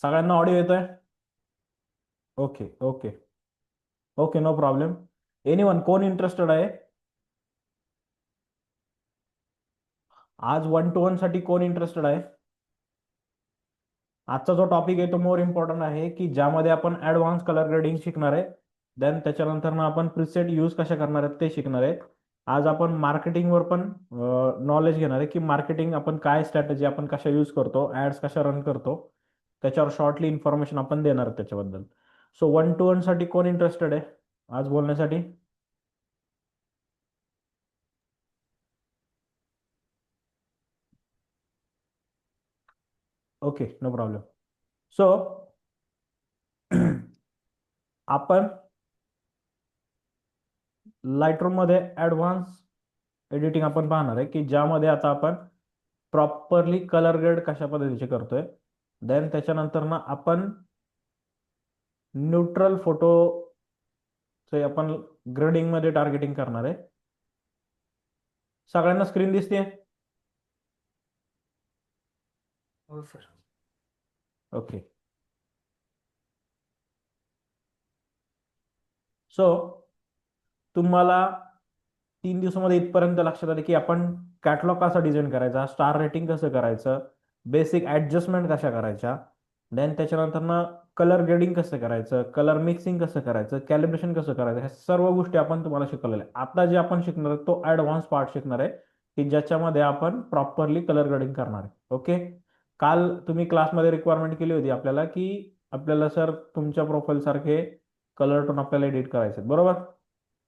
सगळ्यांना ऑडिओ येतोय? Okay okay. Okay, no problem. Anyone कोण इंटरेस्टेड आहे? आज 1 to 1 साठी कोण इंटरेस्टेड आहे? आजचा जो टॉपिक आहे तो मोर इम्पॉर्टंट आहे, की ज्यामध्ये आपण ऍडव्हान्स कलर ग्रेडिंग शिकणार आहे. देन त्याच्यानंतर ना आपण प्रीसेट यूज कशा करणार आहेत ते शिकणार आहे. आज आपण मार्केटिंगवर पण नॉलेज घेणार आहे, की मार्केटिंग आपण काय स्ट्रॅटेजी आपण कशा यूज करतो, ऍड्स कशा रन करतो, त्याच्यावर शॉर्टली इन्फॉर्मेशन आपण देणार आहे त्याच्याबद्दल. सो 1 to 1 साठी कोण इंटरेस्टेड आहे आज बोलण्यासाठी? Okay, no problem. सो आपण लाईटरूम मध्ये ऍडव्हान्स एडिटिंग आपण पाहणार आहे, की ज्यामध्ये आता आपण प्रॉपरली कलर ग्रेड कशा पद्धतीचे करतोय. देन त्याच्यानंतर ना आपण न्यूट्रल फोटोचे आपण ग्रेडिंग मध्ये टार्गेटिंग करणार आहे. सगळ्यांना स्क्रीन दिसते? हो सर. ओके. सो तुम्हाला 3 दिवसामध्ये इथपर्यंत लक्षात आले, की आपण कॅटलॉग कसा डिझाईन करायचा, स्टार रेटिंग कसं करायचं, बेसिक ऍडजस्टमेंट कशा करायच्या, देन त्याच्यानंतर ना कलर ग्रेडिंग कसं करायचं, कलर मिक्सिंग कसं करायचं, कॅलिब्रेशन कसं करायचं, ह्या सर्व गोष्टी आपण तुम्हाला शिकवलेल्या आहे. आता जे आपण शिकणार आहे तो ऍडव्हान्स पार्ट शिकणार आहे, की ज्याच्यामध्ये आपण प्रॉपरली कलर ग्रेडिंग करणार आहे. ओके. काल तुम्ही क्लासमध्ये रिक्वायरमेंट केली होती आपल्याला, की आपल्याला सर तुमच्या प्रोफाईल सारखे कलर टोन आपल्याला एडिट करायचे, बरोबर?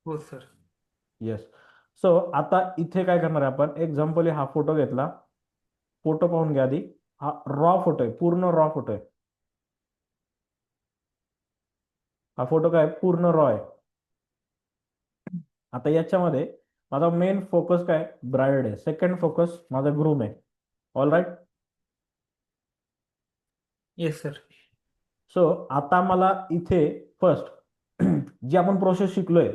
हो सर. येस. सो आता इथे काय करणार आहे आपण, एक्झाम्पल हा फोटो घेतला. फोटो पाहून घ्या आधी. हा रॉ फोटो आहे, पूर्ण रॉ फोटो आहे. हा फोटो काय पूर्ण रॉ आहे. आता याच्यामध्ये माझा मेन फोकस काय, ब्राइड आहे. सेकंड फोकस माझा ग्रूम आहे. All right. Yes sir. So आता मला इथे फर्स्ट जी आपण प्रोसेस शिकलोय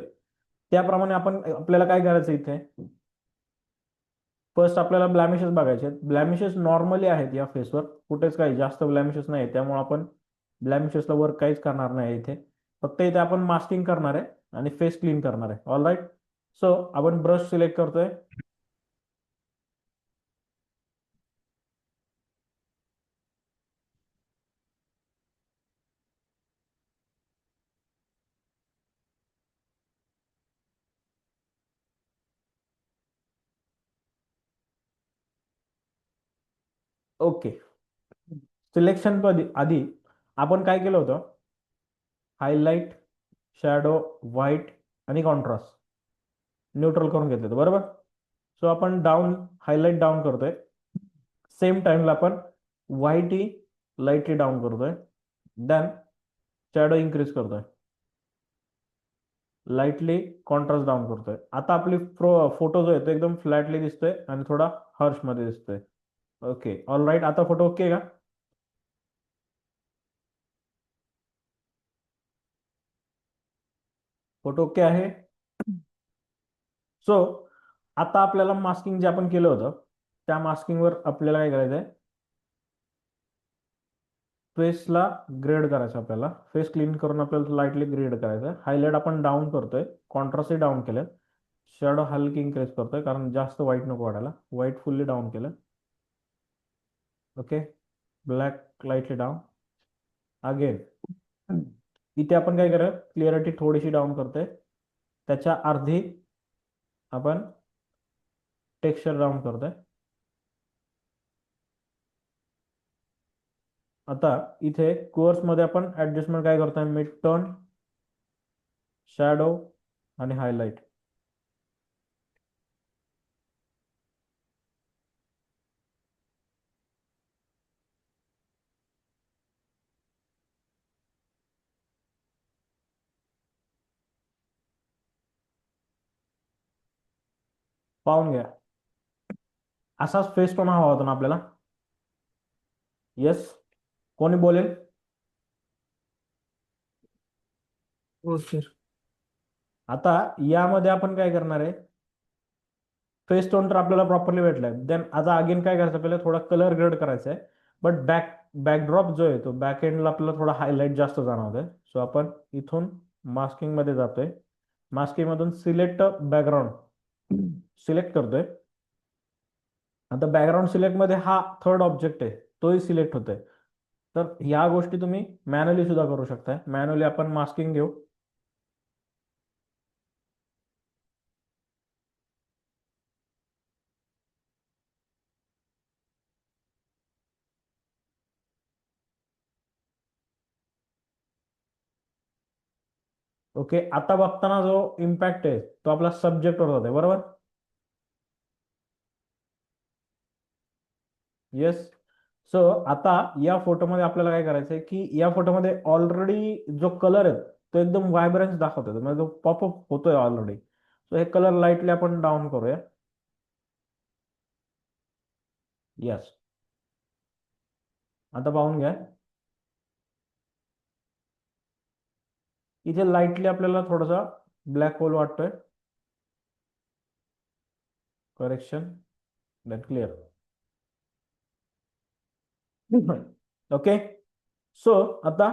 त्याप्रमाणे आपण आपल्याला काय करायचं इथे, फर्स्ट आपल्याला ब्लॅमिशेस बघायचे. ब्लॅमिशेस नॉर्मली आहेत या फेसवर, कुठेच काही जास्त ब्लॅमिशेस नाही, त्यामुळे आपण ब्लॅमिशेसला वर्क काहीच करणार नाही इथे. फक्त इथे आपण मास्किंग करणार आहे आणि फेस क्लीन करणार आहे. All right. सो आपण ब्रश सिलेक्ट करतोय. ओके. सिलेक्शन आधी आपण काय केलं होतं, हायलाइट, शॅडो, व्हाईट आणि कॉन्ट्रास्ट न्यूट्रल करून घेतलं होतं, बरोबर? सो आपण डाऊन, हायलाइट डाऊन करतोय. सेम टाइमला आपण व्हाईटही लाईटली डाऊन करतोय. देन शॅडो इन्क्रीज करतोय, लाईटली कॉन्ट्रास्ट डाऊन करतोय. आता आपली फोटो जो आहे तो एकदम फ्लॅटली दिसतोय आणि थोडा हर्ष मध्ये दिसतोय. Okay, all right. आता फोटो ओके का? फोटो ओके आहे. सो आता आपल्याला मास्किंग जे आपण केलं होतं त्या मास्किंगवर आपल्याला काय करायचं आहे, फेसला ग्रेड करायचं. आपल्याला फेस क्लीन करून आपल्याला लाईटली ग्रेड करायचं आहे. हायलाइट आपण डाऊन करतोय, कॉन्ट्रास्टही डाऊन केलं, शॅडो हलकी इन्क्रीज करतोय कारण जास्त व्हाईट नको वाढायला. व्हाईट फुल्ली डाऊन केलं. Okay. Black lightly down. Again इथे आपण काय करूया, क्लिअरिटी थोडीशी डाऊन करतोय, त्याच्या अर्धी आपण टेक्स्चर डाऊन करतोय. आता इथे कोर्स मध्ये आपण ऍडजस्टमेंट काय करतोय, मिड टोन, शॅडो आणि हायलाइट. पाहून घ्या, असाच फेस टोन हवा होता ना आपल्याला? येस. कोणी बोलेल? हो सर. आता यामध्ये आपण काय करणार आहे, फेस टोन तर आपल्याला प्रॉपरली भेटलाय. देन आता अगेन काय करायचं, आपल्याला थोडा कलर ग्रेड करायचा आहे, बट बॅकड्रॉप जो आहे तो बॅक एंडला आपल्याला थोडा हायलाइट जास्त जाणवतोय. सो आपण इथून मास्किंग मध्ये जातोय. मास्किंग मधून सिलेक्ट बॅकग्राऊंड सिलेक्ट करतोय. आता बॅकग्राऊंड सिलेक्ट मध्ये हा थर्ड ऑब्जेक्ट आहे, तोही सिलेक्ट होतोय. तर या गोष्टी तुम्ही मॅन्युअली सुद्धा करू शकताय. मॅन्युअली आपण मास्किंग घेऊ. ओके, आता बघताना जो इम्पॅक्ट आहे तो आपला सब्जेक्टवर होतोय, बरोबर? येस. सो आता या फोटोमध्ये आपल्याला काय करायचंय की या फोटोमध्ये ऑलरेडी जो कलर आहे तो एकदम व्हायब्रन्स दाखवतोय, म्हणजे तो पॉपअप होतोय ऑलरेडी. सो हे कलर लाईटली आपण डाऊन करूया. येस. आता पाहून घ्या, इथे लाईटली आपल्याला थोडासा ब्लॅक होल वाटतोय. Correction, that clear. Okay. So आता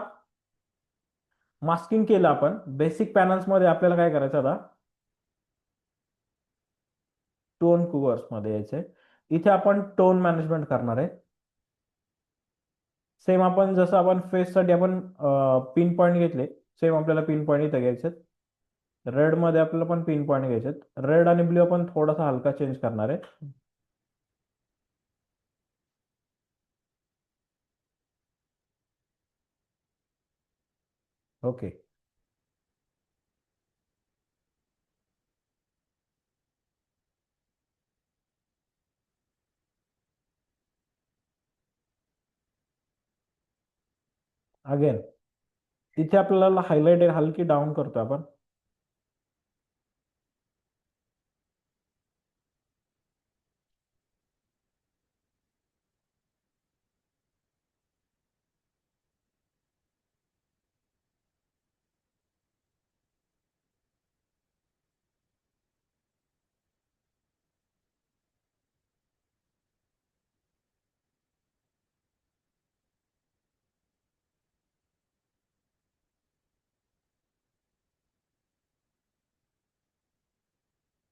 मास्किंग केलं आपण. बेसिक पॅनल्स मध्ये आपल्याला काय करायचं आता, टोन कूवर्स मध्ये यायचंय. इथे आपण टोन मॅनेजमेंट करणार आहे. सेम आपण जसं आपण फेस साठी आपण पिन पॉईंट घेतले, सेम आपल्याला पिन पॉईंट इथे घ्यायचे. रेड मध्ये आपल्याला पण पिन पॉईंट घ्यायचे. रेड आणि ब्ल्यू आपण थोडासा हलका चेंज करणार आहे. ओके. अगेन तिथे आपल्याला हायलाइट हलकी डाऊन करतो आपण.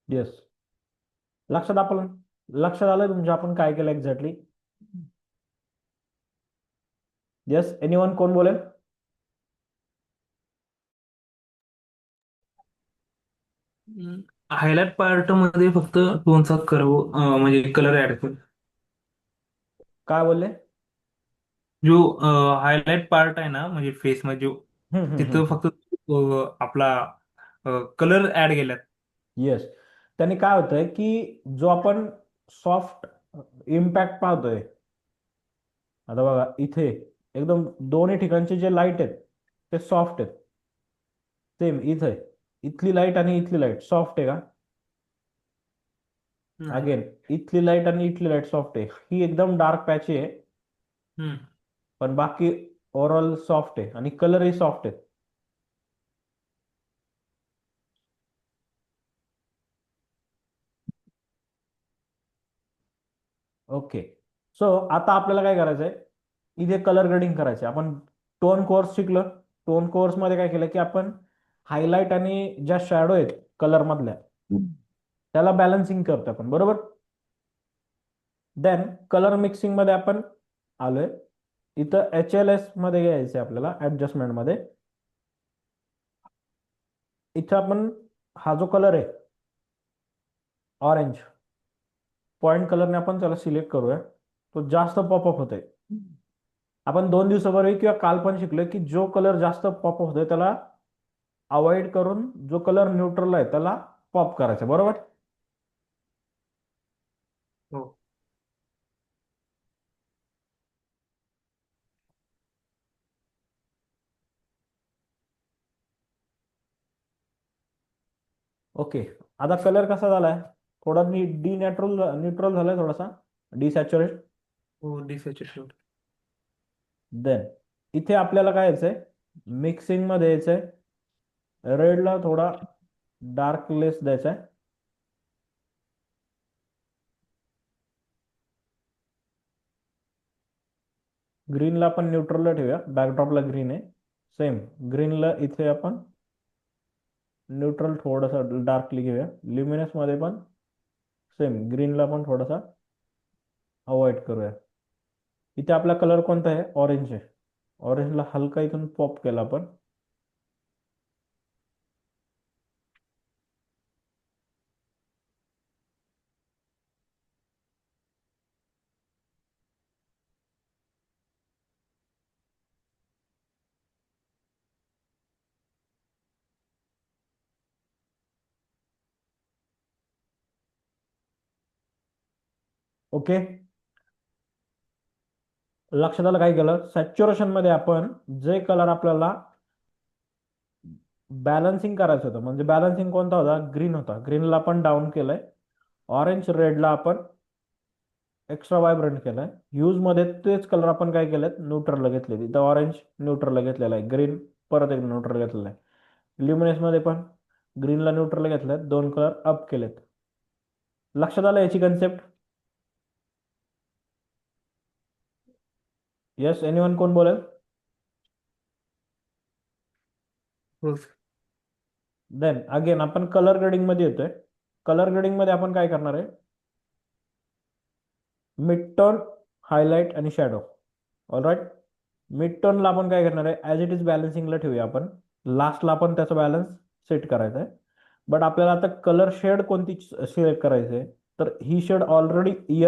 येस. लक्षात आपण लक्षात आलं तुमच्या आपण काय केलं एक्झॅक्टली? येस, एनीवन कोण बोलेल? हायलाइट पार्ट मध्ये फक्त टोनचा कर्व म्हणजे कलर ऍड कर. काय बोलले? जो हायलाइट पार्ट आहे ना, म्हणजे फेस मध्ये जो, तिथं फक्त आपला कलर ऍड केल्यात. येस. त्यांनी काय होतंय की जो आपण सॉफ्ट इम्पॅक्ट पाहतोय, आता बघा इथे एकदम दोन्ही ठिकाणचे जे लाईट आहेत ते सॉफ्ट आहेत. सेम इथे इथली लाईट आणि इथली लाईट सॉफ्ट आहे का? नाही. अगेन इथली लाईट आणि इथली लाईट सॉफ्ट आहे. ही एकदम डार्क पॅची आहे, हम्म. पण बाकी ओव्हरऑल सॉफ्ट आहे आणि कलरही सॉफ्ट आहे. ओके. सो आता आपल्याला काय करायचंय, इथे कलर ग्रेडिंग करायचे. आपण टोन कोर्स शिकलो. टोन कोर्स मध्ये काय केलं की आपण हायलाइट आणि ज्या शॅडो आहेत कलर मधल्या त्याला बॅलन्सिंग करतो आपण, बरोबर? देन कलर मिक्सिंग मध्ये आपण आलोय. इथं HLS मध्ये घ्यायचे आपल्याला, ऍडजस्टमेंट मध्ये. इथं आपण हा जो कलर आहे ऑरेंज पॉइंट कलरने आपण त्याला सिलेक्ट करूया. तो जास्त पॉपअप होतोय. आपण 2 दिवसापूर्वी किंवा काल पण शिकलोय की जो कलर जास्त पॉपअप होतोय त्याला अवॉइड करून जो कलर न्यूट्रल आहे त्याला पॉप करायचा, बरोबर? हो. ओके. आता कलर कसा झालाय, थोडा मी न्यूट्रल न्यूट्रल झालाय, थोडासा डिसॅच्युरेट. हो, डिसॅच्युरेशन. देन इथे आपल्याला काय यायचंय, मिक्सिंग मध्ये यायचंय. रेडला थोडा डार्कनेस द्यायचा आहे. ग्रीनला आपण न्यूट्रलला ठेवूया, बॅकड्रॉपला ग्रीन आहे. सेम ग्रीनला इथे आपण न्यूट्रल थोडंसं डार्कली घेऊया. ल्युमिनस मध्ये पण सेम ग्रीनला पण थोडासा अवॉइड करूया. इथे आपला कलर कोणता आहे? ऑरेंज आहे. ऑरेंजला हलका इथून पॉप केला आपण. ओके, लक्षात आलं काय केलं? सॅच्युरेशन मध्ये आपण जे कलर आपल्याला बॅलन्सिंग करायचं होतं, म्हणजे बॅलन्सिंग कोणता होता? ग्रीन होता. ग्रीनला आपण डाऊन केलंय. ऑरेंज रेडला आपण एक्स्ट्रा व्हायब्रंट केलाय. ह्यूज मध्ये तेच कलर आपण काय केलेत? न्यूट्रलला घेतले. इथं ऑरेंज न्यूट्रलला घेतलेला आहे, ग्रीन परत एक न्यूट्रल घेतलेला आहे. ल्युमिनस मध्ये पण ग्रीनला न्यूट्रल घेतलेत, दोन कलर अप केलेत. लक्षात आलं याची कन्सेप्ट? येस, एनीवन कोण बोलेल? हो. देन अगेन आपण कलर ग्रेडिंग मध्ये येतोय. कलर ग्रेडिंग मध्ये आपण काय करणार आहे? मिड टोन, हायलाइट आणि शॅडो. ऑलराईट. मिड टोनला आपण काय करणार आहे? ॲज इट इज बॅलन्सिंगला ठेवूया आपण. लास्टला आपण त्याचा बॅलन्स सेट करायचा आहे. बट आपल्याला आता कलर शेड कोणती सिलेक्ट करायची आहे? तर ही शेड ऑलरेडी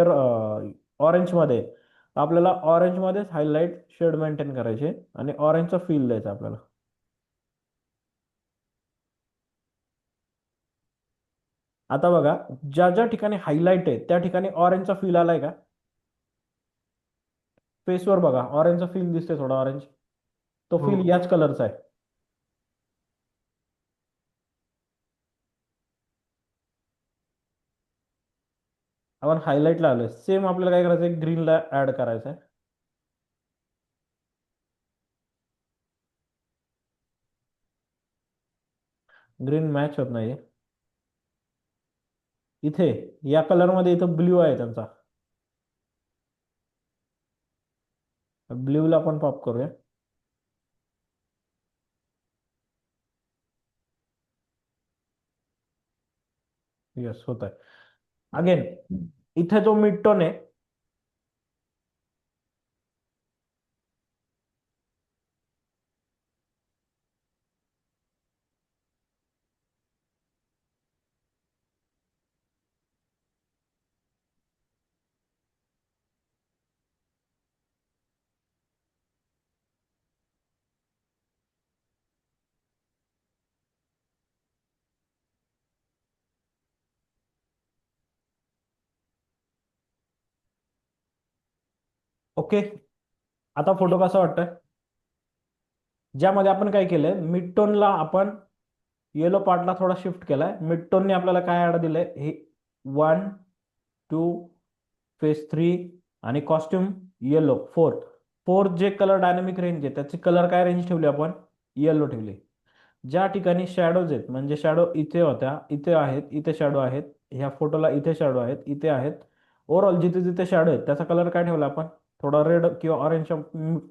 ऑरेंजमध्ये आहे. आपल्याला ऑरेंजमध्येच हायलाइट शेड मेंटेन करायचे आणि ऑरेंजचा फील द्यायचा आपल्याला. आता बघा, ज्या ज्या ठिकाणी हायलाइट आहे त्या ठिकाणी ऑरेंजचा फील आलाय का? फेसवर बघा, ऑरेंजचा फील दिसते थोडा ऑरेंज. तो हो. फील याच कलरचा आहे. आपण हायलाइटला आलोय. सेम आपल्याला काय करायचं आहे? ग्रीनला ऍड करायचं आहे. ग्रीन मॅच होत नाहीये इथे. या कलरमध्ये इथं ब्ल्यू आहे त्यांचा. ब्ल्यूला आपण पॉप करूया. येस, होत आहे. अगेन इथे जो मिड टोन आहे, ओके. आता फोटो कसा वाटतोय? ज्यामध्ये आपण काय केलंय, मिड टोनला आपण येलो पार्टला थोडा शिफ्ट केलाय. मिड टोनने आपल्याला काय ऍड दिलंय? हे 1, 2, फेस 3 आणि कॉस्ट्युम येलो फोर्थ. फोर्थ जे कलर डायनामिक रेंज आहे त्याची कलर काय रेंज ठेवली आपण? येलो ठेवली. ज्या ठिकाणी शॅडोज आहेत, म्हणजे शॅडो इथे होत्या, इथे आहेत, इथे शॅडो आहेत, ह्या फोटोला इथे शॅडो आहेत, इथे आहेत. ओव्हरऑल जिथे जिथे शॅडो आहेत त्याचा कलर काय ठेवला आपण? थोडा रेड किंवा ऑरेंजच्या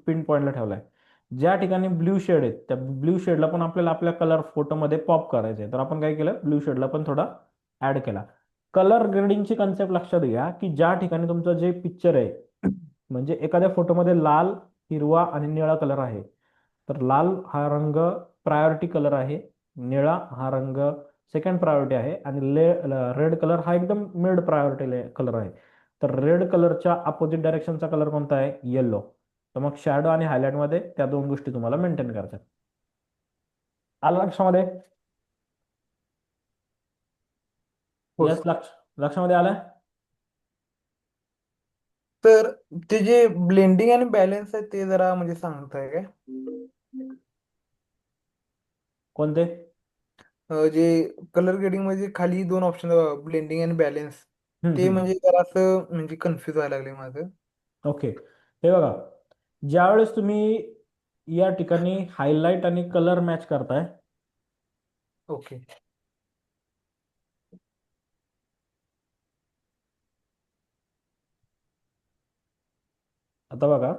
पिन पॉईंटला ठेवलाय. ज्या ठिकाणी ब्ल्यू शेड आहेत त्या ब्ल्यू शेडला पण आपल्याला आपल्या कलर फोटोमध्ये पॉप करायचे, तर आपण काय केलं? ब्ल्यू शेडला पण थोडा ऍड केला. कलर ग्रेडिंगची कन्सेप्ट लक्षात घ्या की ज्या ठिकाणी तुमचं जे पिक्चर आहे, म्हणजे एखाद्या फोटोमध्ये लाल, हिरवा आणि निळा कलर आहे, तर लाल हा रंग प्रायोरिटी कलर आहे, निळा हा रंग सेकंड प्रायोरिटी आहे आणि रेड कलर हा एकदम मिड प्रायोरिटी कलर आहे. तर रेड कलरच्या अपोजिट डायरेक्शनचा कलर कोणता आहे? येलो. तर मग शॅडो आणि हायलाइट मध्ये त्या दोन गोष्टी तुम्हाला मेंटेन करायच्या. आलं लक्षामध्ये? हो. यस, लक्षामध्ये आलं? तर ते जे ब्लेंडिंग आणि बॅलन्स आहे ते जरा म्हणजे सांगताय काय? कोणते? जे कलर ग्रेडिंग मध्ये खाली दोन ऑप्शन, ब्लेंडिंग आणि बॅलन्स, हम्म, ते हम्म. म्हणजे जरा असं म्हणजे कन्फ्युज व्हायला लागले माझं. ओके, हे बघा, ज्यावेळेस तुम्ही या ठिकाणी हायलाइट आणि कलर मॅच करताय, ओके. आता बघा,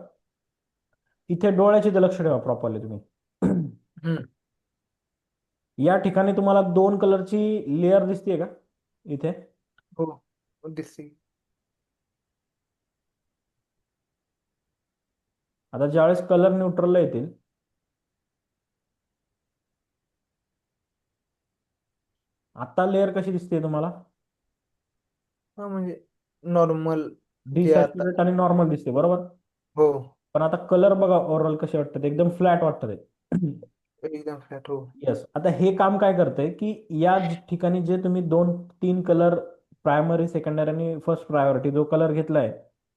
इथे डोळ्याची इथे लक्ष ठेवा प्रॉपरली तुम्ही. हम्म. या ठिकाणी तुम्हाला दोन कलरची लेअर दिसते का इथे? हो, दिसते. आता ज्यावेळेस कलर न्यूट्रलला येतील, आता लेअर कशी दिसते तुम्हाला? हा म्हणजे नॉर्मल जे आता. डिसॅच्युरेट आणि नॉर्मल दिसते बरोबर. हो, पण आता कलर बघा ओव्हरऑल कसे वाटतात, एकदम फ्लॅट वाटतात ते. एकदम फ्लॅट. हो. येस. आता हे काम काय करतंय की या ठिकाणी जे तुम्ही दोन तीन कलर, प्रायमरी सेकंडरी आणि फर्स्ट प्रायोरिटी जो कलर घेतलाय,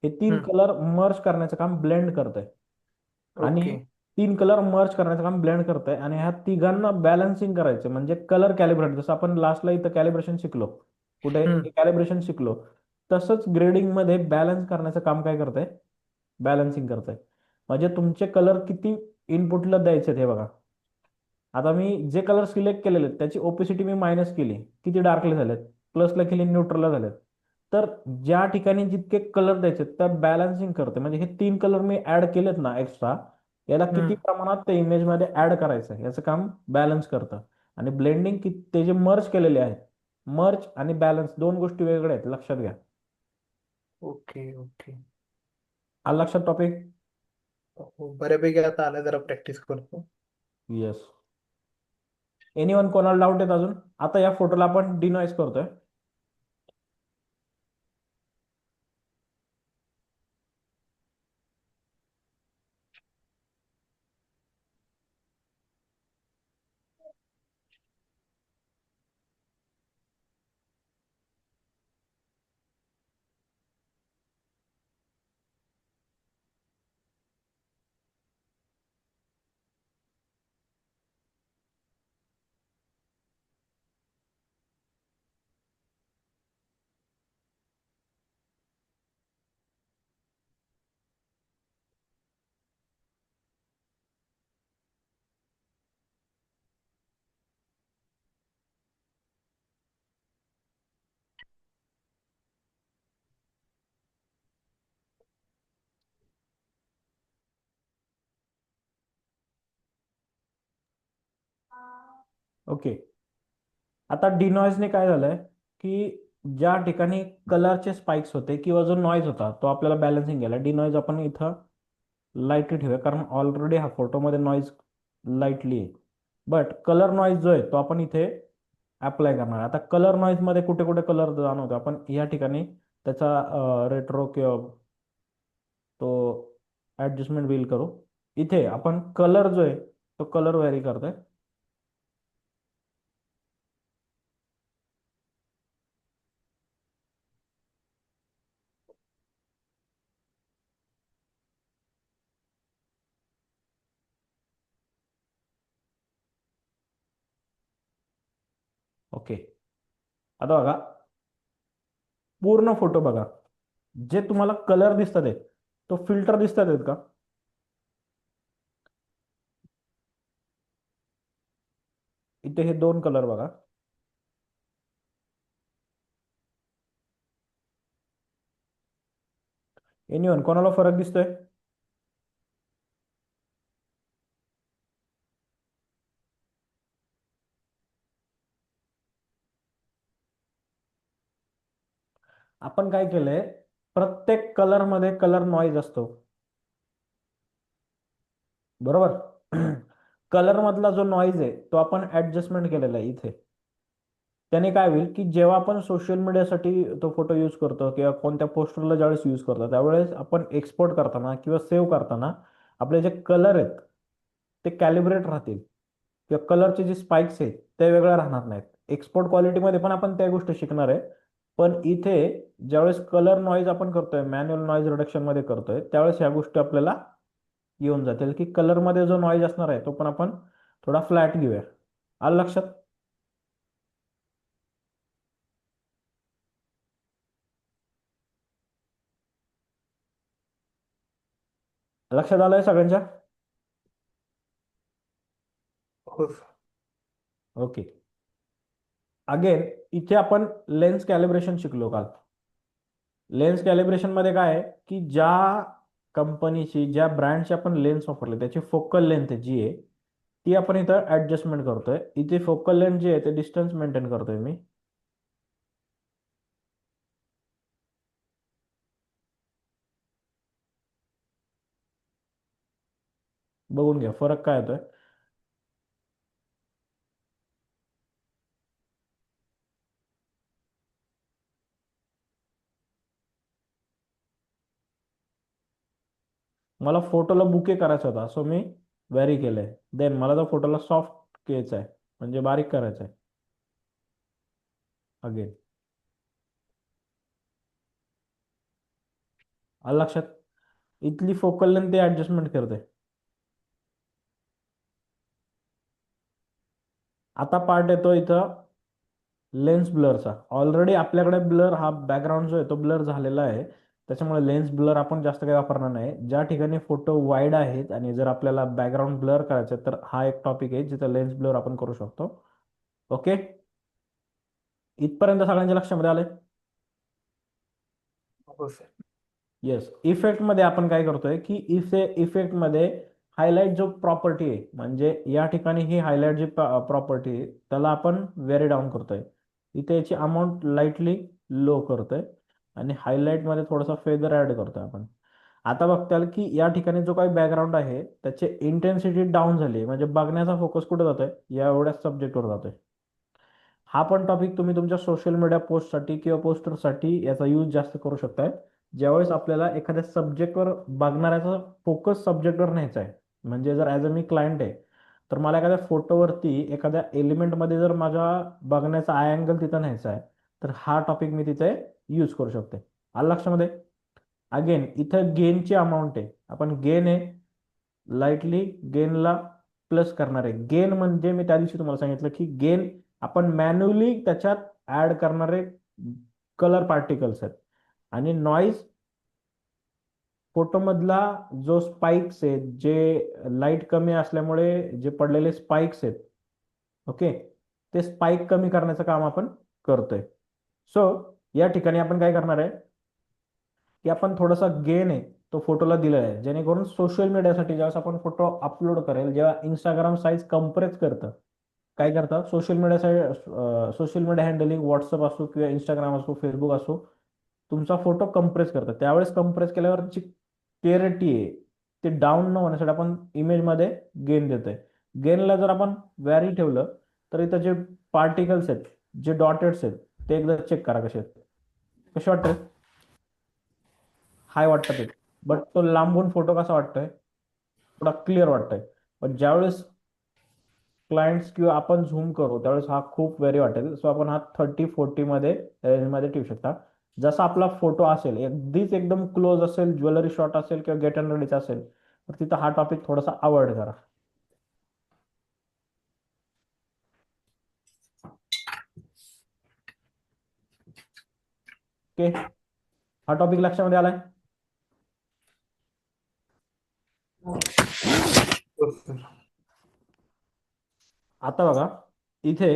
हे तीन हम्म. कलर मर्ज करण्याचं काम ब्लेंड करतंय. आणि ओके. तीन कलर मर्ज करण्याचं काम ब्लेंड करतंय आणि ह्या तिघांना बॅलन्सिंग करायचं म्हणजे कलर कॅलिब्रेट, जसं आपण लास्टला इथं कॅलिब्रेशन शिकलो, कुठे हम्म. कॅलिब्रेशन शिकलो, तसंच ग्रेडिंग मध्ये बॅलन्स करण्याचं काम काय करतंय? बॅलन्सिंग करतंय. म्हणजे तुमचे कलर किती इनपुटला द्यायचे हे बघा. आता मी जे कलर सिलेक्ट केलेले आहेत त्याची ओपेसिटी मी मायनस केली, किती डार्कले झालेत, प्लसला केली, न्यूट्रलला झालेत. तर ज्या ठिकाणी जितके कलर द्यायचे त्या बॅलन्सिंग करते, म्हणजे हे तीन कलर मी ऍड केलेत ना एक्स्ट्रा, याला किती हम्म. प्रमाणात ते इमेजमध्ये ऍड करायचं आहे याचं काम बॅलन्स करतं. आणि ब्लेंडिंग की ते जे मर्ज केलेले आहेत, मर्ज आणि बॅलन्स दोन गोष्टी वेगळ्या आहेत, लक्षात घ्या. ओके. ओके. आलं लक्षात टॉपिक? हो, बऱ्यापैकी आता आलं, जरा प्रॅक्टिस करतो. येस. एनीवन कोणाला डाऊट आहेत अजून? आता या फोटोला आपण डिनॉइस करतोय. ओके. आता डिनॉइजने काय झालंय की ज्या ठिकाणी कलरचे स्पाइक्स होते किंवा जो नॉइज होता तो आपल्याला बॅलन्सिंग केला. डिनॉइज आपण इथं लाईटली ठेवूया कारण ऑलरेडी हा फोटोमध्ये नॉइज लाईटली आहे. बट कलर नॉइज जो आहे तो आपण इथे अप्लाय करणार. आता कलर नॉइज मध्ये कुठे कुठे कलर जाणवतो आपण या ठिकाणी त्याचा रेट्रो किंवा तो ऍडजस्टमेंट व्हील करू. इथे आपण कलर जो आहे तो कलर व्हॅरी करतोय. ओके. आता बघा पूर्ण फोटो बघा, जे तुम्हाला कलर दिसतात आहे तो फिल्टर दिसतात आहेत का? इथे हे दोन कलर बघा. एनिवन कोणाला फरक दिसतोय? आपण काय केलंय, प्रत्येक कलर मध्ये कलर नॉइज असतो बरोबर. कलर मधला जो नॉइज आहे तो आपण ऍडजस्टमेंट केलेला आहे इथे. त्याने काय होईल की जेव्हा आपण सोशल मीडियासाठी तो फोटो यूज करतो किंवा कोणत्या पोस्टरला ज्यावेळेस यूज करतो त्यावेळेस आपण एक्सपोर्ट करताना किंवा सेव्ह करताना आपले जे कलर आहेत ते कॅलिब्रेट राहतील किंवा कलरचे जे स्पाइक्स आहेत ते वेगळ्या राहणार नाहीत. एक्सपोर्ट क्वालिटीमध्ये पण आपण त्या गोष्टी शिकणार आहे. पण इथे ज्यावेळेस कलर नॉइज आपण करतोय, मॅन्युअल नॉइज रिडक्शन मध्ये करतोय, त्यावेळेस ह्या गोष्टी आपल्याला येऊन जातील की कलर मध्ये जो नॉइज असणार आहे तो पण आपण थोडा फ्लॅट घेऊया. आलं लक्षात? लक्षात आलंय सगळ्यांच्या? हो. ओके. अगेन इथे आपण लेन्स कॅलिब्रेशन शिकलो काल. लेन्स कॅलिब्रेशन मध्ये काय आहे की ज्या कंपनीची ज्या ब्रँडची आपण लेन्स वापरली त्याची फोकल लेंथ जी आहे ती आपण इथं ऍडजस्टमेंट करतोय. इथे फोकल लेंथ जी आहे ते डिस्टन्स मेंटेन करतोय मी. बघून घ्या फरक काय येतोय. मला फोटोला बुके करायचा होता सो मी व्हॅरी केलंय. देन मला त्या फोटोला सॉफ्ट घ्यायचा आहे म्हणजे बारीक करायचा आहे. अगेन आलं लक्षात. इथली फोकल लेंथ ते ऍडजस्टमेंट करते. आता पार्ट येतो इथं लेन्स ब्लरचा. ऑलरेडी आपल्याकडे ब्लर हा बॅकग्राऊंड जो आहे तो ब्लर झालेला आहे त्याच्यामुळे लेन्स ब्लर आपण जास्त काही वापरणार नाही. ज्या ठिकाणी फोटो वाईड आहेत आणि जर आपल्याला बॅकग्राऊंड ब्लर करायचं तर हा एक टॉपिक आहे जिथं लेन्स ब्लर आपण करू शकतो. ओके, इथपर्यंत सगळ्यांच्या लक्षामध्ये आलंय. हो सर. येस, इफेक्ट मध्ये आपण काय करतोय की इथे इफेक्ट मध्ये हायलाइट जो प्रॉपर्टी आहे म्हणजे या ठिकाणी ही हायलाइट जी प्रॉपर्टी आहे त्याला आपण व्हेरी डाऊन करतोय. इथे याची अमाऊंट लाईटली लो करतोय आणि हायलाइट मध्ये थोडासा फेदर ऍड करतोय आपण. आता बघताल की या ठिकाणी जो काही बॅकग्राऊंड आहे त्याची इंटेन्सिटी डाऊन झाली म्हणजे बघण्याचा फोकस कुठे जातोय या एवढ्याच सब्जेक्टवर जातोय. हा पण टॉपिक तुम्ही तुमच्या सोशल मीडिया पोस्टसाठी किंवा पोस्टरसाठी याचा यूज जास्त करू शकताय. ज्यावेळेस आपल्याला एखाद्या सब्जेक्टवर बघणाऱ्याचा फोकस सब्जेक्टवर न्यायचा आहे म्हणजे जर ॲज अ मी क्लायंट आहे तर मला एखाद्या फोटोवरती एखाद्या एलिमेंटमध्ये जर माझ्या बघण्याचा आय अँगल तिथं न्यायचा आहे तर हा टॉपिक मी तिथे यूज करू शकते. आलं लक्षामध्ये. अगेन इथं गेनची अमाऊंट आहे. आपण गेन आहे लाईटली गेनला प्लस करणार आहे. गेन म्हणजे मी त्या दिवशी तुम्हाला सांगितलं की गेन आपण मॅन्युअली त्याच्यात ऍड करणारे कलर पार्टिकल्स आहेत आणि नॉईज फोटोमधला जो स्पाइक्स आहेत जे लाईट कमी असल्यामुळे जे पडलेले स्पाइक्स आहेत ओके ते स्पाइक कमी करण्याचं काम आपण करतोय. सो या ठिकाणी आपण काय करणार आहे की आपण थोडासा गेन आहे तो फोटोला दिलेला आहे जेणेकरून सोशल मीडियासाठी ज्यावेळेस आपण फोटो अपलोड करेल जेव्हा इंस्टाग्राम साईज कम्प्रेस करतं काय करतात सोशल मीडिया हँडलिंग व्हॉट्सअप असो किंवा इंस्टाग्राम असो फेसबुक असो तुमचा फोटो कम्प्रेस करतात. त्यावेळेस कम्प्रेस केल्यावर जी क्लिअरिटी आहे ते डाऊन न होण्यासाठी आपण इमेजमध्ये गेन देतोय. गेनला जर आपण व्हॅरी ठेवलं तर इथं जे पार्टिकल्स आहेत जे डॉटेड्स आहेत ते एकदा चेक करा कसे आहेत. कसे वाटतात. हाय वाटतात आहेत बट तो लांबून फोटो कसा वाटतोय थोडा क्लिअर वाटतोय. पण ज्यावेळेस क्लायंट्स किंवा आपण झूम करू त्यावेळेस हा खूप व्हेरी वाटेल. सो आपण हा 30-40 मध्ये रेंजमध्ये ठेवू शकता. जसा आपला फोटो असेल अगदीच एकदम क्लोज असेल ज्वेलरी शॉट असेल किंवा गेट अँड रेडीचा असेल तर तिथं हा टॉपिक थोडासा अवॉइड करा. ओके, हा टॉपिक लक्षामध्ये आलाय. हो सर. आता बघा इथे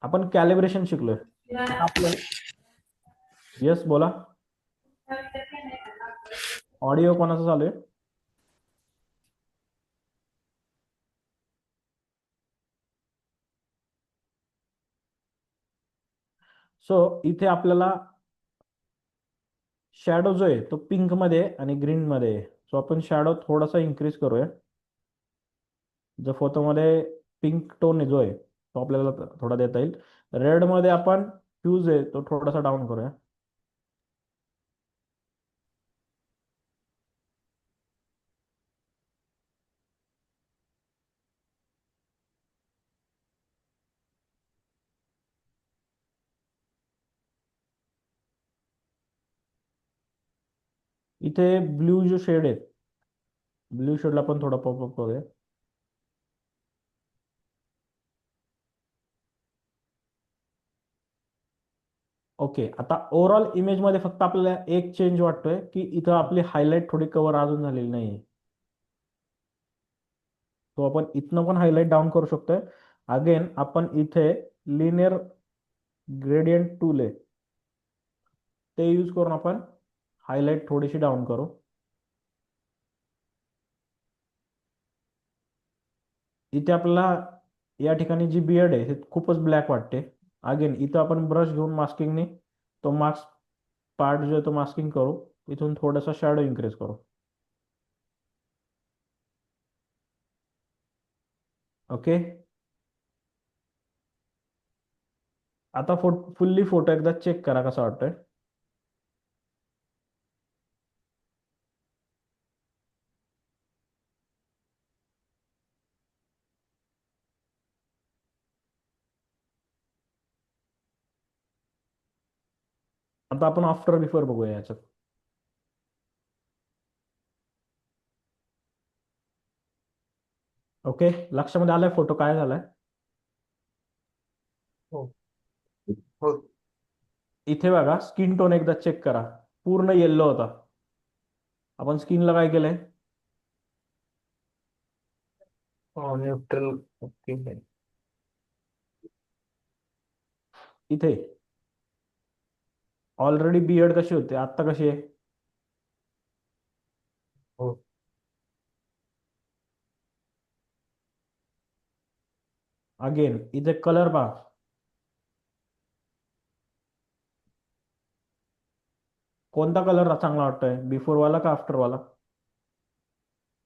आपण कॅलिब्रेशन शिकलोय. आता आपलं येस बोला. ऑडिओ कोणाचा चालू आहे. सो इथे आपल्याला शॅडो जो आहे तो पिंक मध्ये आणि ग्रीन मध्ये आहे. सो आपण शॅडो थोडासा इन्क्रीज करूया. जो फोटोमध्ये पिंक टोन जो आहे तो आपल्याला थोडा देता येईल. रेड मध्ये आपण फ्यूज आहे तो थोडासा डाऊन करूया. इथे ब्ल्यू जो शेड आहे ब्ल्यू शेडला पण थोडा पॉपअप करूया. ओके, आता ओव्हरऑल इमेजमध्ये फक्त आपल्याला एक चेंज वाटतोय की इथं आपली हायलाइट थोडी कव्हर अजून झालेली नाही. तो आपण इथनं पण हायलाइट डाऊन करू शकतोय. अगेन आपण इथे लिनियर ग्रेडियंट टूल आहे ते यूज करून आपण हायलाइट थोडीशी डाऊन करू. इथे आपल्याला या ठिकाणी जी बियर्ड आहे हे खूपच ब्लॅक वाटते. अगेन इथं आपण ब्रश घेऊन मास्किंगने तो मास्क पार्ट जो आहे तो मास्किंग करू. इथून थोडासा शॅडो इन्क्रीज करू. ओके. आता फुल्ली फोटो एकदा चेक करा कसा वाटतोय. आता आपण आफ्टर बिफोर बघूया याच्यात. ओके, लक्षामध्ये आलाय फोटो काय झालाय. हो हो. इथे बघा स्किन टोन एकदा चेक करा. पूर्ण येल्लो होता. आपण स्किनला काय केलंय. न्यूट्रल. ओके. इथे ऑलरेडी बियर्ड कशी होते आत्ता कशी आहे. हो. अगेन इथे कलर पहा. कोणता कलर चांगला वाटतोय, बिफोर वाला का आफ्टर वाला.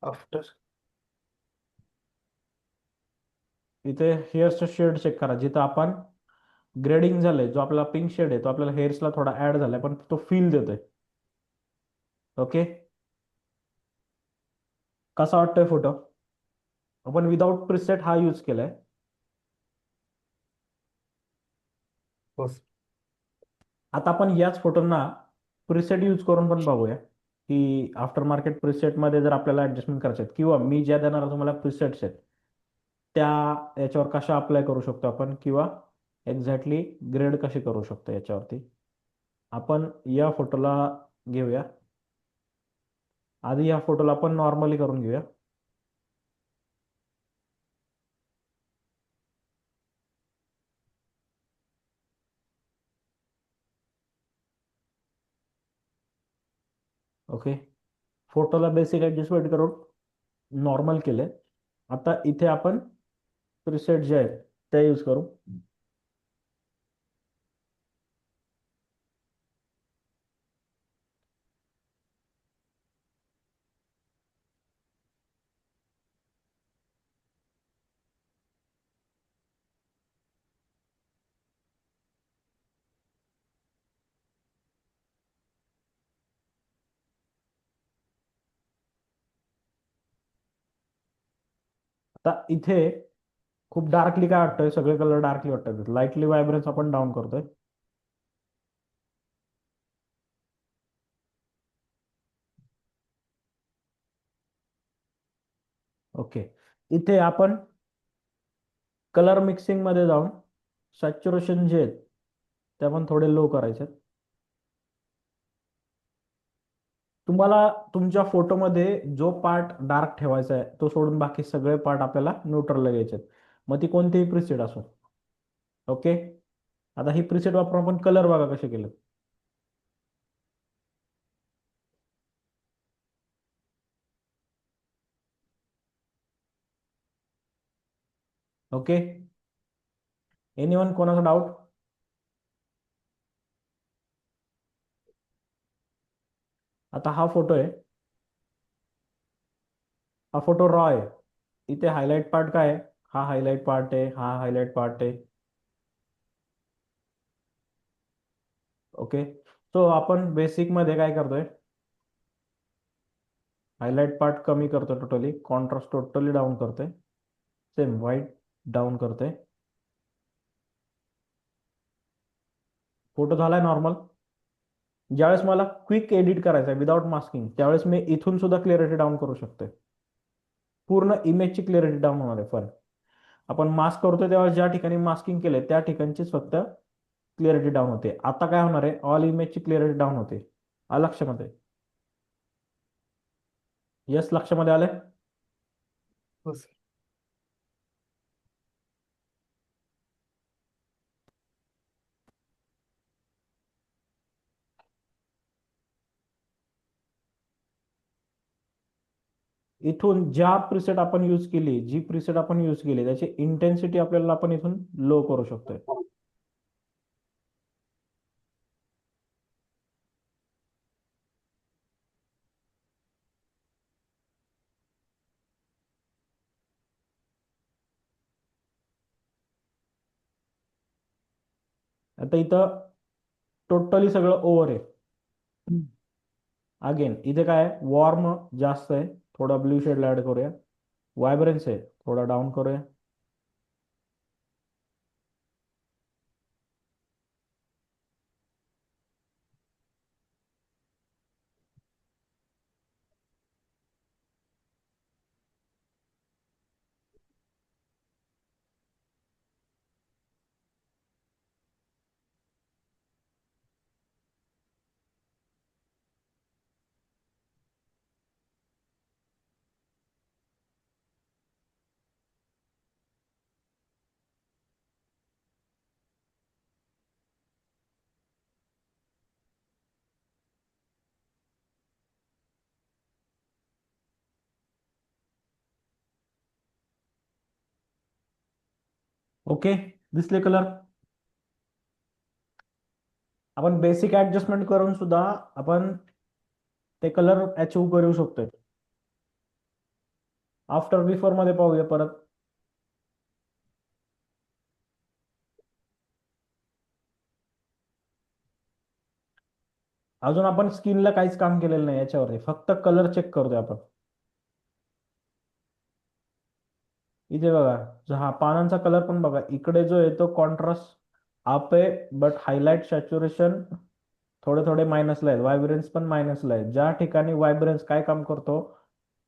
आफ्टर. इथे हेअर्सचा शेड चेक करा. जिथं आपण ग्रेडिंग झालंय, जो आपला पिंक शेड आहे तो आपल्याला हेअर्सला थोडा ऍड झालाय पण तो फील देतोय. ओके, कसा वाटतोय फोटो. आपण विदाउट प्रिसेट हा यूज केलाय. हो. आता आपण याच फोटोंना प्रिसेट यूज करून पण बघूया की आफ्टर मार्केट प्रिसेटमध्ये जर आपल्याला ऍडजस्टमेंट करायचे आहेत किंवा मी ज्या देणार तुम्हाला प्रिसेट्स आहेत त्या याच्यावर कशा अप्लाय करू शकतो आपण किंवा एक्झॅक्टली ग्रेड कशी करू शकतो याच्यावरती. आपण या फोटोला घेऊया. आधी या फोटोला आपण नॉर्मली करून घेऊया. ओके, फोटोला बेसिक ऍडजस्टमेंट करून नॉर्मल केले. आता इथे आपण प्रिसेट जे आहेत ते यूज करू. आता इथे खूप डार्कली काय वाटतंय, सगळे कलर डार्कली वाटतात. लाईटली व्हायब्रन्स आपण डाऊन करतोय. ओके, इथे आपण कलर मिक्सिंग मध्ये जाऊन सॅच्युरेशन जे आहेत ते आपण थोडे लो करायचे. तुम्हाला तुमच्या फोटोमध्ये जो पार्ट डार्क ठेवायचा आहे तो सोडून बाकी सगळे पार्ट आपल्याला न्यूट्रलला घ्यायचे आहेत. मग ती कोणतीही प्रिसेट असो. ओके, आता ही प्रिसेट वापरून आपण कलर बघा कसे केले. ओके, एनीवन कोणाचा डाऊट. आता हा फोटो आहे. हा फोटो रॉ आहे. इथे हायलाइट पार्ट काय आहे. हा हायलाइट पार्ट आहे, हा हायलाइट पार्ट आहे. ओके, सो आपण बेसिक मध्ये काय करतोय. हायलाइट पार्ट कमी करतोय, टोटली कॉन्ट्रास्ट टोटली डाऊन करतोय. सेम व्हाईट डाऊन करतोय. फोटो झालाय नॉर्मल. ज्यावेळेस मला क्विक एडिट करायचं आहे विदाउट मास्किंग त्यावेळेस मी इथून सुद्धा क्लिअरिटी डाऊन करू शकतोय. पूर्ण इमेजची क्लिअरिटी डाऊन होणार आहे. पण आपण मास्क करतोय तेव्हा ज्या ठिकाणी मास्किंग केलंय त्या ठिकाणचीच फक्त क्लिअरिटी डाऊन होते. आता काय होणार आहे, ऑल इमेजची क्लिअरिटी डाऊन होते. लक्षामध्ये. येस, लक्षामध्ये आलंय. हो सर. इथून ज्या प्रिसेट आपण यूज केली, जी प्रिसेट आपण यूज केली, त्याची इंटेन्सिटी आपल्याला आपण इथून लो करू शकतोय. आता इथं टोटली सगळं ओव्हर आहे. अगेन इथे काय वॉर्म जास्त आहे, थोडा ब्ल्यू शेडला ऍड करूया. व्हायब्रन्स आहे, थोडा डाऊन करूया. ओके, दिसले कलर. आपण बेसिक ऍडजस्टमेंट करून सुद्धा आपण ते कलर अचीव करू शकतोय. आफ्टर बिफोर मध्ये पाहूया परत. अजून आपण स्किनला काहीच काम केलेलं नाही याच्यावरती, फक्त कलर चेक करतोय आपण. इथे बघा, हा पानांचा कलर पण बघा, इकडे जो आहे तो कॉन्ट्रास्ट अप आहे, बट हायलाइट सॅच्युरेशन थोडे थोडे मायनसला आहे, व्हायब्रन्स पण मायनसला आहे. ज्या ठिकाणी व्हायब्रन्स काय काम करतो,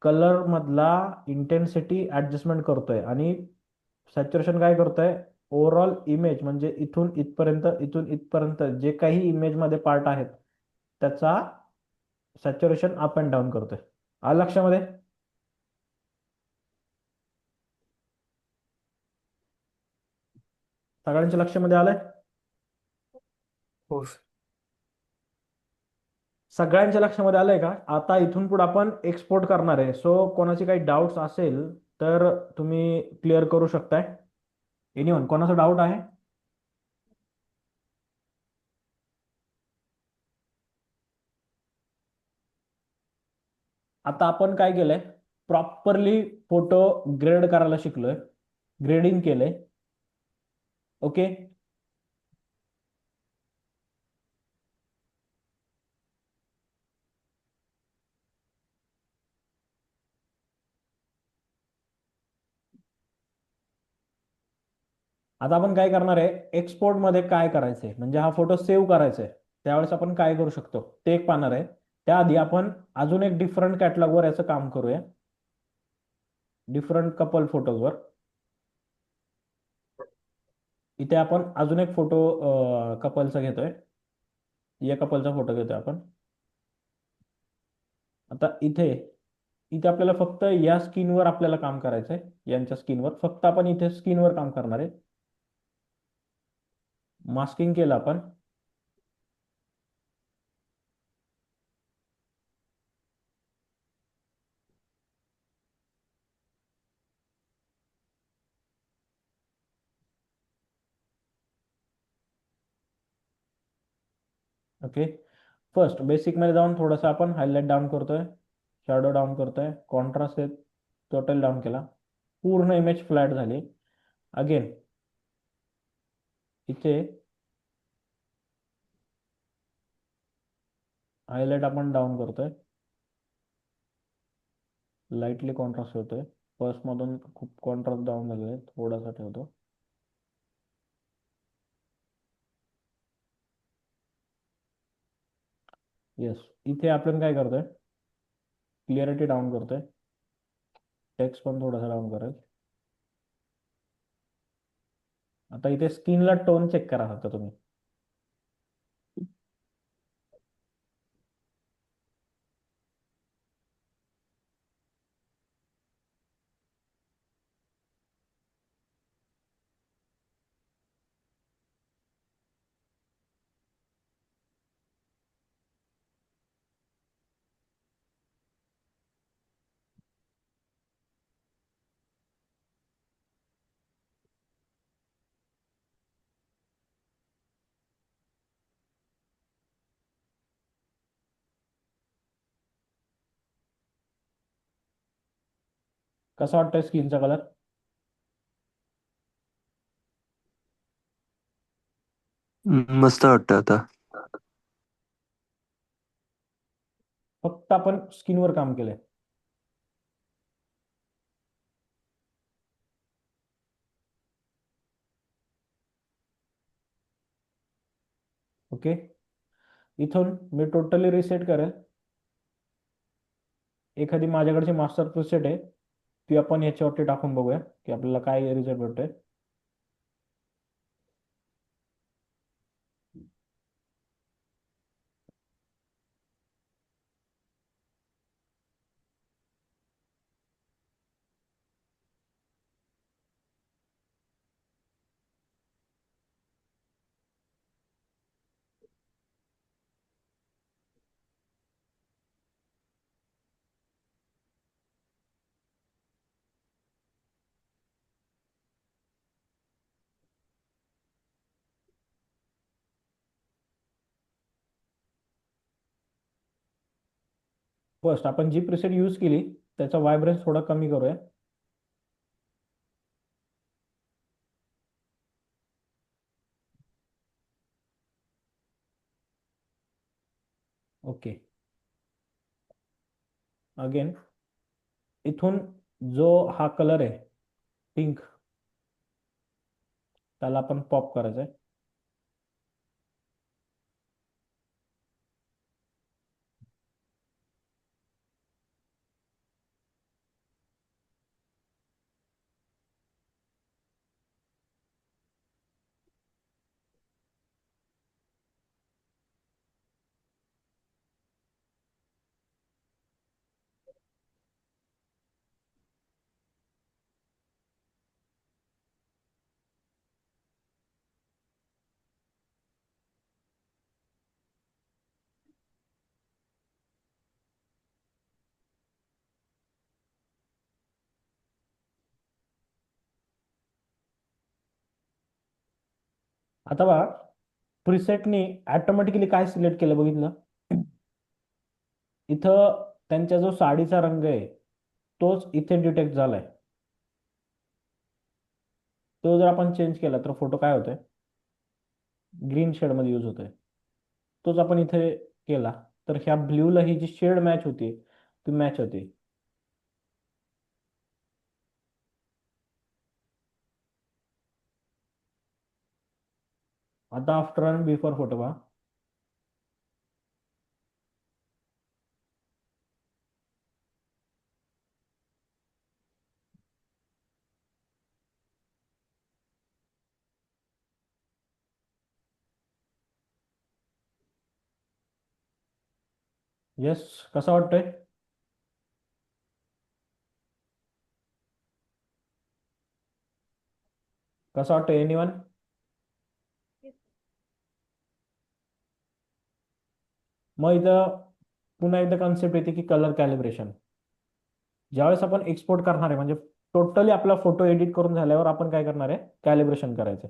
कलर मधला इंटेन्सिटी ऍडजस्टमेंट करतोय, आणि सॅच्युरेशन काय करतोय, ओव्हरऑल इमेज म्हणजे इथून इथपर्यंत, इथून इथपर्यंत जे काही इमेज मध्ये पार्ट आहेत त्याचा सॅच्युरेशन अप अँड डाऊन करतोय. आलं लक्षामध्ये? सगळ्यांच्या लक्षामध्ये आलंय? हो सर. सगळ्यांच्या लक्षामध्ये आलंय का? आता इथून पुढे आपण एक्सपोर्ट करणार आहे, सो कोणाचे काही डाऊट्स असेल तर तुम्ही क्लिअर करू शकताय. एनिवन कोणाचा डाऊट आहे? आता आपण काय केलंय, प्रॉपरली फोटो ग्रेड करायला शिकलोय, ग्रेडिंग केलंय. ओके. आता आपण काय करणार आहे, एक्सपोर्ट मध्ये काय करायचंय, म्हणजे हा फोटो सेव्ह करायचा आहे, त्यावेळेस आपण काय करू शकतो ते एक पाहणार आहे. त्याआधी आपण अजून एक डिफरंट कॅटलॉगवर याचं काम करूया, डिफरंट कपल फोटोजवर. इथे आपण अजून एक फोटो कपलचा घेतोय, या कपलचा फोटो घेतोय आपण. आता इथे इथे आपल्याला फक्त या स्किनवर आपल्याला काम करायचंय, यांच्या स्किनवर फक्त आपण इथे स्किनवर काम करणार आहे. मास्किंग केलं आपण. ओके. फर्स्ट बेसिक मध्ये जाऊन थोडंसं आपण हायलाइट डाऊन करतोय, शॅडो डाऊन करतोय, कॉन्ट्रास्ट आहे टोटल डाऊन केला, पूर्ण इमेज फ्लॅट झाली. अगेन इथे हायलाइट आपण डाऊन करतोय, लाईटली कॉन्ट्रास्ट होतोय. फर्स्ट मधून खूप कॉन्ट्रास्ट डाऊन झालेला, थोडासा ठेवतो. येस. इथे आपण काय करतोय, क्लिअरिटी डाऊन करतोय, टेक्स्ट पण थोडासा डाऊन करेल. आता इथे स्किनला टोन चेक करा फक्त तुम्ही. कसा वाटतोय स्किनचा कलर? मस्त वाटतं आता. फक्त आपण स्किनवर काम केलंय. ओके, इथून मी टोटली रिसेट करेल. एखादी माझ्याकडची मास्टर प्रिसेट आहे, ती आपण याच्यावरती टाकून बघूया की आपल्याला काय रिझल्ट भेटतोय. फर्स्ट आपण जी प्रिसेट यूज केली त्याचा व्हायब्रन्स थोडा कमी करूया. ओके, अगेन इथून जो हा कलर आहे पिंक, त्याला आपण पॉप करायचं आहे. आता बघा, प्रिसेटनी ऑटोमॅटिकली काय सिलेक्ट केलं बघितलं? इथं त्यांच्या जो साडीचा रंग आहे तोच इथे डिटेक्ट झालाय. तो जर आपण चेंज केला तर फोटो काय होतोय? ग्रीन शेडमध्ये यूज होतोय. तोच आपण इथे केला तर ह्या ब्ल्यूला ही जी शेड मॅच होती ती मॅच होती. आता आफ्टर अँड बिफोर फोटो पहा. येस, कसा वाटतोय? कसा वाटतोय एनीवन? मग इथं पुन्हा एकदा कन्सेप्ट येते की कलर कॅलिब्रेशन. ज्यावेळेस आपण एक्सपोर्ट करणार आहे म्हणजे टोटली आपला फोटो एडिट करून झाल्यावर आपण काय करणार आहे? कॅलिब्रेशन करायचं.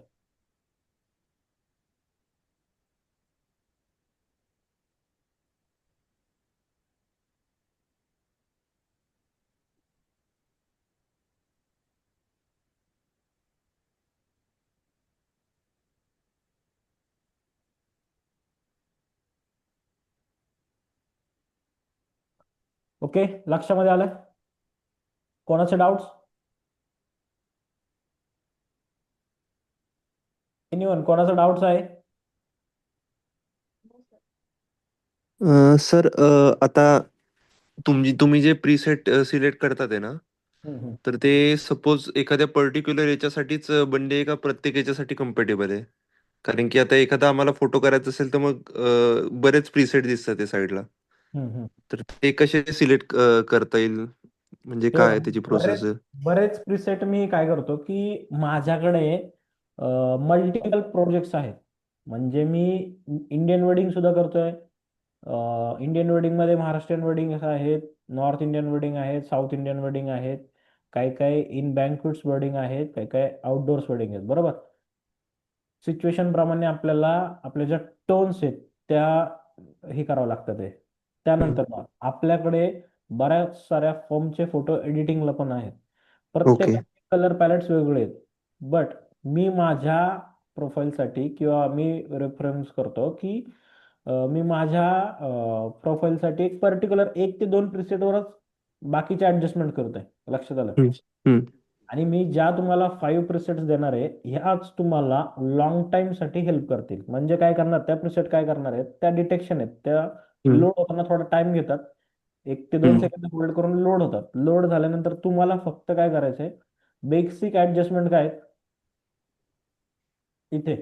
ओके, लक्षामध्ये आलं? कोणाचे डाऊट्स? एनीवन, कोणाचा डाऊट्स आहे? सर, आता तुम्ही जे प्रीसेट सिलेक्ट करतात आहे ना, हम्म, हम्म. तर ते सपोज एखाद्या पर्टिक्युलर याच्यासाठीच बनले आहे का प्रत्येक याच्यासाठी कम्पेटेबल आहे? कारण की आता एखादा आम्हाला फोटो करायचा असेल तर मग बरेच प्रीसेट दिसतात त्या साईडला. हम्म, हम्म. तर ते कसे सिलेक्ट करता येईल? म्हणजे हे काय बघा, आहे त्याची बरेच प्रोसेस? बरेच प्रिसेट मी काय करतो की माझ्याकडे मल्टिपल प्रोजेक्ट्स आहेत. म्हणजे मी इंडियन वेडिंग सुद्धा करतोय. इंडियन वेडिंग मध्ये महाराष्ट्रीयन वेडिंग आहेत, नॉर्थ इंडियन वेडिंग आहेत, साऊथ इंडियन वेडिंग आहेत, काही काही इन बँक्वेट्स वेडिंग आहेत, काही काही आउटडोर्स वेडिंग आहेत. बरोबर, सिच्युएशन प्रमाणे आपल्याला आपल्या ज्या टोन्स आहेत त्या हे करावं लागतं ते. त्यानंतर मग आपल्याकडे बऱ्याच साऱ्या फॉर्मचे फोटो एडिटिंगला पण आहेत. ओके. प्रत्येकाचे कलर पॅलेट्स वेगळे आहेत. बट मी माझ्या प्रोफाईलसाठी किंवा मी रेफरन्स करतो की मी माझ्या प्रोफाईलसाठी एक पर्टिक्युलर 1 ते 2 प्रिसेटवरच बाकीचे ऍडजस्टमेंट करतोय. लक्षात आलं? हम्म, हम्म. आणि मी ज्या तुम्हाला 5 प्रिसेट्स देणार आहे ह्याच तुम्हाला लॉंग टाइम साठी हेल्प करतील. म्हणजे काय करणार, त्या प्रिसेट काय करणार आहेत, त्या डिटेक्शन आहेत, त्या हम्म, लोड होताना थोडा टाइम घेतात. 1 ते 2 हम्म. सेकंद होल्ड करून लोड होतात. लोड झाल्यानंतर तुम्हाला फक्त काय करायचंय, बेसिक ऍडजस्टमेंट काय आहेत? इथे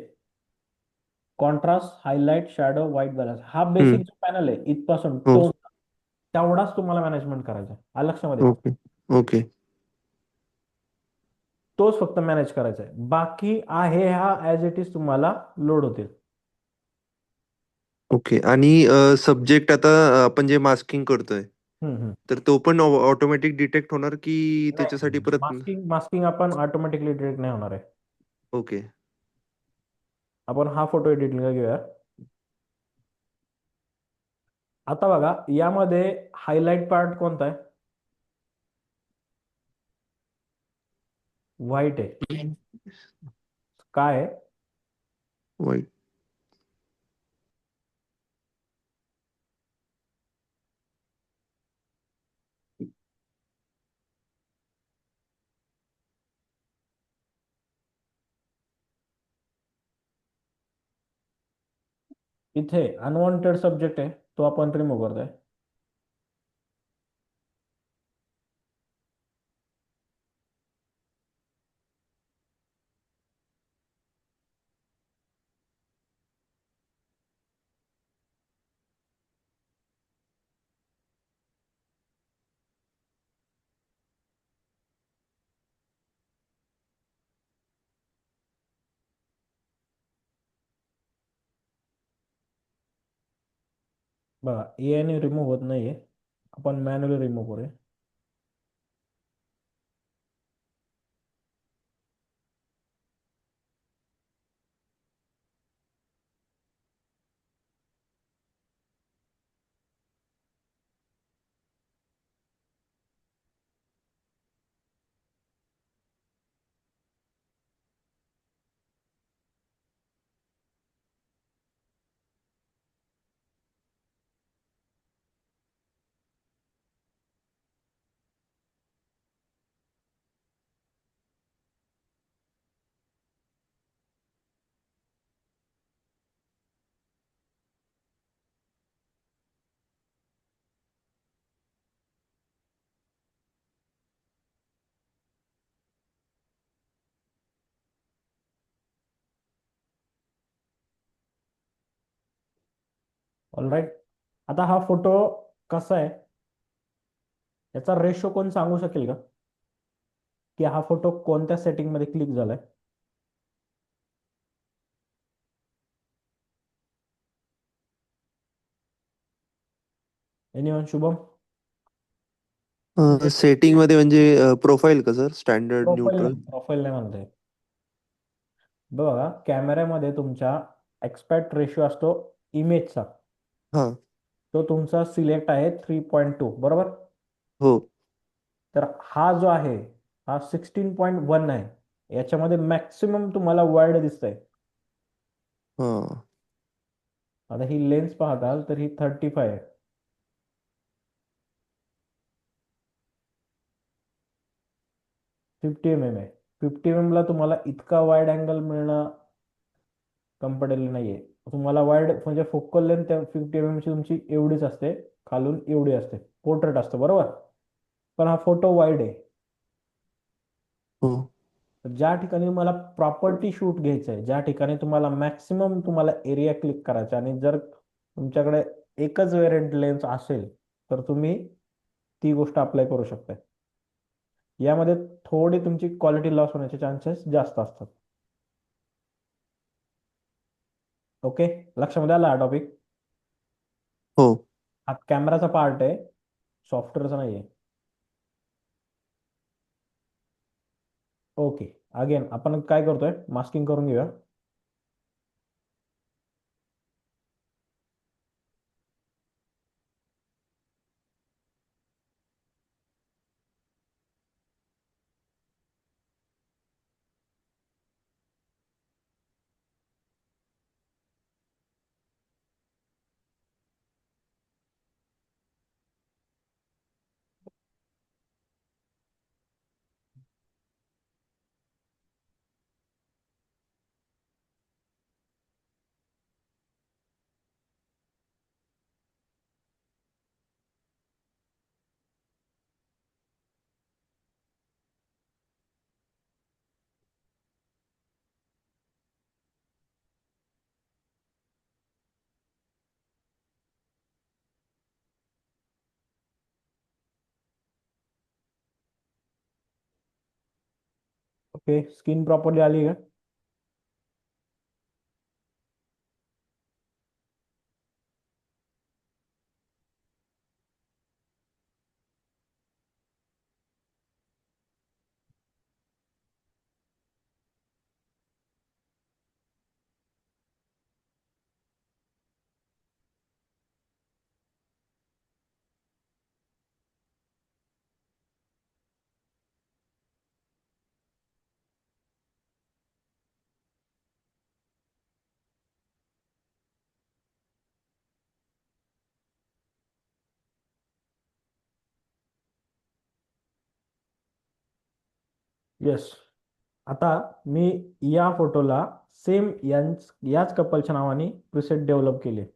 contrast, highlight, shadow, white balance हा बेसिक हम्म. जो पॅनल आहे इथपासून हो. तो तेवढाच तुम्हाला मॅनेजमेंट करायचा आहे. आलं लक्षामध्ये? ओके. ओके. तोच फक्त मॅनेज करायचा आहे. बाकी आहे हा ऍज इट इज तुम्हाला लोड होतील. ओके. आणि सब्जेक्ट आता आपण जे मास्किंग करतोय हम्म, हम्म. तर तो पण ऑटोमॅटिक डिटेक्ट होणार की त्याच्यासाठी नाही, परत? मास्किंग मास्किंग आपण ऑटोमॅटिकली डिलीट नाही होणार आहे. ओके. आपण हा फोटो एडिटिंगला घेऊया. आता बघा यामध्ये हायलाइट पार्ट कोणता आहे? व्हाईट आहे. काय आहे? वाईट. इथे अनवॉन्टेड सब्जेक्ट आहे, तो आपण रिमूव्ह करतोय. बघा ए ने रिमूव्ह होत नाहीये, आपण मॅन्युअली रिमूव्ह करूया. ऑलराईट. आता हा फोटो कसा आहे याचा रेशो कोण सांगू शकेल का, की हा फोटो कोणत्या सेटिंग मध्ये क्लिक झालाय? एनिवन? शुभम? सेटिंग मध्ये म्हणजे प्रोफाईल का सर? Standard, neutral? प्रोफाईल नाही म्हणताय. बघा कॅमेऱ्यामध्ये तुमच्या एक्सपर्ट रेशो असतो इमेजचा, हा. तो तुमचा सिलेक्ट आहे 3.2 बरोबर. हो. तर हा जो आहे हा 16.1 आहे. याच्यामध्ये मॅक्सिमम तुम्हाला वाईड दिसतंय. हा. आता ही लेन्स पाहताल तर ही 35 आहे. 50 mm आहे. 50 mm ला तुम्हाला इतका वाईड अँगल मिळणं कम्फर्टेबल नाहीये. तुम्हाला वाईड म्हणजे फोकल लेंथ 50 mm ची तुमची एवढीच असते, खालून एवढी असते. पोर्ट्रेट असतं बरोबर, पण हा फोटो वाईड आहे. हो. ज्या ठिकाणी तुम्हाला प्रॉपर्टी शूट घ्यायचं आहे, ज्या ठिकाणी तुम्हाला मॅक्सिमम तुम्हाला एरिया क्लिक करायचा आणि जर तुमच्याकडे एकच वेरियंट लेन्स असेल तर तुम्ही ती गोष्ट अप्लाय करू शकता. यामध्ये थोडी तुमची क्वालिटी लॉस होण्याचे चान्सेस जास्त असतात. ओके, लक्षामध्ये आला हा टॉपिक? हो. हा कॅमेराचा पार्ट आहे, सॉफ्टवेअरचा नाही आहे. ओके, अगेन आपण काय करतोय, मास्किंग करून घेऊया. ओके, स्किन प्रॉपरली आली का? येस. आता मी या फोटोला सेम याच कपलच्या नावाने प्रिसेट डेव्हलप केले.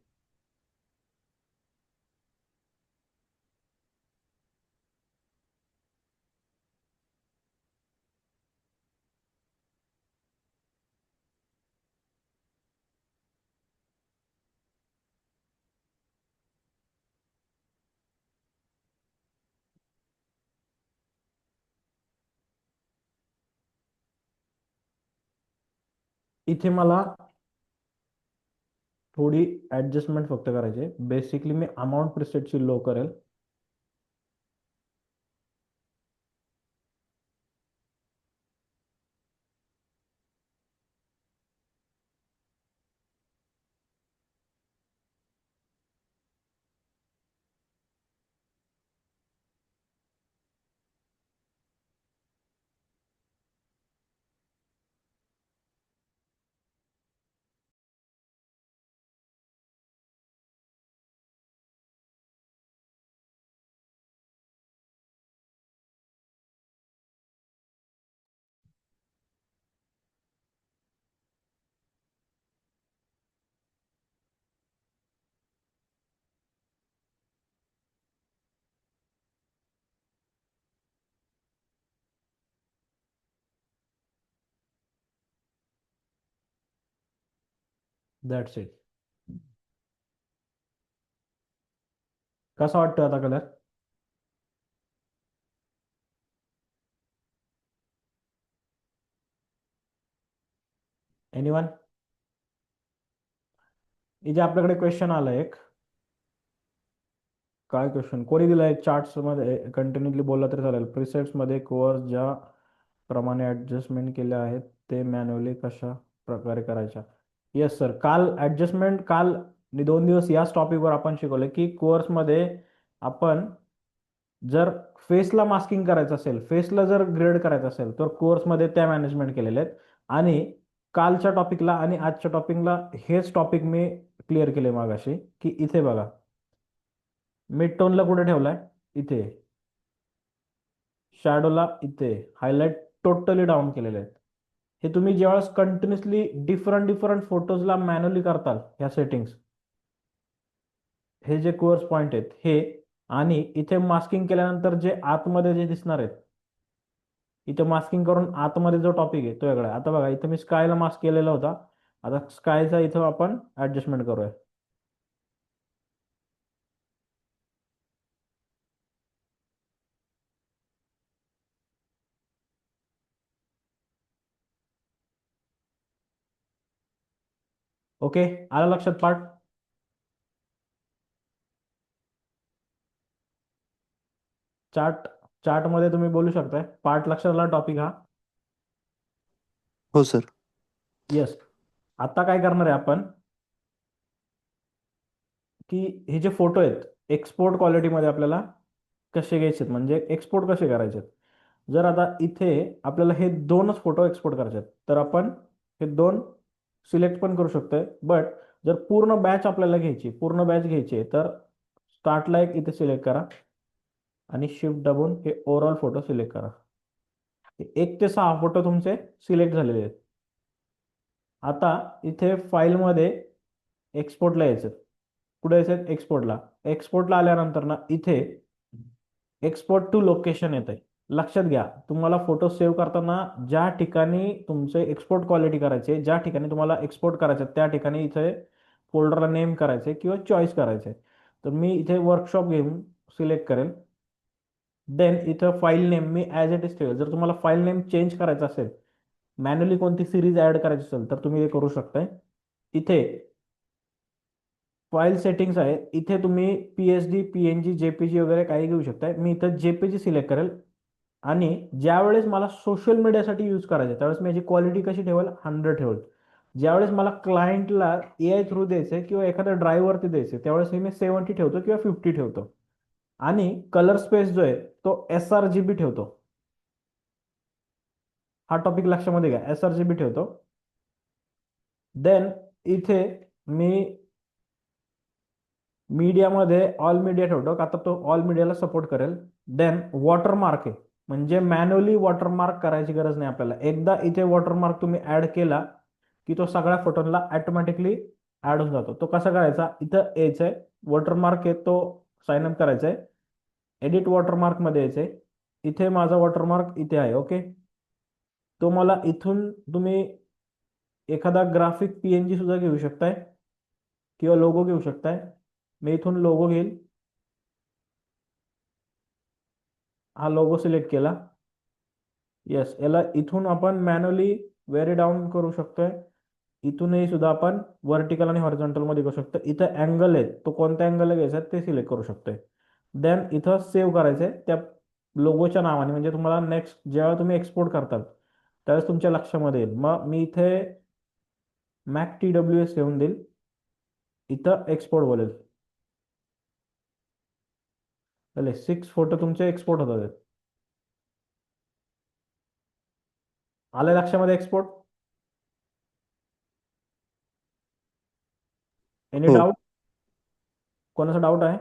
इथे मला थोडी ऍडजस्टमेंट फक्त करायची. बेसिकली मी अमाऊंट प्रिसेटची लो करेल. That's it. कसा वाटतोय आता कलर? एनीवन? इथे आपल्याकडे क्वेश्चन आला एक. काय क्वेश्चन कोणी दिलाय? चार्ट्स मध्ये कंटिन्युअसली बोलला तरी चालेल. प्रिसेट्स मध्ये कोअर्स ज्या प्रमाणे ऍडजस्टमेंट केल्या आहेत ते मॅन्युअली कशा प्रकारे करायच्या? येस सर, काल 2 दिवस याच टॉपिकवर आपण शिकवलं की कोर्स मध्ये आपण जर फेसला मास्किंग करायचं असेल, फेसला जर ग्रेड करायचं असेल तर कोर्समध्ये त्या मॅनेजमेंट केलेल्या आहेत. आणि कालच्या टॉपिकला आणि आजच्या टॉपिकला हेच टॉपिक मी क्लिअर केले मागाशी. की इथे बघा, मिड टोनला कुठे ठेवलाय? इथे. शॅडोला इथे. हायलाइट टोटली डाऊन केलेले आहेत. हे तुम्ही ज्यावेळेस कंटिन्युअसली डिफरंट डिफरंट फोटोजला मॅन्युअली करताल ह्या सेटिंग्स, हे जे कोर्स पॉइंट आहेत हे, आणि इथे मास्किंग केल्यानंतर जे आतमध्ये जे दिसणार आहेत, इथे मास्किंग करून आतमध्ये जो टॉपिक आहे तो वेगळा आहे. आता बघा, इथे मी स्कायला मास्क केलेला होता. आता स्कायचा इथं आपण ऍडजस्टमेंट करूया. ओके, आलं लक्षात पार्ट? चार्ट चार्ट मध्ये तुम्ही बोलू शकताय. पार्ट लक्षात आला टॉपिक हा? हो सर. येस. आता काय करणार आहे आपण की हे जे फोटो आहेत एक्सपोर्ट क्वालिटीमध्ये आपल्याला कसे घ्यायचे आहेत, म्हणजे एक्सपोर्ट कसे करायचे आहेत. जर आता इथे आपल्याला हे दोनच फोटो एक्सपोर्ट करायचे आहेत तर आपण हे दोन सिलेक्ट पण करू शकतोय. बट जर पूर्ण बॅच आपल्याला घ्यायची, पूर्ण बॅच घ्यायची आहे तर स्टार्टला एक इथे सिलेक्ट करा आणि शिफ्ट दाबून हे ओव्हरऑल फोटो सिलेक्ट करा. 1 ते 6 फोटो तुमचे सिलेक्ट झालेले आहेत. आता इथे फाईलमध्ये एक्सपोर्टला यायचं. कुठे यायचं? एक्सपोर्टला. एक्सपोर्टला आल्यानंतर ना इथे एक्सपोर्ट टू लोकेशन येत आहे. लक्षात घ्या, तुम्हाला फोटो सेव्ह करताना ज्या ठिकाणी तुमचे एक्सपोर्ट क्वालिटी करायचे, ज्या ठिकाणी तुम्हाला एक्सपोर्ट करायचे त्या ठिकाणी इथे फोल्डरला नेम करायचे किंवा चॉईस करायचे. तर मी इथे वर्कशॉप घेऊन सिलेक्ट करेल. देन इथं file name me as it is ठेवेल. जर तुम्हाला फाईल नेम चेंज करायचा असेल मॅन्युअली कोणती सिरीज ऍड करायची असेल तर तुम्ही हे करू शकताय. इथे फाईल सेटिंग्स आहे, इथे तुम्ही PSD, PNG, JPG वगैरे काही घेऊ शकताय. मी इथं JPG सिलेक्ट करेल आणि ज्यावेळेस मला सोशल मीडियासाठी यूज करायचं त्यावेळेस मी याची क्वालिटी कशी ठेवेल, 100 ठेवेल. ज्यावेळेस मला क्लायंटला AI थ्रू द्यायचंय किंवा एखाद्या ड्राईव्हवरती द्यायचंय त्यावेळेस हे मी 70 ठेवतो किंवा 50 ठेवतो. आणि कलर स्पेस जो आहे तो sRGB ठेवतो. हा टॉपिक लक्षामध्ये घ्या, sRGB ठेवतो. देन इथे मी मीडियामध्ये ऑल मीडिया ठेवतो का आता तो ऑल मीडियाला सपोर्ट करेल. देन वॉटरमार्क आहे, म्हणजे मॅन्युअली वॉटरमार्क करायची गरज नाही आपल्याला. एकदा इथे वॉटरमार्क तुम्ही ऍड केला की तो सगळ्या फोटोला ऑटोमॅटिकली ऍड होऊन जातो. तो कसा करायचा, इथं यायचंय, वॉटरमार्क आहे तो साइन अप करायचा आहे, एडिट वॉटरमार्क मध्ये यायचंय. इथे माझा वॉटरमार्क इथे आहे. ओके, तो मला इथून तुम्ही एखादा ग्राफिक PNG सुद्धा घेऊ शकताय किंवा लोगो घेऊ शकताय. मी इथून लोगो घेईल, हा लोगो सिलेक्ट केला. येस, याला इथून आपण मॅन्युअली व्हेरी डाऊन करू शकतोय. इथूनही सुद्धा आपण व्हर्टिकल आणि हॉरिझॉन्टल मध्ये करू शकतो. इथं अँगल आहे, तो कोणत्या अँगलला घ्यायचा ते सिलेक्ट करू शकतोय. देन इथं सेव्ह करायचंय त्या लोगोच्या नावाने, म्हणजे तुम्हाला नेक्स्ट जेव्हा तुम्ही एक्सपोर्ट करताल त्यावेळेस तुमच्या लक्षामध्ये येईल. मग मी इथे मॅक TWS ठेवून देईल, इथं एक्सपोर्ट बोलेल. चालेल, 6 फोटो तुमचे एक्सपोर्ट होतात. आलं लक्षामध्ये एक्सपोर्ट? एनी हो. डाऊट? कोणाचा डाऊट आहे?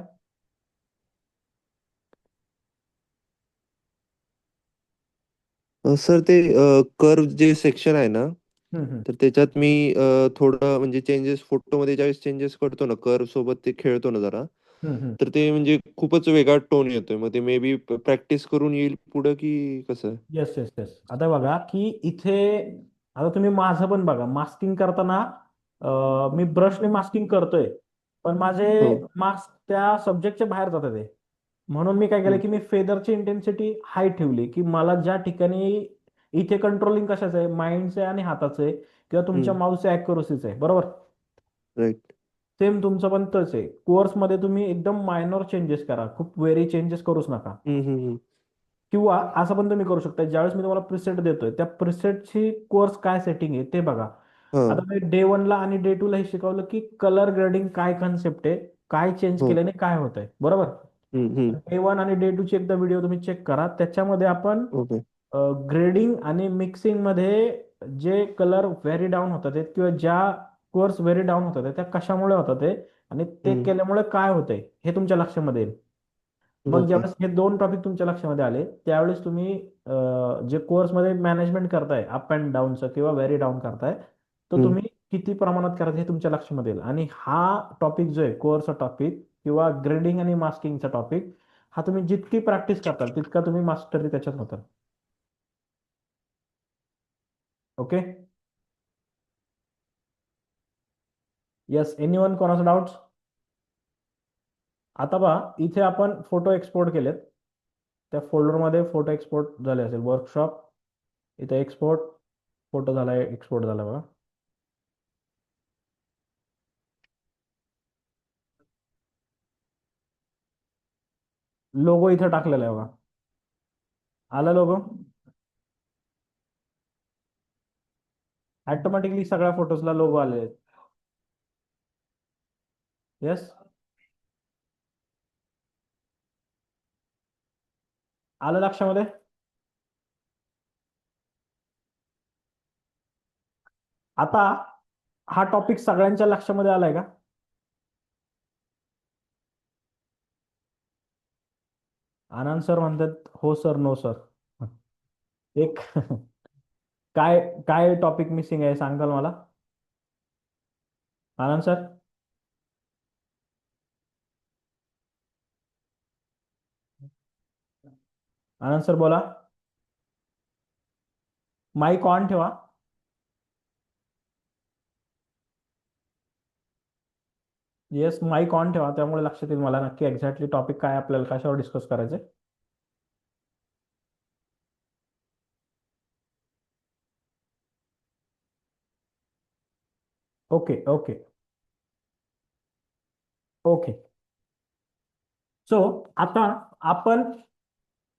सर ते कर्व जे सेक्शन आहे ना, हम्म, हम्म, तर त्याच्यात मी थोडं म्हणजे चेंजेस फोटोमध्ये ज्यावेळेस चेंजेस करतो ना, कर्व सोबत ते खेळतो ना जरा, हम्म. तर ते म्हणजे खूपच वेगळा टोन येतोय. मग ते मे बी प्रॅक्टिस करून येईल पुढं की कसं? येस येस येस, आता बघा की इथे आता तुम्ही माझं पण बघा, मास्किंग करताना मी ब्रशने मास्किंग करतोय पण माझे हो. मास्क त्या सब्जेक्टच्या बाहेर जातात ते. म्हणून मी काय केलं हम्म, की मी फेदरची इंटेन्सिटी हाय ठेवली की मला ज्या ठिकाणी इथे कंट्रोलिंग कशाचं आहे, माइंडचं आहे आणि हाताचं आहे किंवा तुमच्या हम्म. माऊसच्या ॲक्युरसीचं आहे, बरोबर. राईट. सेम तुमचं पण तच आहे. कोर्समध्ये तुम्ही एकदम मायनॉर चेंजेस करा, खूप व्हेरी चेंजेस करूच नका. हम्म, हम्म, हम्म. किंवा असं पण तुम्ही करू शकता, ज्यावेळेस मी तुम्हाला प्रिसेट देतोय त्या प्रिसेटची कोर्स काय सेटिंग आहे ते बघा. हा. आता मी डे 1 ला आणि डे 2 ला हे शिकवलं की कलर ग्रेडिंग काय कन्सेप्ट आहे, काय चेंज हो. केल्याने काय होत आहे, बरोबर. हम्म, हम्म. डे 1 आणि डे 2 ची एकदा व्हिडिओ तुम्ही चेक करा, त्याच्यामध्ये आपण ओके. ग्रेडिंग आणि मिक्सिंग मध्ये जे कलर व्हेरी डाऊन होतात आहेत किंवा ज्या कोर्स व्हेरी डाऊन होतात आहेत, त्या कशामुळे होतात आहे आणि ते हम्म. केल्यामुळे काय होतंय हे तुमच्या लक्षामध्ये येईल. मग ओके. ज्यावेळेस हे 2 टॉपिक तुमच्या लक्षामध्ये आले त्यावेळेस तुम्ही जे कोर्समध्ये मॅनेजमेंट करताय अप अँड डाऊनचं किंवा व्हेरी डाऊन करताय, तर हम्म. तुम्ही किती प्रमाणात करायचं हे तुमच्या लक्षामध्ये येईल. आणि हा टॉपिक जो आहे कोर्सचा टॉपिक किंवा ग्रेडिंग आणि मास्किंगचा टॉपिक, हा तुम्ही जितकी प्रॅक्टिस करताल तितका तुम्ही मास्टरी त्याच्यात होताल. ओके. येस, एनीवन, कोणाचा डाऊट? आता पहा, इथे आपण फोटो एक्सपोर्ट केलेत, त्या फोल्डरमध्ये फोटो एक्सपोर्ट झाले असेल, वर्कशॉप, इथे एक्सपोर्ट फोटो झालाय, एक्सपोर्ट झाला बघा. लोगो इथे टाकलेला आहे बघा, आला लोगो. ऑटोमॅटिकली सगळ्या फोटोजला लोगो आले आहेत. येस, आलं लक्षामध्ये? आता हा टॉपिक सगळ्यांच्या लक्षामध्ये आलाय का? आनंद सर म्हणतात हो सर, नो सर. एक काय काय टॉपिक मिसिंग आहे सांगाल मला, आनंद सर? आनंद सर बोला, माईक ऑन ठेवा. येस, माईक ऑन ठेवा, त्यामुळे लक्षात येईल मला नक्की एक्झॅक्टली टॉपिक काय आपल्याला कशावर डिस्कस करायचंय. Okay okay okay. सो आता आपण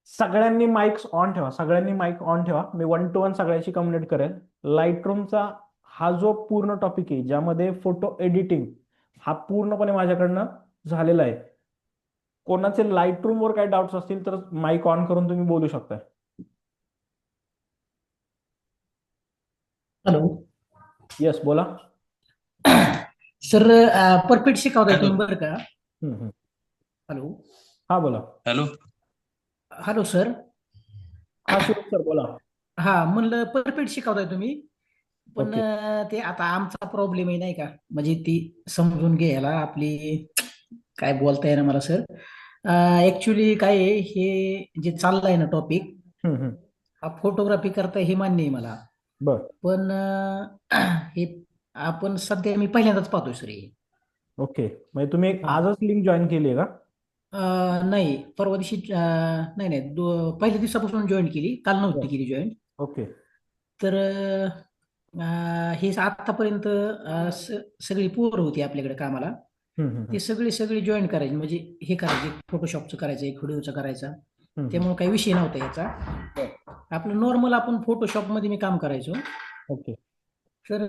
सगळ्यांनी माईक्स ऑन ठेवा, सगळ्यांनी माईक ऑन ठेवा. मी 1 to 1 सगळ्याशी कम्युनिकेट करेन. लाईटरूमचा हा जो पूर्ण टॉपिक आहे ज्यामध्ये फोटो एडिटिंग हा पूर्णपणे माझ्याकडनं झालेला आहे. कोणाचे लाईटरूम वर काही डाऊट्स असतील तर माईक ऑन करून तुम्ही बोलू शकता. हॅलो येस बोला. सर, परफेक्ट शिकवताय हॅलो तुम्ही बरं का? हम्म. हॅलो हा बोला. Hello hello sir. हा सुरेश सर बोला. हा म्हणलं परफेक्ट शिकवताय तुम्ही, पण ओके ते आता आमचा प्रॉब्लेम आहे नाही का, म्हणजे ती समजून घ्यायला आपली काय बोलता येणार मला सर. ऍक्च्युली काय आहे, हे जे चाललंय ना टॉपिक, हम्म. हा फोटोग्राफी करता हे मान्य आहे मला, बर पण हे आपण सध्या मी पहिल्यांदाच पाहतोय सर हे. ओके. म्हणजे तुम्ही हा आजच लिंक जॉईन केली आहे का? नाही, परवा दिवशी नाही नाही पहिल्या दिवसापासून जॉईन केली, काल बर नव्हती केली जॉईन. ओके. तर हे आतापर्यंत सगळी पोरं होती आपल्याकडे कामाला, हम्म. ते सगळी सगळी जॉईन करायची, म्हणजे हे करायचे, फोटोशॉपचं करायचं, एक व्हिडिओचं करायचा, हम्म. त्यामुळे काही विषय नव्हता याचा. बर आपलं नॉर्मल आपण फोटोशॉपमध्ये मी काम करायचो. ओके. तर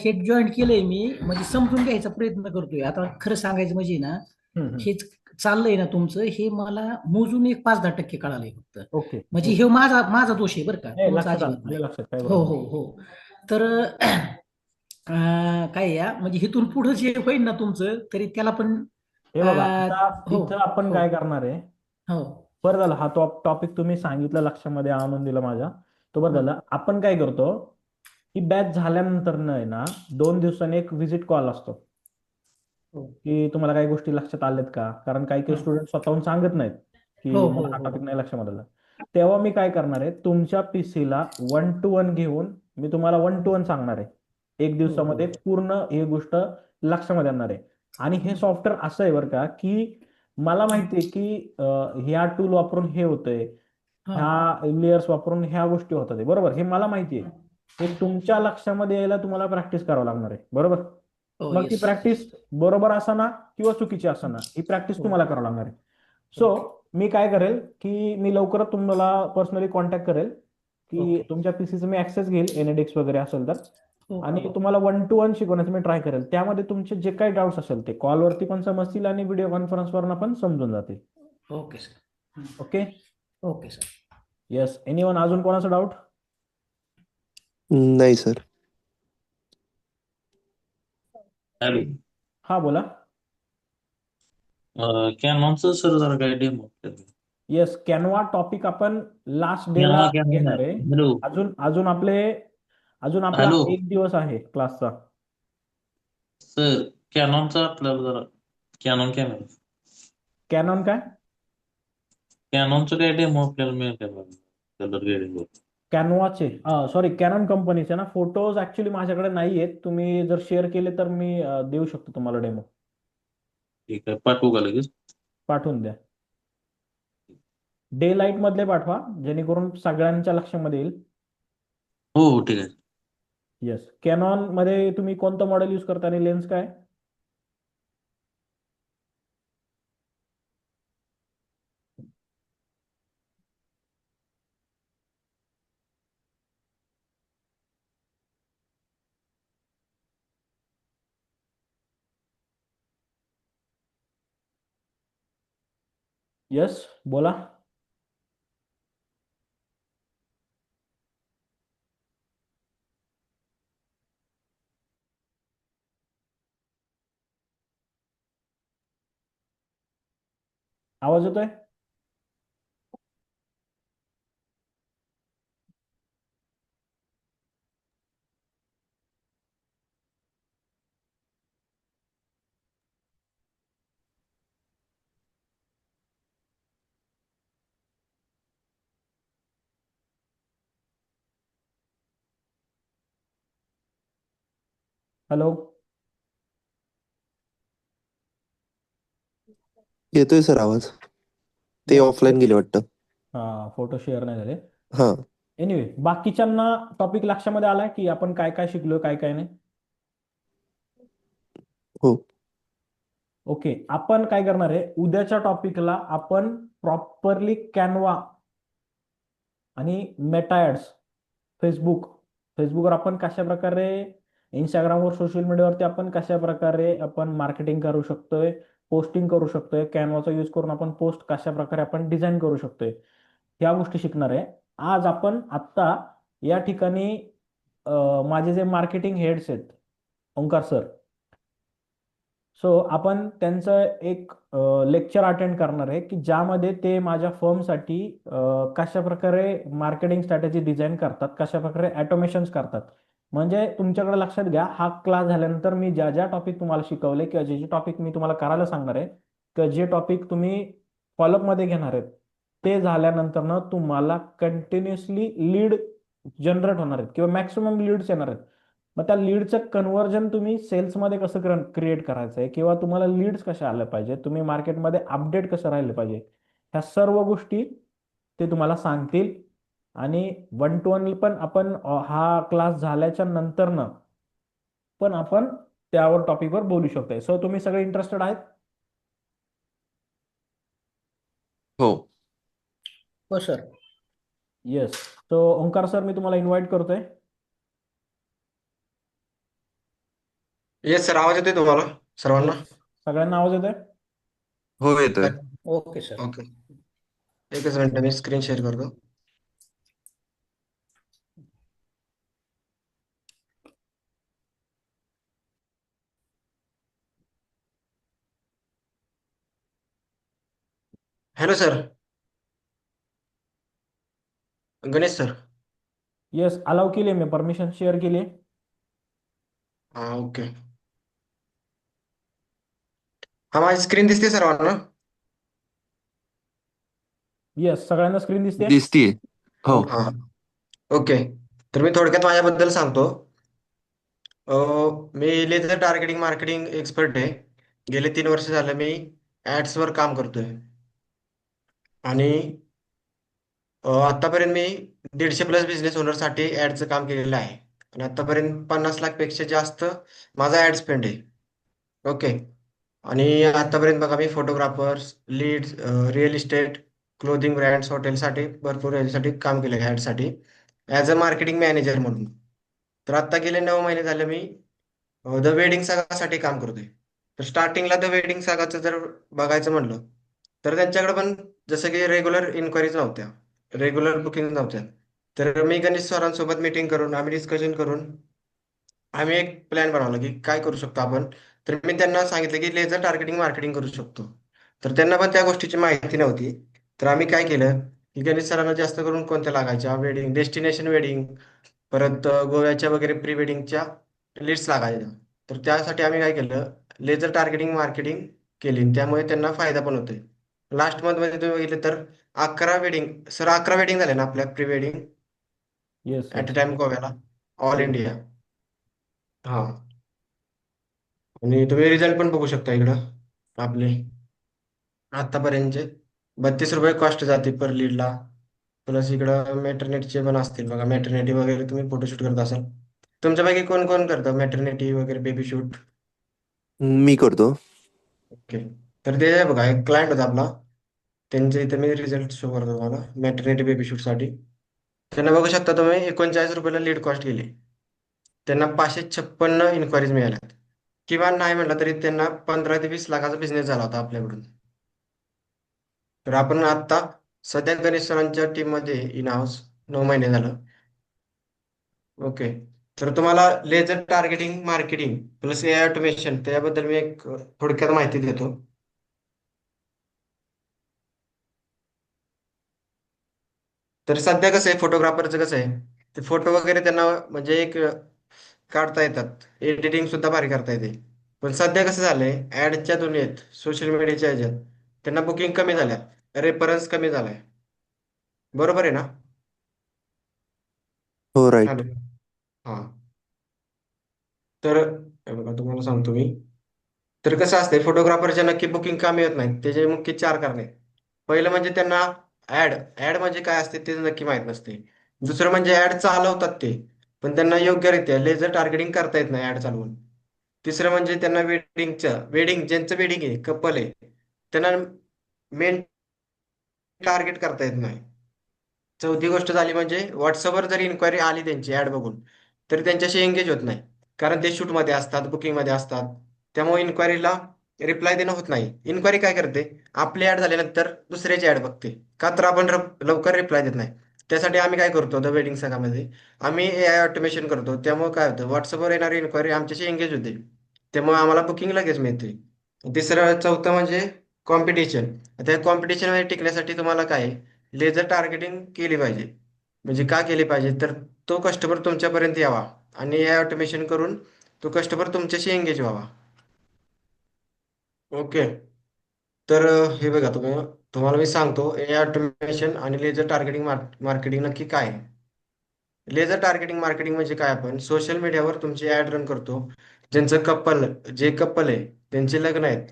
हे जॉईन केलंय मी, म्हणजे समजून घ्यायचा प्रयत्न करतोय. आता खरं सांगायचं म्हणजे ना, हम्म. हेच चाललंय ना तुमचं, हे मला मोजून एक 5-10% कळालंय फक्त. ओके म्हणजे ओके. हे माझा माझा दोष आहे बरं का, नाही तुमचा लक्षात आलं, अजिबात आलं नाही. लक्षात, काही हो प्रॉब्लेम हो नाही. हो. तर काय या म्हणजे इथून पुढे जे होईल ना तुमचं, तरी त्याला पण हे बघा आता हो इथं आपण हो काय करणार आहे. हो. बरं झालं हा टॉपिक तुम्ही सांगितलं, लक्षामध्ये आणून दिलं माझ्या. तो बरं हं, झालं. आपण काय करतो, ही बॅच झाल्यानंतर आहे ना 2 दिवसांनी एक व्हिजिट कॉल असतो, हो की तुम्हाला काही गोष्टी लक्षात आल्यात का. कारण काही काही हं, स्टुडंट स्वतःहून सांगत नाहीत हो की हो मला हा हो टॉपिक नाही लक्षामध्ये आला. तेव्हा मी काय करणार आहे, तुमच्या पीसीला 1 to 1 घेऊन मी तुम्हाला 1 to 1 सांगणार आहे. एक हो हो. दिवसामध्ये पूर्ण ही गोष्ट लक्षामध्ये आणणार आहे. आणि हे हं, सॉफ्टवेअर असं आहे बरं का, की मला माहिती आहे की ह्या टूल वापरून हे होतंय, हं, ह्या लेयर्स वापरून ह्या गोष्टी होतात आहे. बरोबर, हे मला माहिती आहे. हं. हे तुमच्या लक्षामध्ये यायला तुम्हाला प्रॅक्टिस करावं लागणार आहे. बरोबर. हो मग ती येस. प्रॅक्टिस बरोबर असना किंवा चुकीची असना, ही प्रॅक्टिस हो तुम्हाला करावं लागणार आहे. सो ओके मी काय करेल की मी लवकरच तुम्हाला पर्सनली कॉन्टॅक्ट करेल, की ओके तुमच्या पीसीचं मी ऍक्सेस घेईल, एनएडिक्स वगैरे असेल तर, ओके आणि तुम्हाला 1 to 1 शिकवण्याचं मी ट्राय करेल. त्यामध्ये तुमचे जे काही डाऊट्स असेल ते कॉलवरती पण समजतील आणि व्हिडिओ कॉन्फरन्सवरनं पण समजून जातील. Okay sir. हं, okay. Okay sir. Yes, anyone अजून कोणाचं डाऊट? नाही सर. हॅलो. हा बोला. कॅनॉनचं सर जरा काय डेमो येस, कॅनवा टॉपिक आपण लास्ट डेला कॅनवा कॅनॉन घेणार आहे. आहे. हॅलो. अजून अजून आपला हॅलो 1 दिवस आहे क्लासचा. सर, कॅनॉनचा आपल्याला जरा कॅनॉन कॅमेरा कॅनॉन काय? कॅनॉनचं काय डेमो आपल्याला मिळेल का कलर ग्रेडिंगवर? कॅनवाचे, सॉरी कॅनॉन कंपनीचे ना. फोटोज ऍक्च्युली माझ्याकडे नाही आहेत. तुम्ही जर शेअर केले तर मी देऊ शकतो तुम्हाला डेमो. ठीक आहे, पाठवू का लगेच? पाठवून द्या. डे लाईट मधले पाठवा, जेणेकरून सगळ्यांच्या लक्षामध्ये येईल. हो हो ठीक आहे. येस. कॅनॉन मध्ये तुम्ही कोणतं मॉडेल यूज करता आणि लेन्स काय? येस बोला. आवाज येतोय? हॅलो. येतोय सर आवाज. ते येस. ऑफलाईन गेले वाटतं. हा, फोटो शेअर नाही झाले. हा. एनिवे, बाकीच्यांना टॉपिक लक्षामध्ये आलाय की आपण काय काय शिकलो, काय काय नाही? हो. ओके, आपण काय करणार आहे, उद्याच्या टॉपिकला आपण प्रॉपरली कॅनवा आणि मेटा ऍड्स, फेसबुकवर आपण कशा प्रकारे, इंस्टाग्रामवर, सोशल मीडियावरती आपण कशा प्रकारे आपण मार्केटिंग करू शकतोय, पोस्टिंग करू शकतोय, कॅनवाचा यूज करून आपण पोस्ट कशा प्रकारे आपण डिझाईन करू शकतोय, ह्या गोष्टी शिकणार आहे. आज आपण आत्ता या ठिकाणी माझे जे मार्केटिंग हेड्स आहेत, ओंकार सर, सो आपण त्यांचं एक लेक्चर अटेंड करणार आहे की ज्यामध्ये ते माझ्या फर्मसाठी कशा प्रकारे मार्केटिंग स्ट्रॅटेजी डिझाईन करतात, कशा प्रकारे ऑटोमेशन्स करतात. म्हणजे तुमच्याकडे लक्षात घ्या, हा क्लास झाल्यानंतर मी ज्या ज्या टॉपिक तुम्हाला शिकवले किंवा जे जे टॉपिक मी तुम्हाला करायला सांगणार आहे किंवा जे टॉपिक तुम्ही फॉलोअपमध्ये घेणार आहेत, ते झाल्यानंतर ना तुम्हाला कंटिन्युअसली लीड जनरेट होणार आहेत किंवा मॅक्सिमम लीड्स येणार आहेत. मग त्या लीडचं कन्व्हर्जन तुम्ही सेल्समध्ये कसं क्रिएट करायचं आहे किंवा तुम्हाला लीड्स कशा आल्या पाहिजे, तुम्ही मार्केटमध्ये अपडेट कसं राहिलं पाहिजे, ह्या सर्व गोष्टी ते तुम्हाला सांगतील. आणि 1-to-1 पण आपण हा क्लास झाल्याच्या नंतरनं पण आपण त्यावर टॉपिकवर बोलू शकतोय. सो तुम्ही सगळे इंटरेस्टेड आहेत? हो. हो sir. Yes. So Omkar sir, मी तुम्हाला इन्व्हाइट करतोय. येस सर, आवाज येतोय तुम्हाला सर्वांना? येस, सगळ्यांना आवाज येतोय? हो, येतोय. Okay sir. ओके, एकच मिनिट मी स्क्रीन शेअर करतो. Hello sir, Ganesh sir. Yes, allow केली, मी परमिशन शेअर केली. हा ओके. हा माझी स्क्रीन दिसते सर्वांना? येस, सगळ्यांना स्क्रीन दिसते? दिसतीये. हो. ओके. हा ओके. तर मी थोडक्यात माझ्याबद्दल सांगतो. मी लेझर टार्गेटिंग मार्केटिंग एक्सपर्ट आहे. गेले 3 वर्ष झालं मी ऍड्सवर काम करतोय आणि आतापर्यंत मी 150+ बिझनेस ओनरसाठी ऍडचं काम केलेलं आहे आणि आतापर्यंत 50 लाख पेक्षा जास्त माझा ऍड स्पेंड आहे. ओके. आणि आतापर्यंत बघा मी photographers, leads, real estate, clothing brands, हॉटेलसाठी भरपूर याच्यासाठी काम केलं आहे ॲडसाठी ॲज अ मार्केटिंग मॅनेजर म्हणून. तर आत्ता गेले 9 महिने झाले मी द वेडिंग सागासाठी काम करतोय. तर स्टार्टिंगला द वेडिंग सागाचं जर बघायचं म्हणलं तर त्यांच्याकडे पण जसं की रेग्युलर इन्क्वायरीज नव्हत्या, रेग्युलर बुकिंग नव्हत्या. तर मी गणेश सरांसोबत मीटिंग करून आम्ही डिस्कशन करून आम्ही एक प्लॅन बनवला की काय करू शकतो आपण. तर मी त्यांना सांगितलं की लेझर टार्गेटिंग मार्केटिंग करू शकतो. तर त्यांना पण त्या गोष्टीची माहिती नव्हती. तर आम्ही काय केलं की गणेश सरांना जास्त करून कोणत्या लागायच्या, वेडिंग, डेस्टिनेशन वेडिंग, परत गोव्याच्या वगैरे प्री वेडिंगच्या लिस्ट्स लागायच्या. तर त्यासाठी आम्ही काय केलं, लेझर टार्गेटिंग मार्केटिंग केली आणि त्यामुळे त्यांना फायदा पण होतोय. लास्ट मंथमध्ये तुम्ही बघितलं तर 11 वेडिंग झाले ना आपल्या pre wedding yes, at a yes. Time गोव्याला, ऑल हो. इंडिया. हा, आणि तुम्ही रिझल्ट पण बघू शकता इकडं आपले आतापर्यंतचे. ₹32 कॉस्ट जाते पर लीडला. प्लस इकडं मॅटर्निटीचे पण असतील बघा, मॅटर्निटी वगैरे तुम्ही फोटोशूट करत असाल. तुमच्यापैकी कोण कोण करतं मॅटर्निटी वगैरे बेबी शूट? मी करतो. ओके. तर ते बघा एक क्लायंट होता आपला, त्यांचे इथे मी रिझल्ट शो करतो तुम्हाला मॅटर्निटी बेबी शूटसाठी. त्यांना बघू शकता तुम्ही ₹39 लीड कॉस्ट गेली. त्यांना 556 इन्क्वायरीज मिळाल्या. किंवा नाही म्हटलं तरी त्यांना 15 ते 20 लाखाचा बिझनेस झाला होता आपल्याकडून. तर आपण आता सध्या गणेश सरांच्या टीममध्ये इन हाऊस 9 महिने झालं. ओके. तर तुम्हाला लेझर टार्गेटिंग मार्केटिंग प्लस ए ऑटोमेशन त्याबद्दल मी एक थोडक्यात माहिती देतो. तर सध्या कसं आहे फोटोग्राफरचं कसं आहे, ते फोटो वगैरे त्यांना म्हणजे एक काढता येतात, एडिटिंग सुद्धा भारी करता येते. पण सध्या कसं झालंय ऍडच्या दुनियेत, सोशल मीडियाच्या ह्याच्यात त्यांना बुकिंग कमी झाल्या, रेफरन्स कमी झालाय. बरोबर आहे ना? हो, राईट. हॅलो. हा. तर हे बघा तुम्हाला सांगतो मी. तर कसं असतंय फोटोग्राफरच्या नक्की बुकिंग का मिळत नाही, त्याचे मुख्य 4 कारण आहेत. पहिलं म्हणजे त्यांना ऍड ऍड म्हणजे काय असते ते नक्की माहित नसते. दुसरं म्हणजे ऍड चालवतात ते, पण त्यांना योग्यरित्या लेझर टार्गेटिंग करता येत नाही ऍड चालवून. तिसरं म्हणजे त्यांना वेडिंग ज्यांचं वेडिंग आहे, कपल आहे, त्यांना मेन टार्गेट करता येत नाही. चौथी गोष्ट झाली म्हणजे व्हॉट्सअपवर जरी इन्क्वायरी आली त्यांची ऍड बघून, तरी त्यांच्याशी एंगेज होत नाही. कारण ते शूटमध्ये असतात, बुकिंगमध्ये असतात. त्यामुळे इन्क्वायरीला रिप्लाय देणं होत नाही. इन्क्वायरी काय करते? आपली ऍड झाल्यानंतर दुसऱ्याची ऍड बघते. का तर आपण लवकर रिप्लाय देत नाही. त्यासाठी आम्ही काय करतो द वेडिंग सगामध्ये, आम्ही एआय ऑटोमेशन करतो. त्यामुळे काय होतं, व्हॉट्सअपवर येणारी इन्क्वायरी आमच्याशी एंगेज होते. त्यामुळे आम्हाला बुकिंग लगेच मिळते. चौथं म्हणजे कॉम्पिटिशन. आता कॉम्पिटिशनमध्ये टिकण्यासाठी तुम्हाला काय लेझर टार्गेटिंग केली पाहिजे. म्हणजे का केली पाहिजे, तर तो कस्टमर तुमच्यापर्यंत यावा आणि एआय ऑटोमेशन करून तो कस्टमर तुमच्याशी एंगेज व्हावा. ओके. तर हे बघा, तुम्हाला मी सांगतो एआय ऑटोमेशन आणि लेझर टार्गेटिंग मार्केटिंग नक्की काय आहे. लेझर टार्गेटिंग मार्केटिंग म्हणजे काय, आपण सोशल मीडियावर तुमची ऍड रन करतो. जे कपल आहे, त्यांचे लग्न आहेत,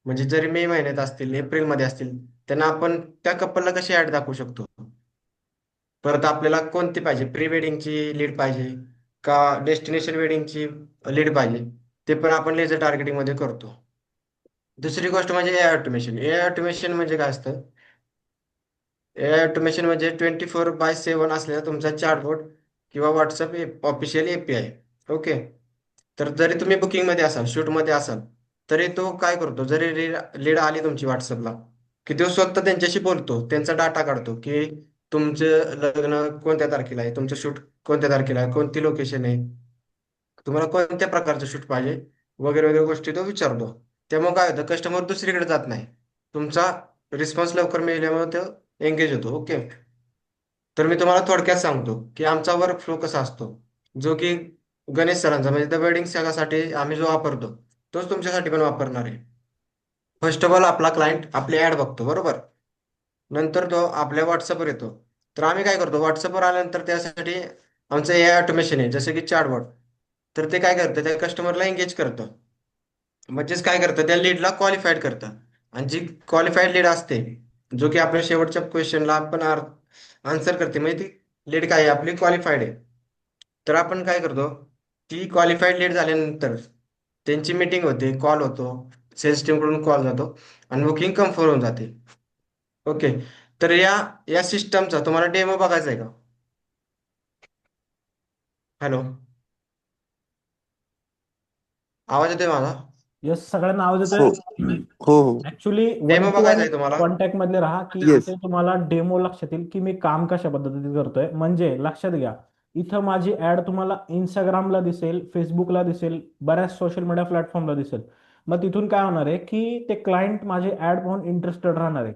म्हणजे जरी मे महिन्यात असतील, एप्रिलमध्ये असतील, त्यांना आपण त्या कपलला कशी ऍड दाखवू शकतो. परत आपल्याला कोणती पाहिजे, प्री वेडिंगची लीड पाहिजे का डेस्टिनेशन वेडिंगची लीड पाहिजे, ते पण आपण लेझर टार्गेटिंग मध्ये करतो. दुसरी गोष्ट म्हणजे एआय ऑटोमेशन. एआय ऑटोमेशन म्हणजे काय असतं? एआय ऑटोमेशन म्हणजे 24/7 असलेला तुमचा चॅटबॉट किंवा व्हॉट्सअप ऑफिशियल एपीआय. ओके. तर जरी तुम्ही बुकिंगमध्ये असाल, शूटमध्ये असाल, तरी तो काय करतो, जरी लीड आली तुमची व्हॉट्सअपला, की तो स्वतः त्यांच्याशी बोलतो, त्यांचा डाटा काढतो, की तुमचं लग्न कोणत्या तारखेला आहे, तुमचं शूट कोणत्या तारखेला आहे, कोणती लोकेशन आहे, तुम्हाला कोणत्या प्रकारचं शूट पाहिजे, वगैरे वगैरे गोष्टी तो विचारतो. त्यामुळे काय होतं, कस्टमर दुसरीकडे जात नाही. तुमचा रिस्पॉन्स लवकर मिळाल्यामुळे तो एंगेज होतो. ओके. तर मी तुम्हाला थोडक्यात सांगतो की आमचा वर्क फ्लो कसा असतो, जो की गणेश सरांचा म्हणजे द वेडिंग सगासाठी आम्ही जो वापरतो, तोच तुमच्यासाठी पण वापरणार आहे. फर्स्ट ऑफ ऑल आपला क्लायंट आपली ऍड बघतो, बरोबर. नंतर तो आपल्या व्हॉट्सअपवर येतो. तर आम्ही काय करतो, व्हॉट्सअपवर आल्यानंतर त्यासाठी आमचं एआय ऑटोमेशन आहे, जसं की चॅटबॉट. तर ते काय करतं, त्या कस्टमरला एंगेज करतं. म्हणजेच काय करतं, त्या लीडला क्वालिफाईड करतं. आणि जी क्वालिफाईड लीड असते, जो की आपल्या शेवटच्या क्वेश्चनला आपण आन्सर करते, म्हणजे ती लीड काय आहे, आपली क्वालिफाईड आहे. तर आपण काय करतो, ती क्वालिफाईड लीड झाल्यानंतर त्यांची मीटिंग होते, कॉल होतो, सेल्स टीमकडून कॉल जातो आणि बुकिंग कन्फर्म होऊन जाते. ओके. तर या या सिस्टमचा तुम्हाला डेमो बघायचा आहे का? हॅलो, आवाज येतोय माझा? यस, सगळ्यांना आवाज हो येतोय? हो हो. ऍक्च्युली वन डेमो टू बघायचा वन आहे तुम्हाला? कॉन्टॅक्ट मधले राहा, की येस. इथे तुम्हाला डेमो लक्षात येईल की मी काम कशा पद्धतीने करतोय. म्हणजे लक्षात घ्या, इथं माझी ऍड तुम्हाला इंस्टाग्रामला दिसेल, फेसबुकला दिसेल, बऱ्याच सोशल मीडिया प्लॅटफॉर्मला दिसेल. मग तिथून काय होणार आहे, की ते क्लायंट माझे ऍड पाहून इंटरेस्टेड राहणार आहे.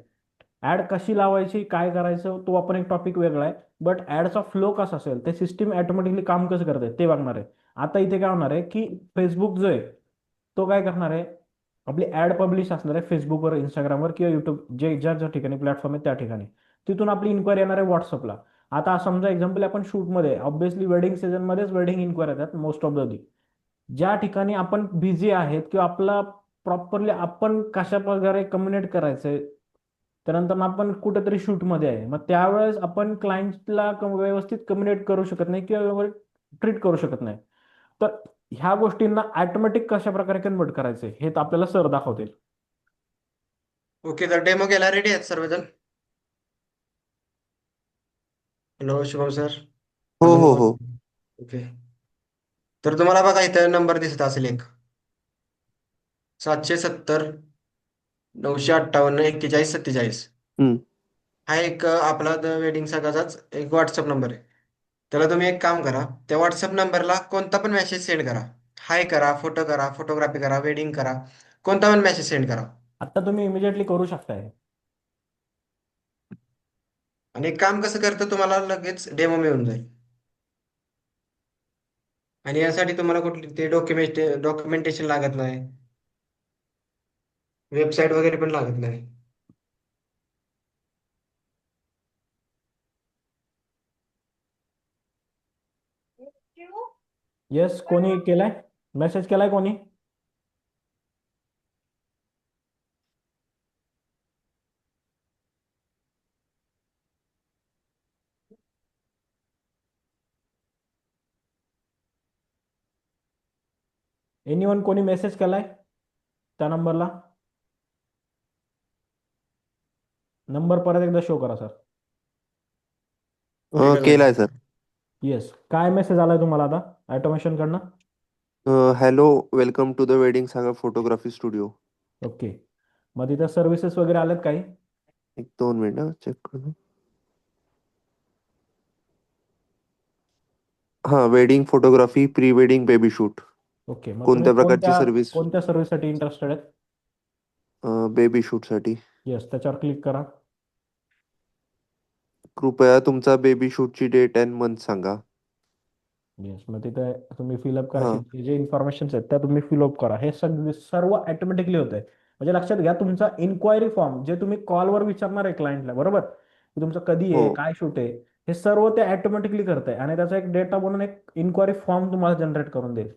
ऍड कशी लावायची, काय करायचं, तो आपण एक टॉपिक वेगळा आहे. बट ऍडचा फ्लो कसा असेल, ते सिस्टीम ऑटोमॅटिकली काम कसं करते ते बघणार आहे. आता इथे काय होणार आहे, की फेसबुक जो आहे तो काय करणार आहे, आपली ऍड पब्लिश असणार आहे फेसबुकवर, इंस्टाग्रामवर किंवा युट्यूब, जे ज्या ज्या ठिकाणी प्लॅटफॉर्म आहे त्या ठिकाणी. तिथून आपली इन्क्वायरी येणार आहे व्हॉट्सअपला. आता समजा एक्झाम्पल आपण शूटमध्ये, ऑब्व्हियसली वेडिंग सीझनमध्येच वेडिंग इन्क्वायरी येतात मोस्ट ऑफ द दी. ज्या ठिकाणी आपण बिझी आहेत किंवा आपला प्रॉपरली आपण कशा प्रकारे कम्युनिकेट करायचंय, त्यानंतर आपण कुठेतरी शूटमध्ये आहे, मग त्यावेळेस आपण क्लायंटला व्यवस्थित कम्युनिकेट करू शकत नाही किंवा ट्रीट करू शकत नाही. तर ह्या गोष्टींना ऑटोमॅटिक कशा प्रकारे कन्वर्ट करायचे हे तर आपल्याला सर दाखवतील. ओके. तर डेमो घ्यायला रेडी आहेत सर्वजण? हॅलो शुभम सर, हो अजून हो कोण? हो. ओके. तर तुम्हाला बघा इथं नंबर दिसत असेल एक, 770 958 41 47. हम्म. हा एक आपला द वेडिंग सगाचाच एक व्हॉट्सअप नंबर आहे. त्याला तुम्ही एक काम करा, त्या व्हॉट्सअप नंबरला कोणता पण मेसेज सेंड करा. हाय करा, फोटो करा, फोटोग्राफी करा, वेडिंग करा, कोणता पण मेसेज सेंड करा. आता तुम्ही इमिजिएटली करू शकताय. आणि काम कसं करतं तुम्हाला लगेच डेमो मिळून जाईल. आणि यासाठी तुम्हाला कुठली ते डॉक्युमेंटेशन लागत नाही, वेबसाईट वगैरे पण लागत नाही. येस, कोणी केलाय, मेसेज केलाय कोणी? एनीवन कोणी मेसेज केलाय त्या नंबरला? नंबर परत एकदा शो करा सर. एकच केलाय मिनिट. सर. येस, काय मेसेज आलाय तुम्हाला आता ऑटोमेशन कडनं? Hello, welcome to the wedding saga photography studio. Okay, मग तिथे सर्व्हिसेस वगैरे आल्यात काही? एक 2 मिनिटं चेक करू. हा, wedding photography, pre wedding baby shoot. Okay, मग तुम्ही कोणत्या प्रकारची कोणत्या सर्व्हिस? कोणत्या सर्व्हिससाठी इंटरेस्टेड आहेत? बेबी शूटसाठी. येस, त्याच्यावर क्लिक करा. कृपया तुमचा बेबी शूटची डेट अँड मंथ सांगा. येस, मग तिथे तुम्ही फिलअप हा. करायचे जे इन्फॉर्मेशन आहेत त्या तुम्ही फिलअप करा. हे सगळे सर्व ऑटोमॅटिकली होत आहे. म्हणजे लक्षात घ्या, तुमचा इन्क्वायरी फॉर्म जे तुम्ही कॉलवर विचारणार आहे क्लायंटला, बरोबर, की तुमचं कधी हो. आहे, काय शूट आहे, हे सर्व ते ऑटोमॅटिकली करत आहे आणि त्याचा एक डेटा बनवून एक इन्क्वायरी फॉर्म तुम्हाला जनरेट करून देईल.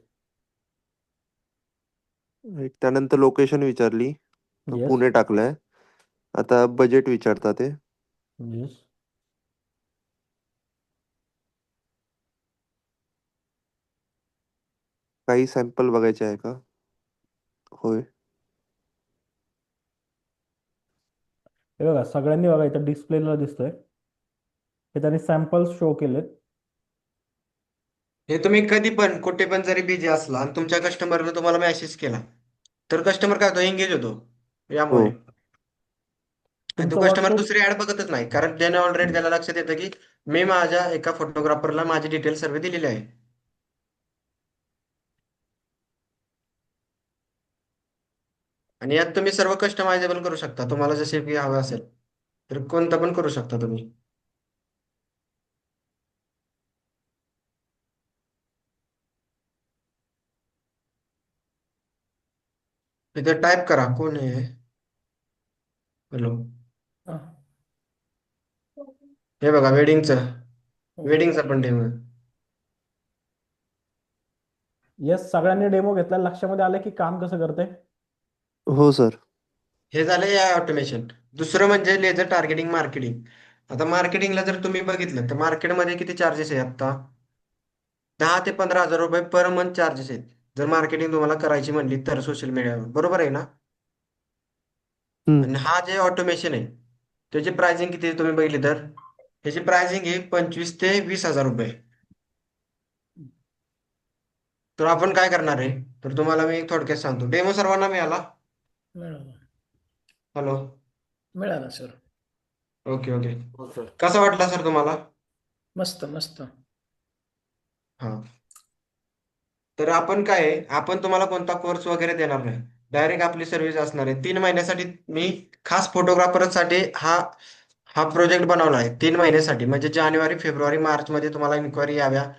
त्यानंतर लोकेशन विचारली, येस. पुणे टाकलंय. आता बजेट विचारतात ते. येस. काही सॅम्पल बघायचे आहे का? होय. हे बघा, सगळ्यांनी बघा इथं डिस्प्लेला दिसतोय, हे त्यांनी सॅम्पल्स शो केलेत. हे तुम्ही कधी पण कुठे पण जरी बिझी असला आणि तुमच्या कस्टमरने तुम्हाला मेसेज केला तर कस्टमर काय होतो, एंगेज होतो हो. यामुळे. आणि तो तुमचं कस्टमर व्हॉट्सअप दुसरी ऍड बघतच नाही, कारण त्याने ऑलरेडी त्याला लक्षात येतं की मी माझ्या एका फोटोग्राफरला माझी डिटेल सर्व दिलेली आहे. आणि यात तुम्ही सर्व कस्टमायझेबल करू शकता, तुम्हाला जसे की हवं असेल तर कोणतं पण करू शकता तुम्ही. इथे टाईप करा, कोण आहे. हॅलो, हे बघा वेडिंगचं पण डेमो. येस, सगळ्यांनी डेमो घेतला, लक्षामध्ये आलं की काम कसं करते. हो सर. हे झालं या ऑटोमेशन. दुसरं म्हणजे लेझर टार्गेटिंग मार्केटिंग. आता मार्केटिंगला जर तुम्ही बघितलं तर मार्केटमध्ये किती चार्जेस आहे आता? 10,000 ते 15,000 रुपये पर मंथ चार्जेस आहेत, जर मार्केटिंग तुम्हाला करायची म्हणली तर सोशल मीडियावर, बरोबर आहे ना? हम्म. आणि हा जे ऑटोमेशन आहे त्याची प्राइसिंग किती आहे तुम्ही बघितली तर ह्याची प्राइसिंग आहे 25,000 ते 20,000 रुपये. तर आपण काय करणार आहे, तर तुम्हाला मी थोडक्यात सांगतो. डेमो सर्वांना मिळाला? मिळाला. हॅलो. मिळाला सर. Okay okay. कसा वाटला सर तुम्हाला? मस्त मस्त. हा, तर आपण काय आहे, आपण तुम्हाला कोणता कोर्स वगैरे देणार नाही, डायरेक्ट आपली सर्व्हिस असणार आहे. 3 महिन्यासाठी मी खास फोटोग्राफरसाठी हा हा प्रोजेक्ट बनवला आहे. 3 महिन्यासाठी म्हणजे जानेवारी फेब्रुवारी मार्च मध्ये तुम्हाला इन्क्वायरी याव्या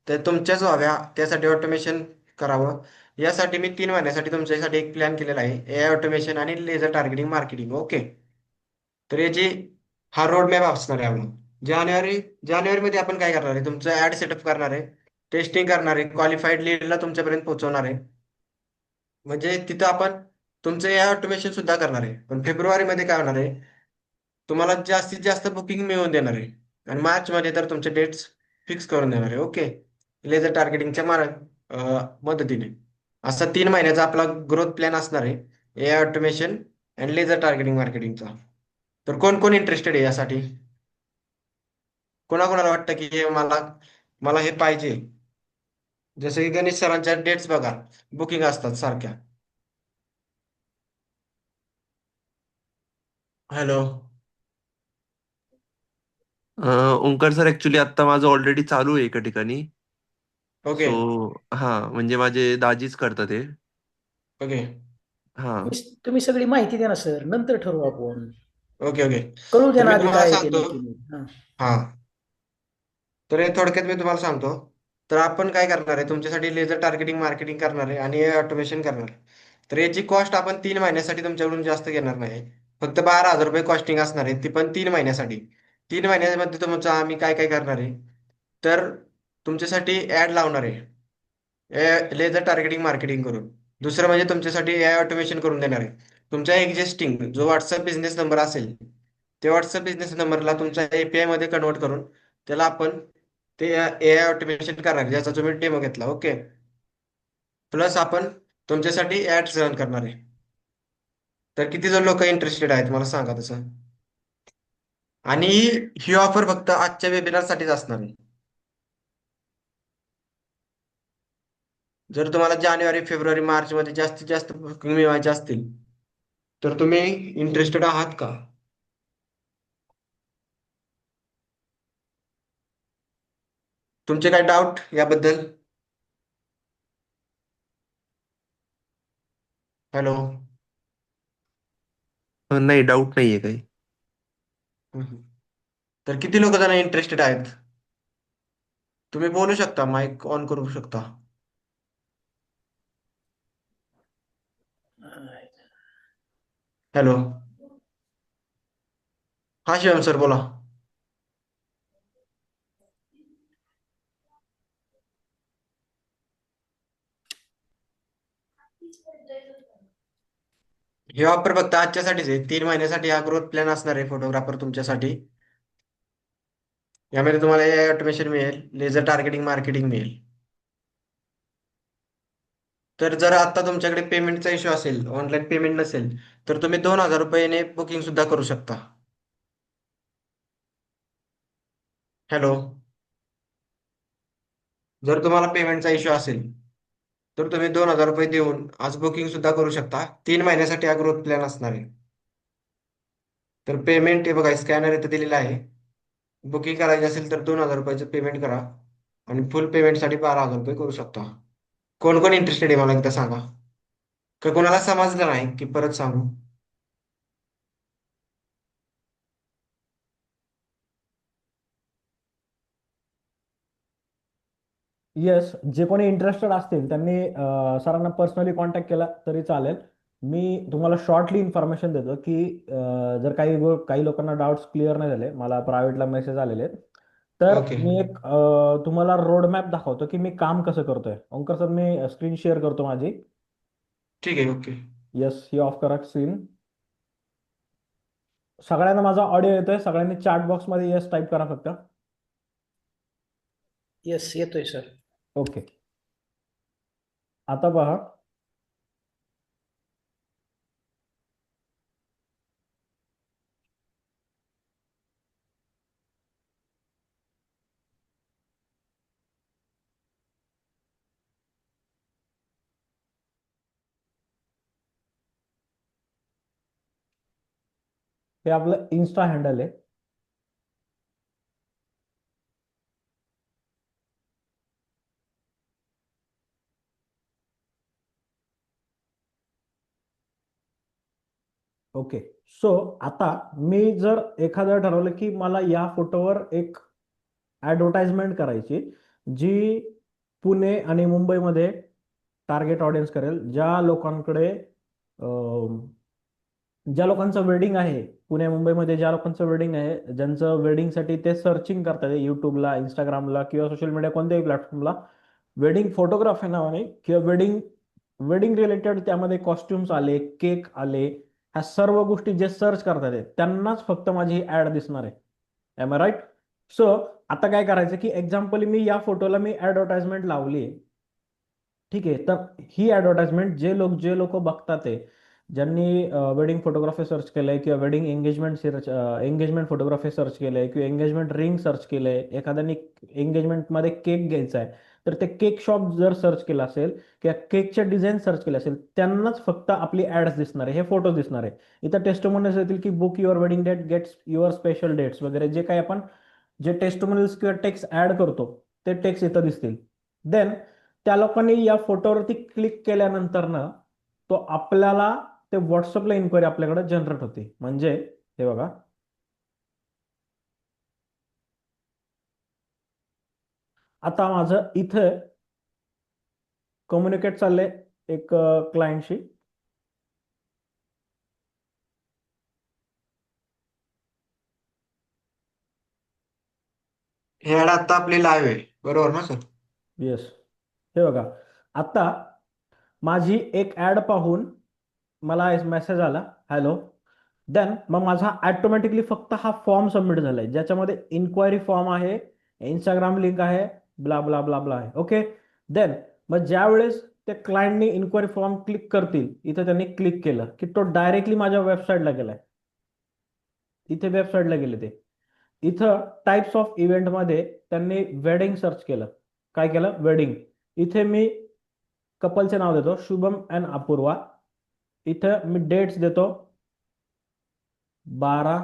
तर तुमच्याच व्हाव्या, त्यासाठी ऑटोमेशन करावं. यासाठी मी 3 महिन्यासाठी तुमच्यासाठी एक प्लॅन केलेला आहे, एआय ऑटोमेशन आणि लेझर टार्गेटिंग मार्केटिंग. ओके, तर याची हा रोड मॅप असणार आहे आपला. जानेवारीमध्ये आपण काय करणार आहे, तुमचं ऍड सेटअप करणार आहे, टेस्टिंग करणार आहे, क्वालिफाईड लीडला तुमच्यापर्यंत पोहोचवणार आहे. म्हणजे तिथं आपण तुमचं एआय ऑटोमेशन सुद्धा करणार आहे. पण फेब्रुवारीमध्ये काय होणार आहे, तुम्हाला जास्तीत जास्त बुकिंग मिळवून देणार आहे. आणि मार्चमध्ये तर तुमचे डेट्स फिक्स करून देणार आहे. ओके, लेझर टार्गेटिंगच्या मदतीने. असा 3 महिन्याचा आपला ग्रोथ प्लॅन असणार आहे, एआय ऑटोमेशन आणि लेझर टार्गेटिंग मार्केटिंगचा. तर कोण कोण इंटरेस्टेड आहे यासाठी? कोणाकोणाला वाटतं की हे मला मला हे पाहिजे? जसं की गणेश सरांच्या डेट्स बघा, बुकिंग असतात सारख्या. हॅलो. ओंकार सर, ऍक्च्युली आता माझं ऑलरेडी चालू आहे एका ठिकाणी. ओके सो हा, म्हणजे माझे दाजीच करतात ते. ओके हा. तुम्ही सगळी माहिती द्या ना सर, नंतर ठरवू आपण. Okay okay. कळू द्या तर ना मी आधी तुम्हाला काय आहे ते सांगतो. नक्की. हा. हा, तर हे थोडक्यात मी तुम्हाला सांगतो. तर आपण काय करणार आहे, तुमच्यासाठी लेझर टार्गेटिंग मार्केटिंग करणार आहे आणि ऑटोमेशन करणार आहे. तर याची कॉस्ट आपण 3 महिन्यासाठी तुमच्याकडून जास्त घेणार नाही, फक्त 12,000 रुपये कॉस्टिंग असणार आहे, ती पण 3 महिन्यासाठी. 3 महिन्यामध्ये तुमचं आम्ही काय काय करणार आहे, तर तुमच्यासाठी ऍड लावणार आहे, लेझर टार्गेटिंग मार्केटिंग करून. दुसरं म्हणजे तुमच्यासाठी एआय ऑटोमेशन करून देणार आहे. तुमच्या एक्झिस्टिंग जो व्हॉट्सअप बिझनेस नंबर असेल, ते व्हॉट्सअप बिझनेस नंबरला तुमच्या एपीआय मध्ये कन्वर्ट करून त्याला आपण ते एआय ऑटोमेशन करणार, ज्याचा तुम्ही डेमो घेतला. ओके, प्लस आपण तुमच्यासाठी ऍड्स रन करणार आहे. तर किती जण लोक इंटरेस्टेड आहेत मला सांगा तसं. आणि ही ऑफर फक्त आजच्या वेबिनार साठीच असणार आहे. जर तुम्हाला जानेवारी, फेब्रुवारी, मार्च मध्ये जास्तीत जास्त बुकिंग मिळवायचे असतील तर तुम्ही इंटरेस्टेड आहात का? तुमचे काय डाऊट याबद्दल? हॅलो. नाही, डाऊट नाहीये काही. तर किती लोक जण इंटरेस्टेड आहेत? तुम्ही बोलू शकता, माईक ऑन करू शकता. हॅलो. हा शिवम सर बोला. हे ऑफर फक्त आजच्यासाठीच आहे. 3 महिन्यासाठी हा ग्रोथ प्लॅन असणार आहे फोटोग्राफर तुमच्यासाठी. यामध्ये तुम्हाला AI ऑटोमेशन मिळेल, लेझर टार्गेटिंग मार्केटिंग मिळेल. तर जर आता तुमच्याकडे पेमेंटचा इश्यू असेल, ऑनलाईन पेमेंट नसेल, तर तुम्ही 2,000 रुपयाने बुकिंग सुद्धा करू शकता. हॅलो. जर तुम्हाला पेमेंटचा इश्यू असेल तर तुम्ही 2,000 रुपये देऊन आज बुकिंग सुद्धा करू शकता. 3 महिन्यासाठी हा ग्रोथ प्लॅन असणार आहे. तर पेमेंट हे बघा, स्कॅनर इथे दिलेला आहे. बुकिंग करायची असेल तर 2,000 रुपयाचं पेमेंट करा आणि फुल पेमेंटसाठी 12,000 रुपये करू शकता. कोण कोण इंटरेस्टेड आहे मला एकदा सांगा. का कोणाला समजलं नाही की परत सांगू? येस, जे कोणी इंटरेस्टेड असतील त्यांनी सरांना पर्सनली कॉन्टॅक्ट केला तरी चालेल. मी तुम्हाला शॉर्टली इन्फॉर्मेशन देतो की जर काही लोकांना डाऊट्स क्लिअर नाही झाले, मला प्रायव्हेटला मेसेज आलेले आहेत, तर ओके. मी एक तुम्हाला रोड मॅप दाखवतो की मी काम कसं करतोय. ओंकार सर, मी स्क्रीन शेअर करतो माझी. ठीक आहे. ओके. येस, ही ऑफ करा स्क्रीन. सगळ्यांना माझा ऑडिओ येतोय? सगळ्यांनी चॅट बॉक्समध्ये येस टाईप करा फक्त. येस, येतोय सर. ओके. आता पहा, हे आपलं इन्स्टा हँडल आहे. ओके. सो आता मी जर एखादं ठरवलं की मला या फोटोवर एक ॲडव्हर्टाइजमेंट करायची, जी पुणे आणि मुंबईमध्ये टार्गेट ऑडियन्स करेल, ज्या लोकांचं वेडिंग आहे पुणे मुंबईमध्ये, ज्या लोकांचं वेडिंग आहे, ज्यांचं वेडिंगसाठी ते सर्चिंग करतात युट्यूबला, इंस्टाग्रामला किंवा सोशल मीडिया कोणत्याही प्लॅटफॉर्मला, वेडिंग फोटोग्राफी नावाने किंवा वेडिंग वेडिंग रिलेटेड त्यामध्ये कॉस्ट्युम्स आले, केक आले, ह्या सर्व गोष्टी जे सर्च करतात त्यांनाच फक्त माझी ही ऍड दिसणार आहे. M I right? सो आता काय करायचं की एक्झाम्पल मी या फोटोला मी ऍडव्हर्टाइजमेंट लावली आहे. ठीक आहे, तर ही ऍडव्हर्टाइजमेंट जे लोक बघतात आहे, ज्यांनी वेडिंग फोटोग्राफी सर्च केलंय किंवा वेडिंग एंगेजमेंट फोटोग्राफी सर्च केलंय किंवा एंगेजमेंट रिंग सर्च केलंय, एखाद्याने एंगेजमेंटमध्ये केक घ्यायचा आहे तर ते केक शॉप जर सर्च केलं असेल किंवा केकचे डिझाईन सर्च केले असेल, त्यांनाच फक्त आपली ऍड्स दिसणार आहे, हे फोटो दिसणार आहे. इथं टेस्टिमोनियल्स येतील की book your wedding date gets your special dates वगैरे, जे काही आपण जे टेस्टिमोनियल्स किंवा टेक्स्ट ऍड करतो ते टेक्स्ट इथं दिसतील. देन त्या लोकांनी या फोटोवरती क्लिक केल्यानंतर ना तो आपल्याला ते व्हॉट्सअपला इन्क्वायरी आपल्याकडे जनरेट होते. म्हणजे हे बघा, आता माझं इथं कम्युनिकेट चाललंय एक क्लायंटशी. हे ऍड आता आपली लाईव्ह आहे, बरोबर ना सर? येस, हे बघा, आता माझी एक ऍड पाहून मला मेसेज आला, हॅलो. देन मग माझा ऑटोमॅटिकली फक्त हा फॉर्म सबमिट झालाय, ज्याच्यामध्ये इन्क्वायरी फॉर्म आहे, इंस्टाग्राम लिंक आहे, ब्ला ब्ला ब्ला ब्ला आहे. ओके. देन मग ज्या वेळेस त्या क्लायंटने इन्क्वायरी फॉर्म क्लिक करतील, इथं त्यांनी क्लिक केलं की तो डायरेक्टली माझ्या वेबसाईटला गेलाय. इथे वेबसाईटला गेले ते. इथं टाइप्स ऑफ इव्हेंटमध्ये त्यांनी वेडिंग सर्च केलं. काय केलं? वेडिंग. इथे मी कपलचे नाव देतो, शुभम अँड अपूर्वा. इथं मी डेट्स देतो 12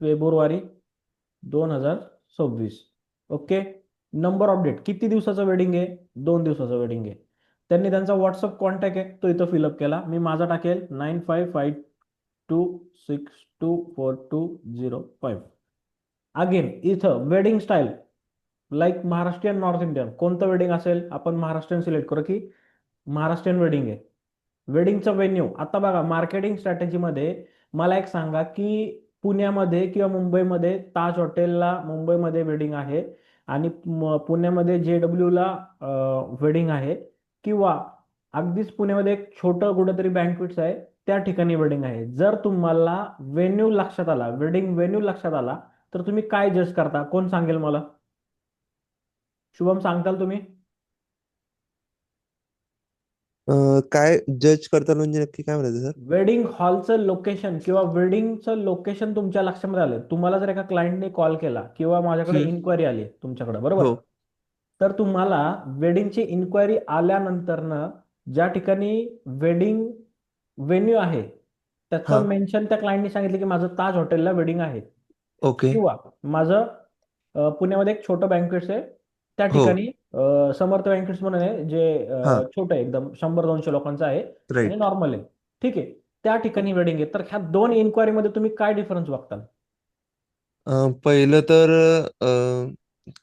फेब्रुवारी 2026. ओके. नंबर ऑफ डेट, किती दिवसाचं वेडिंग आहे? 2 दिवसाचं वेडिंग आहे. त्यांनी त्यांचा व्हॉट्सअप कॉन्टॅक्ट आहे तो इथं फिलअप केला. मी माझा टाकेल 9552624205. अगेन इथं wedding style like Maharashtrian, north Indian, कोणतं वेडिंग असेल आपण महाराष्ट्रीयन सिलेक्ट करू की महाराष्ट्रीयन वेडिंग आहे. वेडिंगचा व्हेन्यू, आता बघा मार्केटिंग स्ट्रॅटेजीमध्ये मला एक सांगा की पुण्यामध्ये किंवा मुंबईमध्ये ताज हॉटेलला मुंबईमध्ये वेडिंग आहे आणि पुण्यामध्ये JW ला वेडिंग आहे, किंवा अगदीच पुण्यामध्ये एक छोटं कुठंतरी बँक्वेट्स आहे त्या ठिकाणी वेडिंग आहे. जर तुम्हाला व्हेन्यू लक्षात आला, वेडिंग व्हेन्यू लक्षात आला, तर तुम्ही काय जज करता? कोण सांगेल मला? शुभम, सांगताल तुम्ही? काय जज करताना म्हणजे नक्की काय म्हणायचं सर? वेडिंग हॉलचं लोकेशन किंवा वेडिंगचं लोकेशन तुमच्या लक्षामध्ये आलं. तुम्हाला जर एका क्लायंटने कॉल केला किंवा माझ्याकडे इन्क्वायरी आली तुमच्याकडे, बरोबर, हो. तर तुम्हाला वेडिंगची इन्क्वायरी आल्यानंतरनं ज्या ठिकाणी वेडिंग व्हेन्यू आहे हा. त्याचं मेन्शन त्या क्लायंटने सांगितलं की माझं ताज हॉटेलला वेडिंग आहे, ओके. किंवा माझं पुण्यामध्ये एक छोटं बँक्वेट्स आहे त्या हो. ठिकाणी समर्थ बँक्वेट्स म्हणून आहे, जे हा. छोटं आहे एकदम, 100-200 लोकांचं आहे आणि राईट. नॉर्मल आहे. ठीक आहे, त्या ठिकाणी वेडिंग आहे. तर ह्या 2 इन्क्वायरीमध्ये तुम्ही काय डिफरन्स बघताल? पहिलं तर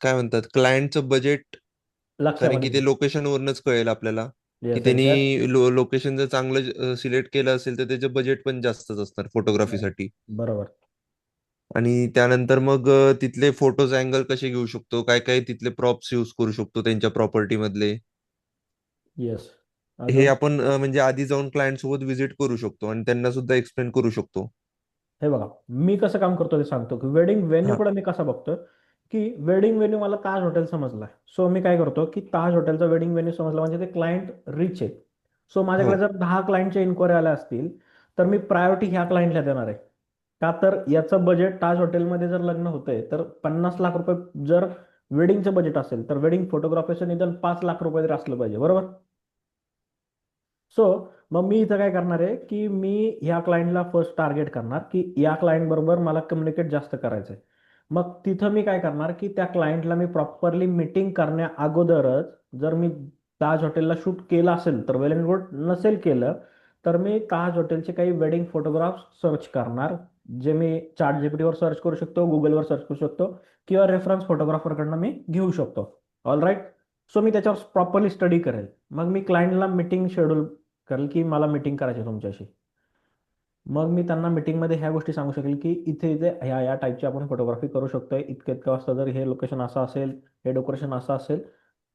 काय म्हणतात क्लायंटचं बजेट, कारण लक्षामध्ये की ते लोकेशन वरूनच कळेल आपल्याला की येस, येस, त्यांनी लोकेशन जर चांगलं सिलेक्ट केलं असेल तर त्याचं बजेट पण जास्तच असणार फोटोग्राफीसाठी. बरोबर. आणि त्यानंतर मग तिथले फोटोज अँगल कसे घेऊ शकतो, काय काय तिथले प्रॉप्स यूज करू शकतो त्यांच्या प्रॉपर्टी मधले, येस. हे अजून आपण म्हणजे आधी जाऊन क्लायंट सोबत व्हिजिट करू शकतो आणि त्यांना सुद्धा एक्सप्लेन करू शकतो. हे बघा, मी कसं काम करतो ते सांगतो की वेडिंग व्हेन्यू हा. कडे मी कसा बघतो की वेडिंग व्हेन्यू मला ताज हॉटेल समजला, सो मी काय करतो की ताज हॉटेलचा वेडिंग व्हेन्यू समजला म्हणजे ते क्लायंट रिच आहे. सो हो. माझ्याकडे जर 10 क्लायंटच्या इन्क्वायरी आल्या असतील तर मी प्रायोरिटी ह्या क्लायंटला देणार आहे. का तर याचं बजेट ताज हॉटेलमध्ये जर लग्न होतंय तर 50 लाख रुपये जर वेडिंगचं बजेट असेल तर वेडिंग फोटोग्राफीचं निदान 5 लाख रुपये तरी असलं पाहिजे, बरोबर. सो मग मी इथं काय करणार आहे की मी ह्या क्लायंटला फर्स्ट टार्गेट करणार की या क्लायंट बरोबर मला कम्युनिकेट जास्त करायचंय. मग तिथं मी काय करणार की त्या क्लायंटला मी प्रॉपरली मीटिंग करण्या अगोदरच, जर मी ताज हॉटेलला शूट केलं असेल तर वेल अँड गुड, नसेल केलं तर मी ताज हॉटेलचे काही वेडिंग फोटोग्राफ्स सर्च करणार, जे मी चॅट जीपीटीवर सर्च करू शकतो, गुगलवर सर्च करू शकतो, किंवा रेफरन्स फोटोग्राफरकडनं मी घेऊ शकतो. All right. सो मी त्याच्यावर प्रॉपरली स्टडी करेल. मग मी क्लायंटला मीटिंग शेड्यूल करेल की मला मीटिंग करायची आहे तुमच्याशी. मग मी त्यांना मीटिंगमध्ये ह्या गोष्टी सांगू शकेल की इथे इथे ह्या या टाईपची आपण फोटोग्राफी करू शकतोय, इतक्या इतक्या वाजता जर हे लोकेशन असं असेल, हे डेकोरेशन असं असेल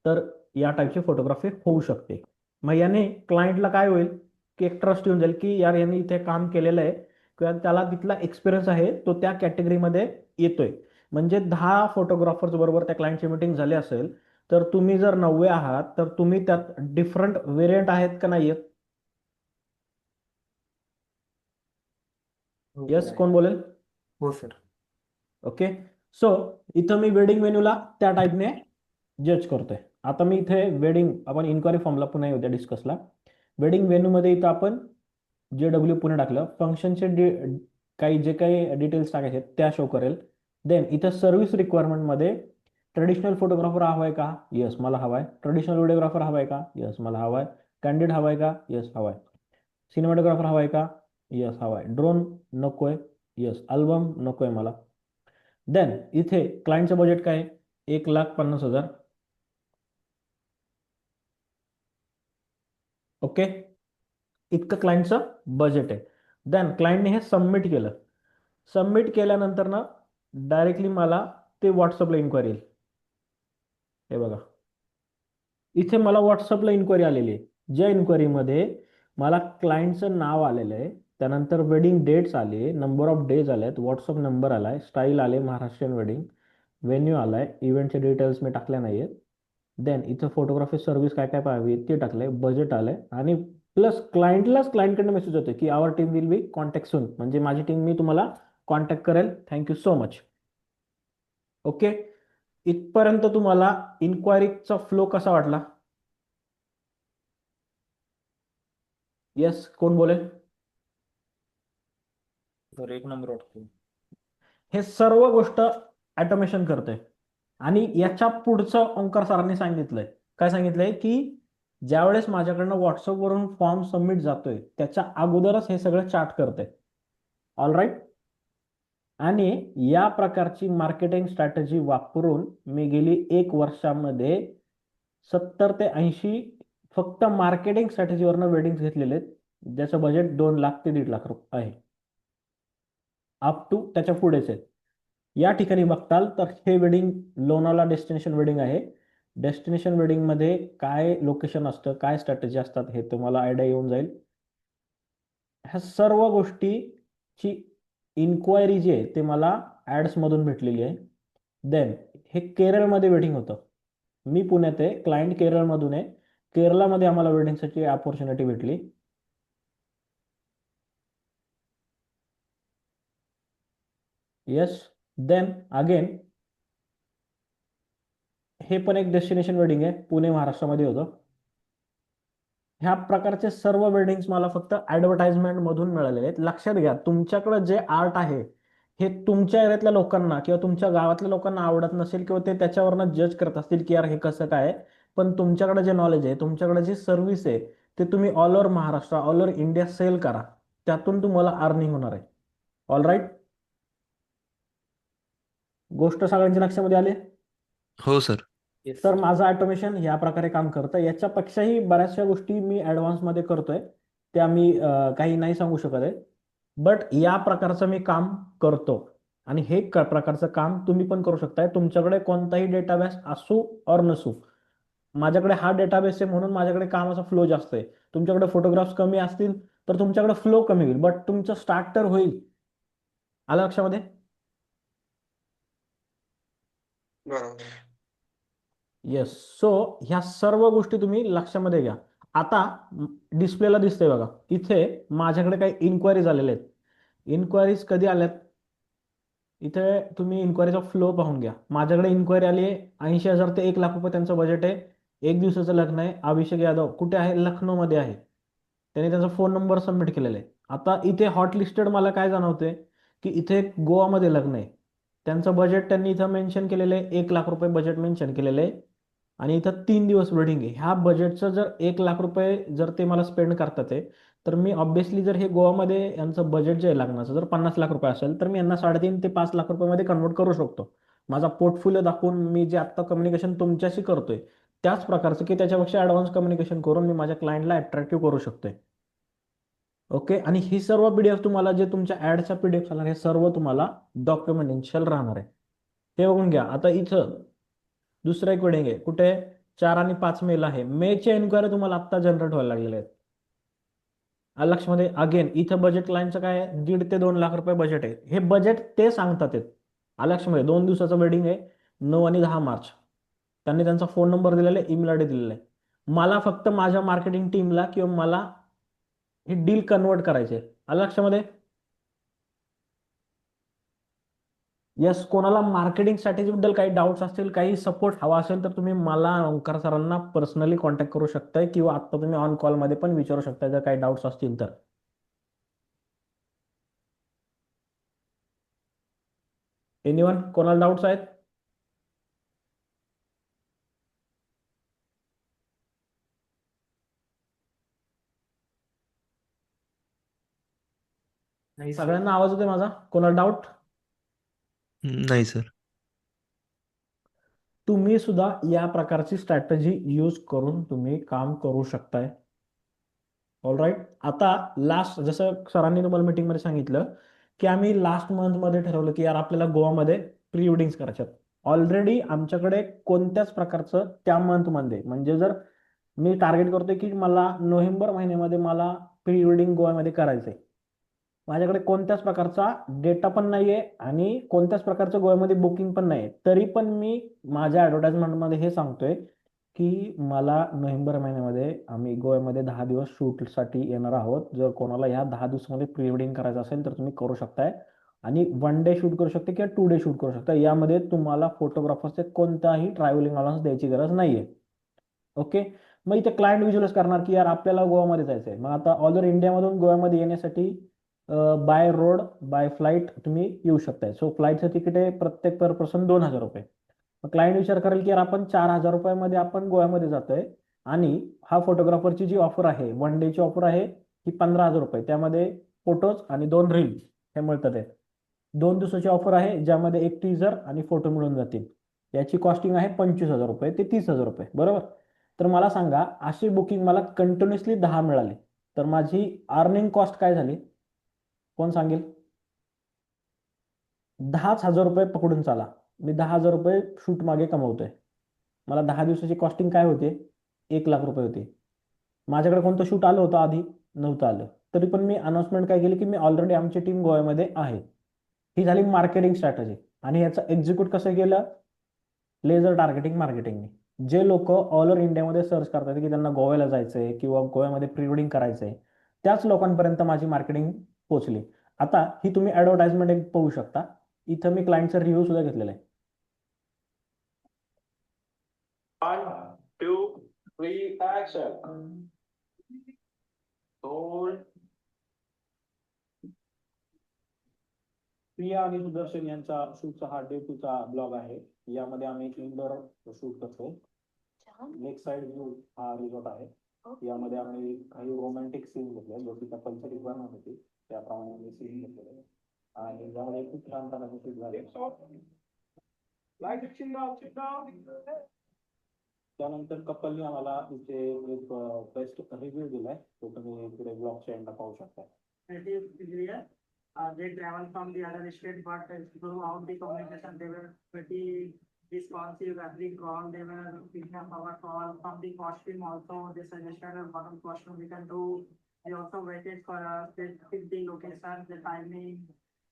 तर या टाईपची फोटोग्राफी होऊ शकते. मग याने क्लायंटला काय होईल की एक ट्रस्ट येऊन जाईल की यार यांनी इथे काम केलेलं आहे किंवा त्याला तिथला एक्सपिरियन्स आहे, तो त्या कॅटेगरीमध्ये येतोय. म्हणजे 10 फोटोग्राफर्स बरोबर त्या क्लायंटची मीटिंग झाली असेल तर तुम्ही जर 90 आहात तर तुम्ही त्यात डिफरंट व्हेरियंट आहेत का नाही आहेत? हो येस, सर आहे. कोण बोलेल? हो सर. ओके. सो इथं मी वेडिंग व्हेन्यूला त्या टाईपने जज करतोय. आता मी इथे वेडिंग, आपण इन्क्वायरी फॉर्मला पुन्हा येऊ द्या डिस्कसला. वेडिंग व्हेन्यूमध्ये इथं आपण JW पुणे टाकलं, फंक्शनचे काही जे काही डिटेल्स टाकायचे आहेत त्या शो करेल. देन इथं सर्व्हिस रिक्वायरमेंटमध्ये ट्रेडिशनल फोटोग्राफर हवा आहे का? येस, मला हवा आहे. ट्रेडिशनल व्हिडिओग्राफर हवा आहे का? येस, मला हवा आहे. कॅन्डिड हवा आहे का? येस, हवा आहे. सिनेमॅटोग्राफर हवा आहे का? येस, हवा आहे. ड्रोन नको आहे? येस. अल्बम नको आहे मला. देन इथे क्लायंटचं बजेट काय आहे? 1,50,000. ओके. इतकं क्लायंटचं बजेट आहे. देन क्लायंटने हे सबमिट केलं. सबमिट केल्यानंतर ना डायरेक्टली मला ते व्हॉट्सअपला इन्क्वायरी येईल. हे बघा, इथे मला व्हॉट्सअपला इन्क्वायरी आलेली आहे, ज्या इन्क्वायरीमध्ये मला क्लायंटचं नाव आलेलं आहे, त्यानंतर वेडिंग डेट्स आले, नंबर ऑफ डेज आले आहेत, व्हॉट्सअप नंबर आलाय, स्टाईल आले महाराष्ट्रीयन वेडिंग, व्हेन्यू आलाय, इव्हेंटचे डिटेल्स मी टाकल्या नाही आहेत. देन इथं फोटोग्राफी सर्व्हिस काय काय पाहावी ते टाकलंय, बजेट आलंय आणि प्लस क्लायंटकडनं मेसेज होतोय की आवर टीम विल बी कॉन्टॅक्ट सून, म्हणजे माझी टीम मी तुम्हाला कॉन्टॅक्ट करेल. Thank you so much. ओके, इथपर्यंत तुम्हाला इन्क्वायरीचा फ्लो कसा वाटला? येस, कोण बोलेल? तर एक नंबर वाटतो. हे सर्व गोष्ट ऑटोमेशन करते आणि याच्या पुढचं ओंकार सरांनी सांगितलंय. काय सांगितलंय की ज्यावेळेस माझ्याकडनं व्हॉट्सअपवरून फॉर्म सबमिट जातोय त्याच्या अगोदरच हे सगळं चार्ट करते. All right. आणि या प्रकारची मार्केटिंग स्ट्रॅटेजी वापरून मी गेली 1 वर्षामध्ये 70 ते 80 फक्त मार्केटिंग स्ट्रॅटेजीवरनं वेडिंग्स घेतलेले आहेत, ज्याचं बजेट 2 लाख ते 1.5 लाख रुपये आहे. अप टू त्याच्या पुढेच आहेत. या ठिकाणी बघताल तर हे वेडिंग लोणावळा डेस्टिनेशन वेडिंग आहे. डेस्टिनेशन वेडिंगमध्ये काय लोकेशन असतं, काय स्ट्रॅटेजी असतात हे तुम्हाला आयडिया येऊन जाईल. ह्या सर्व गोष्टीची इन्क्वायरी जी आहे ते मला ॲड्समधून भेटलेली आहे. देन हे केरळमध्ये वेडिंग होतं. मी पुण्यात आहे, क्लायंट केरळमधून आहे. केरळमध्ये आम्हाला वेडिंगसाठी अपॉर्च्युनिटी भेटली. येस. देन अगेन हे पण एक डेस्टिनेशन वेडिंग आहे, पुणे महाराष्ट्रामध्ये होतं. ह्या प्रकारचे सर्व वेडिंग्स मला फक्त ॲडव्हर्टाइजमेंट मधून मिळालेले आहेत. लक्षात घ्या, तुमच्याकडे जे आर्ट आहे हे तुमच्या एरियातल्या लोकांना किंवा तुमच्या गावातल्या लोकांना आवडत नसेल किंवा ते त्याच्यावरनं जज करत असतील की यार हे कसं काय आहे. पण तुमच्याकडे जे नॉलेज आहे, तुमच्याकडे जी सर्व्हिस आहे ते तुम्ही all over Maharashtra, all over India sell करा. त्यातून तुम्हाला अर्निंग होणार आहे. All right. गोष्ट सगळ्यांच्या लक्षामध्ये आली? हो सर. तर माझं ऑटोमेशन या प्रकारे काम करतं. याच्यापेक्षाही बऱ्याचशा गोष्टी मी ॲडव्हान्समध्ये करतोय, त्या मी काही नाही सांगू शकत आहे. बट या प्रकारचं मी काम करतो आणि हे प्रकारचं काम तुम्ही पण करू शकताय. तुमच्याकडे कोणताही डेटाबेस असू और नसू, माझ्याकडे हा डेटाबेस आहे म्हणून माझ्याकडे कामाचा फ्लो जास्त आहे. तुमच्याकडे फोटोग्राफ्स कमी असतील तर तुमच्याकडे फ्लो कमी होईल, बट तुमचं स्टार्टर होईल. आलं लक्षामध्ये? बरोबर. येस. सो ह्या सर्व गोष्टी तुम्ही लक्षामध्ये घ्या. आता डिस्प्लेला दिसतंय बघा, इथे माझ्याकडे काही इन्क्वायरीज आलेल्या आहेत. इन्क्वायरीज कधी आल्यात? इथे तुम्ही इन्क्वायरीचा फ्लो पाहून घ्या. माझ्याकडे इन्क्वायरी आली आहे 80,000 ते 1 लाख रुपये त्यांचं बजेट आहे. 1 दिवसाचं लग्न आहे. अभिषेक यादव कुठे आहे? लखनौमध्ये आहे. त्यांनी त्यांचा फोन नंबर सबमिट केलेला आहे. आता इथे हॉट लिस्टेड मला काय जाणवते की इथे गोवामध्ये लग्न आहे. त्यांचं बजेट त्यांनी इथं मेन्शन केलेलं आहे, 1 लाख रुपये बजेट मेन्शन केलेलं आहे आणि इथं 3 दिवस वेडिंग आहे. ह्या बजेटचं जर 1 लाख रुपये जर ते मला स्पेंड करतात आहे, तर मी ऑब्व्हियसली जर हे गोवामध्ये यांचं बजेट जे आहे लग्नाचं जर 50 लाख रुपये असेल तर मी यांना 3.5 ते 5 लाख रुपयामध्ये कन्वर्ट करू शकतो. माझा पोर्टफोलिओ दाखवून मी जे आत्ता कम्युनिकेशन तुमच्याशी करतोय त्याच प्रकारचं की त्याच्यापेक्षा ॲडव्हान्स कम्युनिकेशन करून मी माझ्या क्लायंटला अट्रॅक्टिव्ह करू शकतोय. ओके. आणि ही सर्व पीडीएफ तुम्हाला जे तुमच्या ॲडच्या पीडीएफ राहणार हे सर्व तुम्हाला डॉक्युमेंटेशन राहणार आहे. हे बघून घ्या. आता इथं दुसरं एक वेडिंग आहे, कुठे 4 आणि 5 मेला आहे. मेच्या एन्क्वायरी तुम्हाला आत्ता जनरेट व्हायला लागलेल्या आहेत. लक्षमध्ये अगेन इथं बजेट क्लायंटचं काय आहे? 1.5 ते 2 लाख रुपये बजेट आहे. हे बजेट ते सांगतात आहेत. लक्षमध्ये 2 दिवसाचं वेडिंग आहे, 9 आणि 10 मार्च. त्यांनी त्यांचा फोन नंबर दिलेला आहे, ईमेल आयडी दिलेला आहे. मला फक्त माझ्या मार्केटिंग टीमला किंवा मला ही डील कन्वर्ट करायचे. लक्षामध्ये? यस. कोणाला मार्केटिंग स्ट्रॅटेजीबद्दल काही डाऊट्स असतील, काही सपोर्ट हवा असेल तर तुम्ही मला ओंकार सरांना पर्सनली कॉन्टॅक्ट करू शकताय किंवा आत्ता तुम्ही ऑन कॉलमध्ये पण विचारू शकताय जर काही डाऊट्स असतील तर. एनीवन? कोणाला डाऊट्स आहेत? नाही सर. सगळ्यांना आवाज येतोय माझा? कोणाला डाऊट? नाही सर. तुम्ही सुद्धा या प्रकारची स्ट्रॅटेजी यूज करून तुम्ही काम करू शकताय. All right. आता लास्ट जसं सरांनी तुम्हाला मीटिंगमध्ये सांगितलं की आम्ही लास्ट मंथमध्ये ठरवलं की यार आपल्याला गोवामध्ये प्री वेडिंग्स करायच्यात. ऑलरेडी आमच्याकडे कोणत्याच प्रकारचं त्या मंथमध्ये, म्हणजे जर मी टार्गेट करतोय की मला नोव्हेंबर महिन्यामध्ये मला प्री वेडिंग गोव्यामध्ये करायचंय, माझ्याकडे कोणत्याच प्रकारचा डेटा पण नाहीये आणि कोणत्याच प्रकारचं गोव्यामध्ये बुकिंग पण नाही, तरी पण मी माझ्या ॲडव्हर्टाइजमेंटमध्ये हे सांगतोय की मला नोव्हेंबर महिन्यामध्ये आम्ही गोव्यामध्ये 10 दिवस शूटसाठी येणार आहोत. जर कोणाला ह्या 10 दिवसामध्ये प्री वेडिंग करायचं असेल तर तुम्ही करू शकताय. आणि 1 डे शूट करू शकता किंवा 2 डे शूट करू शकता. यामध्ये तुम्हाला फोटोग्राफरचे कोणताही ट्रॅव्हलिंग अलाउन्स द्यायची गरज नाहीये. ओके. मग इथे क्लायंट व्हिज्युअलाइज करणार की यार आपल्याला गोवामध्ये जायचं आहे. मग आता ऑल ओव्हर इंडियामधून गोव्यामध्ये येण्यासाठी बाय रोड बाय फ्लाईट तुम्ही येऊ शकताय. सो फ्लाईटचं तिकीट आहे प्रत्येक पर पर्सन 2,000 रुपये. मग क्लायंट विचार करेल की यार आपण 4,000 रुपयामध्ये आपण गोव्यामध्ये जातोय आणि हा फोटोग्राफरची जी ऑफर आहे 1 डेची ऑफर आहे ही 15,000 रुपये. त्यामध्ये फोटोज आणि 2 रील हे मिळतात आहे. 2 दिवसाची ऑफर आहे ज्यामध्ये एक टीजर आणि फोटो मिळून जातील. याची कॉस्टिंग आहे 25,000 रुपये ते 30,000 रुपये. बरोबर. तर मला सांगा अशी बुकिंग मला कंटिन्युअसली 10 मिळाली तर माझी अर्निंग कॉस्ट काय झाली? कोण सांगेल? 10,000 रुपये पकडून चाला. मी 10,000 रुपये शूट मागे कमवतोय. मला 10 दिवसाची कॉस्टिंग काय होते? 1,00,000 रुपये होते. माझ्याकडे कोणतं शूट आलं होतं आधी? नव्हतं आलं. तरी पण मी अनाउन्समेंट काय केली की मी ऑलरेडी आमची टीम गोव्यामध्ये आहे. ही झाली मार्केटिंग स्ट्रॅटेजी. आणि याचं एक्झिक्यूट कसं केलं? लेझर टार्गेटिंग मार्केटिंगने. जे लोक ऑल ओव्हर इंडियामध्ये सर्च करतात की त्यांना गोव्याला जायचंय किंवा गोव्यामध्ये प्री वेडिंग करायचंय त्याच लोकांपर्यंत माझी मार्केटिंग पोहोचली. आता ही तुम्ही ऍडव्हर्टाइजमेंट एक पाहू शकता. इथं मी क्लायंटचा रिव्ह्यू सुद्धा घेतलेला आहे. 1, 2, 3, ऍक्शन. प्रिया आणि सुदर्शन यांचा शूटचा हा डे 2चा ब्लॉग आहे. यामध्ये आम्ही इंडोर शूट करतो. लेक साइड व्ह्यू हा रिसॉर्ट आहे. यामध्ये आम्ही काही रोमॅन्टिक सीन घेतले जशी कपलची रिक्वायरमेंट होती त्याप्रमाणे आम्ही सीन घेतलेले आणि यामध्ये खूप छान प्रकारचे शूट झाले. त्यानंतर कपलने आम्हाला इथे एक बेस्ट रिव्ह्यू दिलाय तो तुम्ही पुढे ब्लॉगच्या एंडला पाहू शकता. They travel from the other state, but throughout the communication, they were pretty responsive. Every call, they were picking up our call. From the costume also, they suggested what costume we can do. They also waited for us. They picked the location, the timing,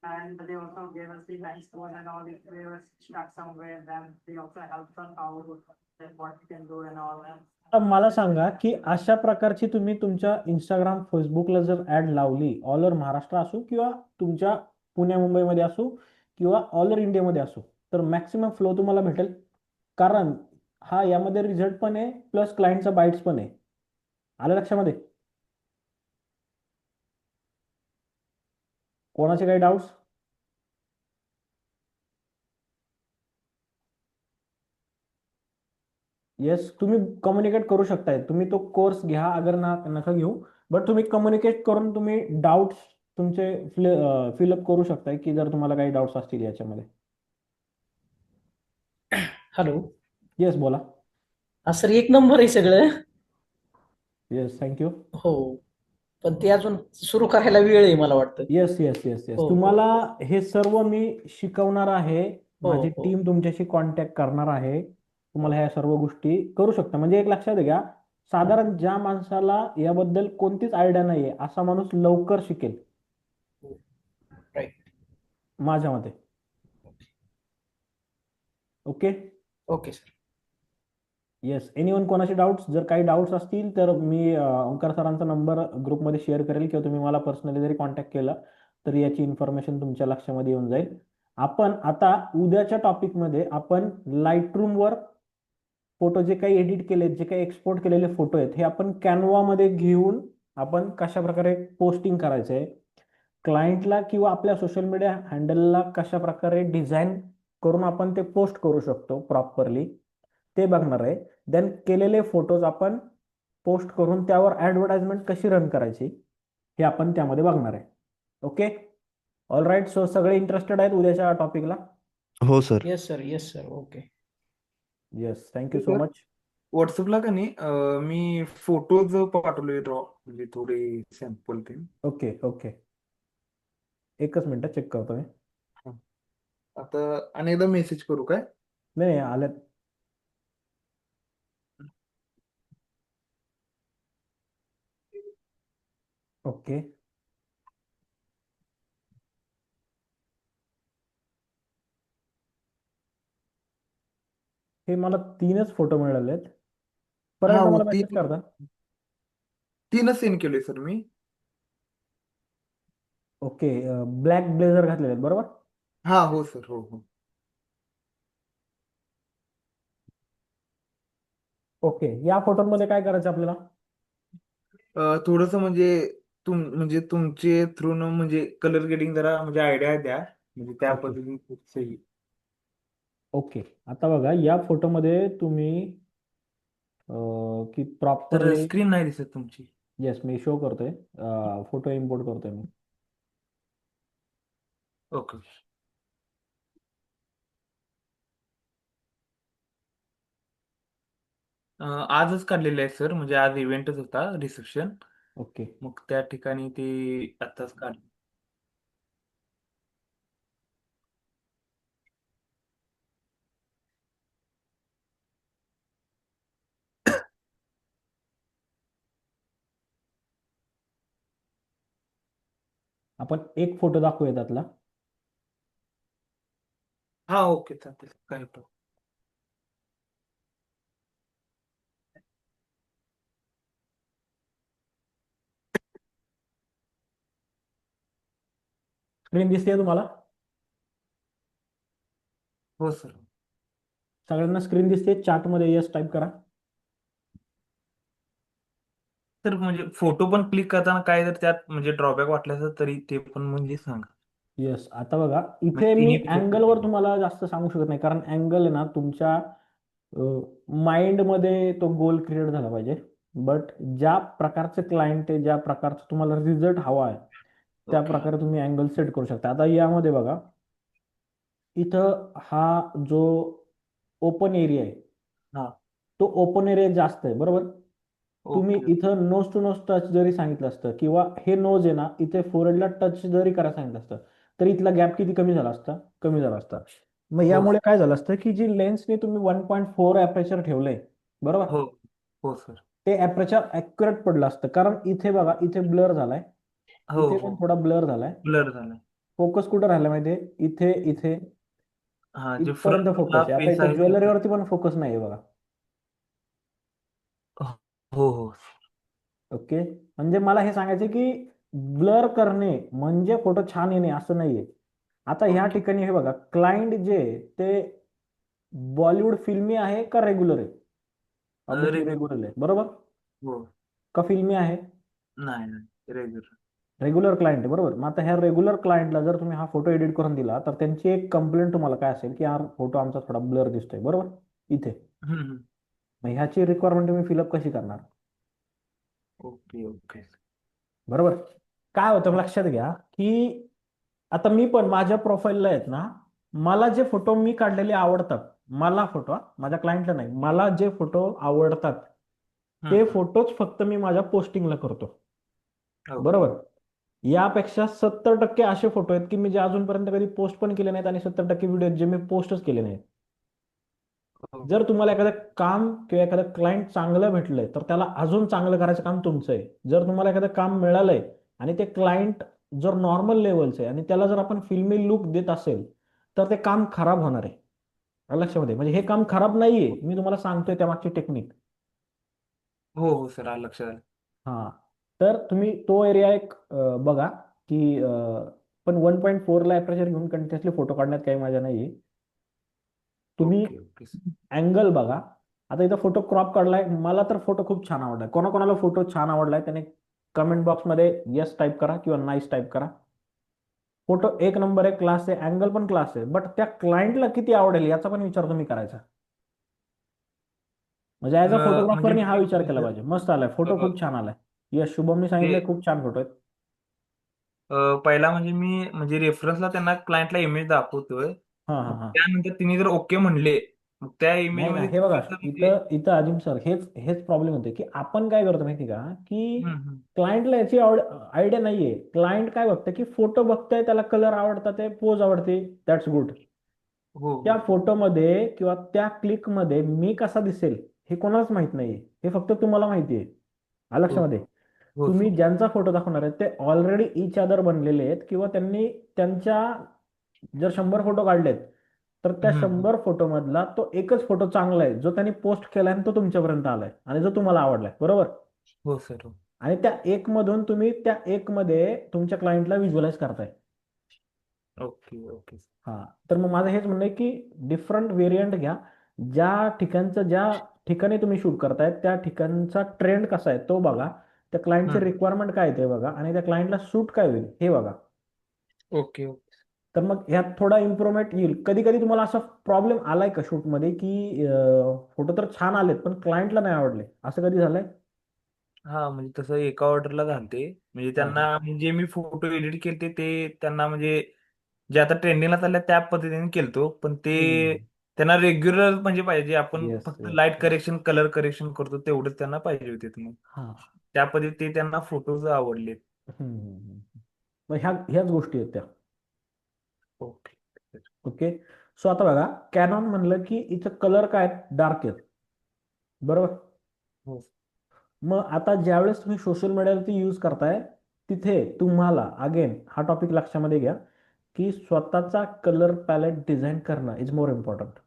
and they also gave us the nice code and all. If we were stuck somewhere, then they also helped us out and what we can do and all that. आता मला सांगा की अशा प्रकारची तुम्ही तुमच्या Instagram फेसबुकला जर ऍड लावली ऑल ओव्हर महाराष्ट्र असो किंवा तुमच्या पुण्या मुंबईमध्ये असो किंवा ऑल ओव्हर इंडियामध्ये असो तर मॅक्सिमम फ्लो तुम्हाला भेटेल. कारण हा यामध्ये रिझल्ट पण आहे प्लस क्लायंटचा बाईट्स पण आहे. आलं लक्षामध्ये? कोणाचे काही डाऊट्स? येस तुम्ही कम्युनिकेट करू शकताय. तुम्ही तो कोर्स घ्या अगर नका घेऊ बट तुम्ही कम्युनिकेट करून तुम्ही डाऊट्स तुमचे फिलअप करू शकताय की जर तुम्हाला काही डाऊट्स असतील याच्यामध्ये. हॅलो. येस बोला. हा सर एक नंबर आहे सगळं. Yes thank you. हो पण ते अजून सुरू करायला वेळ आहे मला वाटतं. येस येस येस येस हो, तुम्हाला हे सर्व मी शिकवणार आहे. हो, माझी हो. टीम तुमच्याशी कॉन्टॅक्ट करणार आहे. तुम्हाला ह्या सर्व गोष्टी करू शकता. म्हणजे एक लक्षात घ्या साधारण ज्या माणसाला याबद्दल कोणतीच आयडिया नाहीये असा माणूस लवकर शिकेल राईट. माझ्या मते. Okay. Okay sir. Yes anyone कोणाचे डाऊट्स? जर काही डाऊट्स असतील तर मी ओंकार सरांचा नंबर ग्रुपमध्ये शेअर करेल किंवा तुम्ही मला पर्सनली जरी कॉन्टॅक्ट केला तरी याची इन्फॉर्मेशन तुमच्या लक्षामध्ये येऊन जाईल. आपण आता उद्याच्या टॉपिकमध्ये आपण लाईटरूमवर फोटो जे काही एडिट केलेत जे काही एक्सपोर्ट केलेले फोटो आहेत हे आपण कॅनवामध्ये घेऊन आपण कशा प्रकारे पोस्टिंग करायचंय क्लायंटला किंवा आपल्या सोशल मीडिया हँडलला कशा प्रकारे डिझाईन करून आपण ते पोस्ट करू शकतो प्रॉपरली ते बघणार आहे. देन केलेले फोटोज आपण पोस्ट करून त्यावर ऍडव्हर्टाइजमेंट कशी रन करायची हे आपण त्यामध्ये बघणार आहे. ओके. All right. सो सगळे इंटरेस्टेड आहेत उद्याच्या टॉपिकला? हो sir. Yes sir. Yes sir. Okay. Yes thank you so much. व्हॉट्सअपला का नाही मी फोटोज पाठवले ड्रॉ म्हणजे थोडे सॅम्पल ते. ओके ओके एकच मिनिट चेक करतो मी. आता अनेकदा मेसेज करू काय? नाही नाही आल्यात. ओके. हे मला 3च फोटो मिळालेत. पर्यंत हो, मला मेसेज करता. तीनच सेंड केले सर मी. ओके. ब्लॅक ब्लेझर घातलेले आहेत बरोबर. हा हो सर, हो हो. ओके. या फोटोमध्ये काय करायचं आपल्याला? थोडस म्हणजे म्हणजे तुमचे थ्रू न म्हणजे कलर ग्रेडिंग जरा म्हणजे आयडिया द्या, म्हणजे त्या ओके. पद्धतीने सही. ओके. आता बघा या फोटोमध्ये तुम्ही की तर प्रॉपरली स्क्रीन नाही दिसत तुमची. येस मी शो करतोय. फोटो इम्पोर्ट करतोय मी. ओके. आजच काढलेले आहे सर, म्हणजे आज इव्हेंटच होता, रिसेप्शन. ओके. मग त्या ठिकाणी ते आताच काढले. आपण एक फोटो दाखवूया त्यातला. हा ओके चालते काय प्रॉब्लेम. स्क्रीन दिसते तुम्हाला? हो सर. सगळ्यांना स्क्रीन दिसते? चॅटमध्ये येस टाईप करा. तर म्हणजे फोटो पण क्लिक करताना काय जर त्यात म्हणजे ड्रॉबॅक वाटल्यास तरी ते पण म्हणजे सांगा. येस. आता बघा म्हणजे इथे मी तिन्ही अँगलवर तुम्हाला जास्त सांगू शकत नाही, कारण अँगल आहे ना तुमच्या माइंडमध्ये तो गोल क्रिएट झाला पाहिजे. बट ज्या प्रकारचे क्लायंट आहे, ज्या प्रकारचा तुम्हाला रिझल्ट हवा आहे त्या ओके. प्रकारे तुम्ही अँगल सेट करू शकता. आता यामध्ये बघा इथं हा जो ओपन एरिया आहे हा तो ओपन एरिया जास्त आहे बरोबर. तुम्ही ओके. इथं नोज टू नोज टच जरी सांगितलं असतं किंवा हे नोज आहे ना इथे फोरहेडला टच जरी करायला सांगितलं असतं तर इथला गॅप किती कमी झाला असता? कमी झाला असता. मग हो यामुळे काय झालं असतं की जी लेन्सने तुम्ही 1.4 अॅपर्चर ठेवलंय बरोबर, हो हो सर. ते अॅपर्चर ॲक्युरेट पडलं असतं. कारण इथे बघा इथे ब्लर झालाय, हो इथे हो पण थोडा ब्लर झालाय. ब्लर झालाय. फोकस कुठं राहिला माहितीये? इथे इथे हा जे इथपर्यंत फ्रंटला फोकस आहे. आता फेस इथे आहे तिथं. ज्वेलरीवरती पण फोकस नाहीये बघा. हो हो. ओके. म्हणजे मला हे सांगायचं की ब्लर करणे म्हणजे फोटो छान येणे असं नाहीये. आता ह्या ओके. ठिकाणी हे बघा क्लायंट जे ते बॉलिवूड फिल्मी आहे का रेग्युलर आहे? Obviously regular. रेग्युलर आहे बरोबर. हो. का फिल्मी आहे? नाही नाही रेग्युलर. रेग्युलर क्लायंट आहे बरोबर. मग आता ह्या रेग्युलर क्लायंटला जर तुम्ही हा फोटो एडिट करून दिला तर त्यांची एक कंप्लेंट तुम्हाला काय असेल की हा फोटो आमचा थोडा ब्लर दिसतोय बरोबर इथे. हम्म. मग ह्याची रिक्वायरमेंट तुम्ही फिलअप कशी करणार? Okay okay. बरोबर. काय होतं लक्षात घ्या की आता मी पण माझ्या प्रोफाईलला आहेत ना, मला जे फोटो मी काढलेले आवडतात, मला फोटो माझ्या क्लायंटला नाही, मला जे फोटो आवडतात ते हम्म. फोटोच फक्त मी माझ्या पोस्टिंगला करतो ओके. बरोबर. यापेक्षा 70% असे फोटो आहेत की मी जे अजूनपर्यंत कधी पोस्ट पण केले नाहीत आणि 70% व्हिडिओ जे मी पोस्टच केले नाहीत. जर तुम्हाला एखादं काम किंवा एखादं क्लायंट चांगलं भेटलंय तर त्याला अजून चांगलं करायचं काम तुमचं आहे. जर तुम्हाला एखादं काम मिळालंय आणि ते क्लायंट जर नॉर्मल लेवलचं आहे आणि त्याला जर आपण फिल्मी लुक देत असेल तर ते काम खराब होणार आहे. आलं लक्षामध्ये? म्हणजे हे काम खराब नाहीये, मी तुम्हाला सांगतोय त्यामागची टेक्निक. हो हो सर आलं लक्षात आलं. हा. तर तुम्ही तो एरिया एक बघा की पण 1.4 ला अॅपर्चर घेऊन कंटिन्युअसली फोटो काढण्यात काही मजा नाहीये. तुम्ही ओके ओके सर. अँगल बघा. आता इथं फोटो क्रॉप काढलाय, मला तर फोटो खूप छान आवडलाय. कोणाकोणाला फोटो छान आवडलाय त्याने कमेंट बॉक्समध्ये येस टाईप करा किंवा नाईस टाईप करा. फोटो एक नंबर आहे, क्लास आहे, अँगल पण क्लास आहे. बट त्या क्लायंटला किती आवडेल याचा पण विचार तुम्ही करायचा. म्हणजे ऍज अ म्हणजे फोटोग्राफरने हा मी विचार केला सर पाहिजे. मस्त आलाय फोटो, खूप छान आलाय. यस शुभमनी ते सांगितलंय खूप छान फोटो आहेत. पहिला म्हणजे मी म्हणजे रेफरन्सला त्यांना क्लायंटला इमेज दाखवतोय. हा हा मग हा. त्यानंतर तिने जर ओके म्हणले मग त्या इमेज नाही ना मध्ये हे बघा थोडंसं म्हणजे इथं इथं अजिम सर हेच हेच प्रॉब्लेम होते की आपण काय करतो माहिती का की हम्म. क्लायंटला याची आयडिया नाहीये. क्लायंट काय बघतं की फोटो बघतोय, त्याला कलर आवडतात, पोज आवडते, दॅट्स गुड. हो त्या हो फोटोमध्ये किंवा त्या क्लिकमध्ये मी कसा दिसेल हे कोणालाच माहित नाहीये. हे फक्त तुम्हाला माहिती आहे. आलं हो लक्षामध्ये? हो तुम्ही सर. ज्यांचा फोटो दाखवणार आहेत ते ऑलरेडी इच अदर बनलेले आहेत किंवा त्यांनी त्यांच्या जर 100 फोटो काढलेत तर त्या हम्म. 100 फोटोमधला तो एकच फोटो चांगला आहे जो त्यांनी पोस्ट केलाय आणि तो तुमच्यापर्यंत आलाय आणि जो तुम्हाला आवडलाय, बरोबर? हो सर, हो. आणि त्या एक मधून तुम्ही त्या एक मध्ये तुमच्या क्लायंटला व्हिज्युअलाइज करताय. Okay okay. हा, तर मग माझं हेच म्हणणं आहे की डिफरंट व्हेरियंट घ्या. ज्या ठिकाणी तुम्ही शूट करताय त्या ठिकाणचा ट्रेंड कसा आहे तो बघा, त्या क्लायंटचे हम्म. रिक्वायरमेंट काय आहे ते बघा, आणि त्या क्लायंटला सूट काय होईल हे बघा. Okay okay. तर मग ह्यात थोडा इम्प्रुव्हमेंट येईल. कधी कधी तुम्हाला असा प्रॉब्लेम आलाय का शूटमध्ये की फोटो तर छान आलेत पण क्लायंटला नाही आवडले, असं कधी झालंय? हा, म्हणजे तसं एका ऑर्डरला झालते. म्हणजे हा हा. त्यांना जे मी फोटो एडिट केले ते त्यांना म्हणजे जे आता ट्रेंडिंगला चाललंय त्या पद्धतीने केलतो, पण ते त्यांना रेग्युलर म्हणजे पाहिजे, आपण येस फक्त yes light yes. Correction colour correction करतो तेवढंच त्यांना पाहिजे होते. मग हा. त्या पद्धती त्यांना फोटोज आवडले. मग ह्याच गोष्टी आहेत त्या. ओके. ओके. सो आता बघा, कॅनॉन म्हणलं की इथं कलर काय डार्क आहेत, बरोबर? हो. मग आता ज्यावेळेस तुम्ही सोशल मीडियावरती यूज करताय तिथे तुम्हाला अगेन हा टॉपिक लक्षामध्ये घ्या की स्वतःचा कलर पॅलेट डिझाईन करणं इज मोर इम्पॉर्टंट.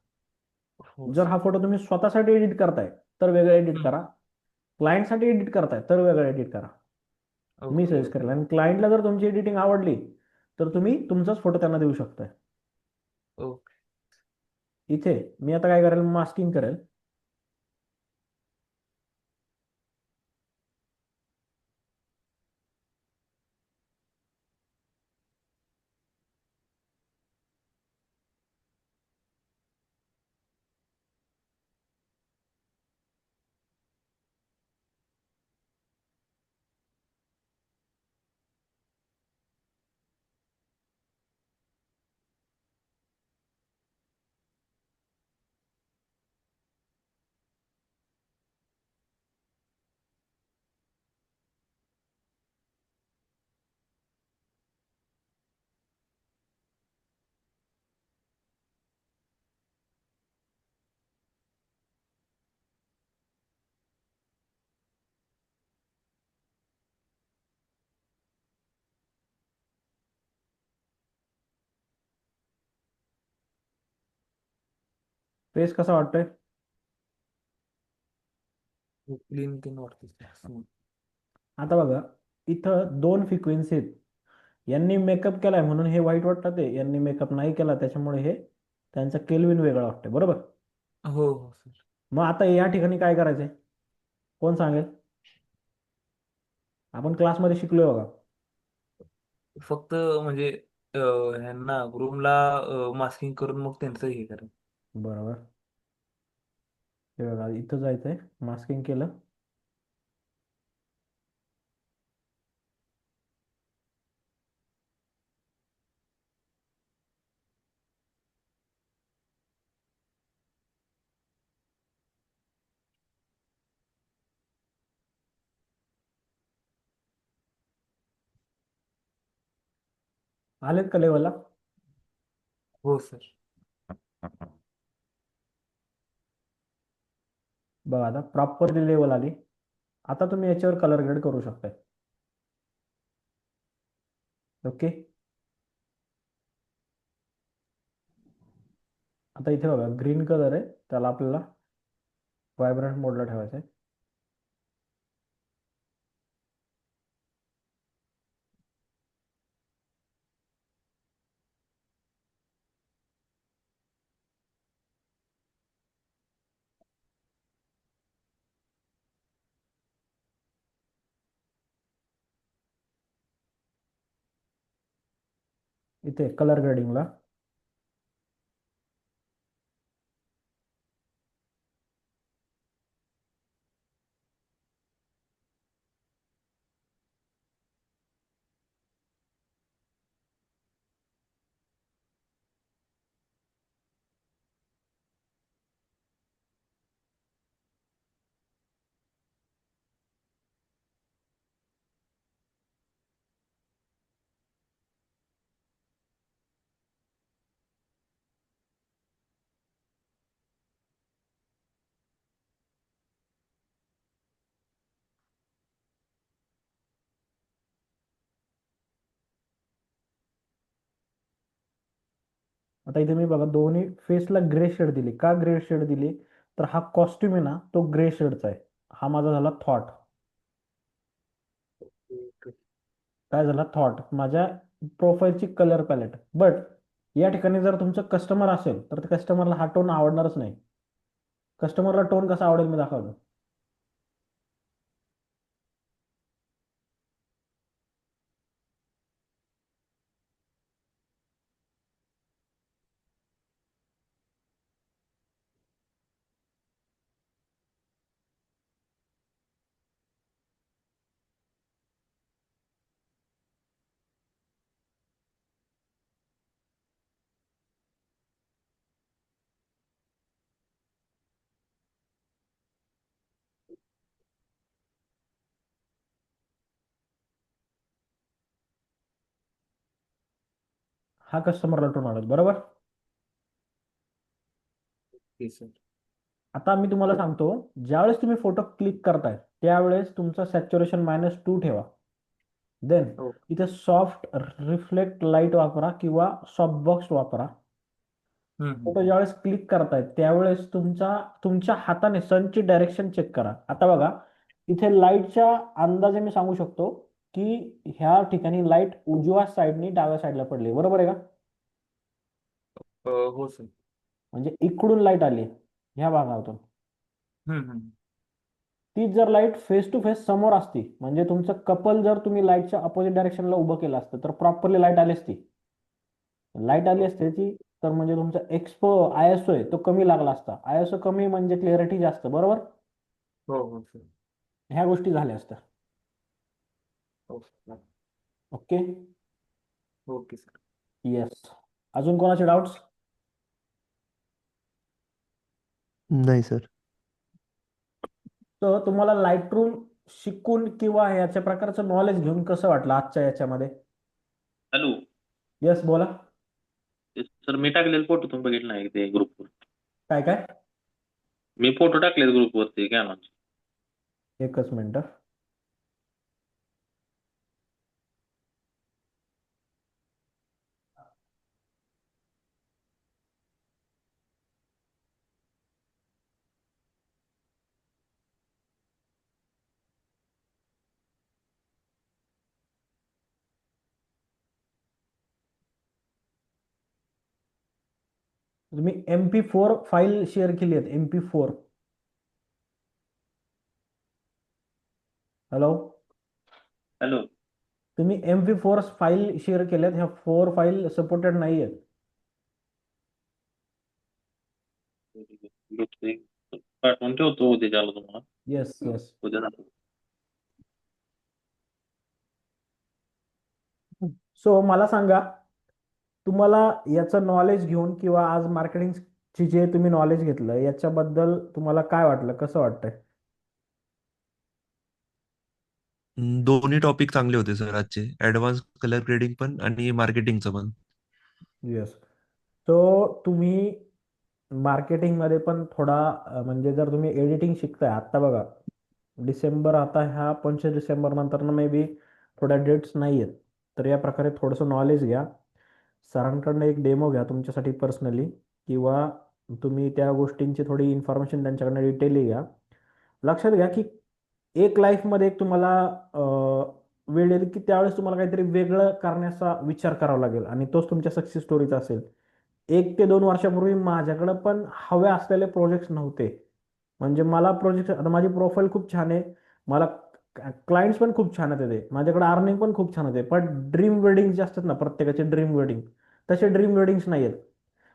हो जर सर. हा फोटो तुम्ही स्वतःसाठी एडिट करताय तर वेगळं एडिट हम्म. करा, क्लायंटसाठी एडिट करताय तर वेगळं एडिट करा. मी ओके सजेस्ट ओके. करेल. आणि क्लायंटला जर तुमची एडिटिंग आवडली तर तुम्ही तुमचाच फोटो त्यांना देऊ शकताय. ओके. इथे मी आता काय करेल, मास्किंग करेल. फेस कसा वाटतोय? क्लीन तीन वाटते. आता बघा, इथं दोन फ्रिक्वेन्सी आहेत. यांनी मेकअप केलाय म्हणून हे वाईट वाटतं, ते यांनी मेकअप नाही केला त्याच्यामुळे हे त्यांचा केल्विन वेगळा वाटतोय, बरोबर? हो हो सर. मग आता या ठिकाणी काय करायचंय, कोण सांगेल? आपण क्लासमध्ये शिकलोय बघा. फक्त म्हणजे ह्यांना ग्रूमला मास्किंग करून मग त्यांचं हे करा. बरोबर. हे बघा, इथं जायचंय, मास्किंग केलं. आलेत का लेवलला? हो सर. बघा आता प्रॉपरली लेवल आली. आता तुम्ही याच्यावर कलर ग्रेड करू शकताय. ओके. आता इथे बघा ग्रीन कलर आहे, त्याला आपल्याला व्हायब्रंट मोडला ठेवायचा आहे. इथे कलर ग्रेडिंगला आता इथे मी बघा दोन्ही फेसला ग्रे शेड दिली. का ग्रे शेड दिली? तर हा कॉस्ट्युम आहे ना तो ग्रे शेडचा आहे. हा माझा झाला थॉट. काय झाला? थॉट. माझ्या प्रोफाईलची कलर पॅलेट. बट या ठिकाणी जर तुमचं कस्टमर असेल तर त्या कस्टमरला हा टोन आवडणारच नाही. कस्टमरला टोन कसा आवडेल मी दाखवतो. हा कस्टमरला टोन आवडेल, बरोबर. सर. आता मी तुम्हाला सांगतो, ज्यावेळेस तुम्ही फोटो क्लिक करताय त्यावेळेस तुमचा सॅच्युरेशन -2 ठेवा. देन हो. इथे सॉफ्ट रिफ्लेक्ट लाईट वापरा किंवा सॉफ्ट बॉक्स वापरा. फोटो ज्यावेळेस क्लिक करताय त्यावेळेस तुमच्या हाताने सनची डायरेक्शन चेक करा. आता बघा इथे लाईटच्या अंदाजे मी सांगू शकतो की ह्या ठिकाणी लाईट उजव्या साईडनी डाव्या साईडला पडली, बरोबर आहे का? हो सर. म्हणजे इकडून लाईट आली ह्या भागातून. हम्म. तीच जर लाईट फेस टू फेस समोर असती, म्हणजे तुमचं कपल जर तुम्ही लाईटच्या अपोजिट डायरेक्शनला उभं केलं असतं तर प्रॉपरली लाईट आली असती. लाईट आली असते ती तर म्हणजे तुमचा ISO आहे तो कमी लागला असता. ISO कमी म्हणजे क्लिअरिटी जास्त, बरोबर. हो सर. ह्या गोष्टी झाल्या असत्या. ओके. Okay sir. येस. अजून कोणाचे डाऊट्स? नाही सर. तर तुम्हाला लाईटरूम शिकून किंवा याच्या प्रकारचं नॉलेज घेऊन कसं वाटलं आजच्या याच्यामध्ये? हॅलो येस, बोला. सर, मी टाकलेले फोटो तुम्ही बघितला नाही ते ग्रुपवर? काय काय? मी फोटो टाकलेत ग्रुपवरती कॅनॉनचे. एकच मिनिट. तुम्ही MP4 फाईल शेअर केली आहेत. MP4. हॅलो. हॅलो. तुम्ही MP4 फाईल शेअर केल्यात, ह्या 4 फाईल सपोर्टेड नाही आहेत. पाठवून ठेवतो उद्याच्याला तुम्हाला. Yes yes. उद्या दाखवतो. सो मला सांगा, तुम्हाला याचं नॉलेज घेऊन किंवा आज मार्केटिंगची जे तुम्ही नॉलेज घेतलं याच्याबद्दल तुम्हाला काय वाटलं, कसं वाटतंय? दोन्ही टॉपिक चांगले होते सर आजचे. ऍडव्हान्स कलर ग्रेडिंग पण आणि मार्केटिंगचं पण. येस. तो तुम्ही मार्केटिंगमध्ये पण थोडा म्हणजे जर तुम्ही एडिटिंग शिकताय आत्ता बघा डिसेंबर, आता ह्या 25 डिसेंबर नंतर मे बी थोड्या डेट्स नाही आहेत, तर या प्रकारे थोडंसं नॉलेज घ्या. सरांकडनं एक डेमो घ्या तुमच्यासाठी पर्सनली, किंवा तुम्ही त्या गोष्टींची थोडी इन्फॉर्मेशन त्यांच्याकडनं डिटेली घ्या. लक्षात घ्या की एक लाईफमध्ये एक तुम्हाला वेळ येईल की त्यावेळेस तुम्हाला काहीतरी वेगळं करण्याचा विचार करावा लागेल आणि तोच तुमच्या सक्सेस स्टोरीचा असेल. 1 ते 2 वर्षापूर्वी माझ्याकडं पण हवे असलेले प्रोजेक्ट्स नव्हते. म्हणजे मला प्रोजेक्ट, आता माझी प्रोफाईल खूप छान आहे, मला क्लायंट्स पण खूप छान आहेत, ते माझ्याकडे अर्निंग पण खूप छान होते, पण ड्रीम वेडिंग जे असतात ना प्रत्येकाचे ड्रीम वेडिंग, तसे ड्रीम वेडिंग्स नाही आहेत.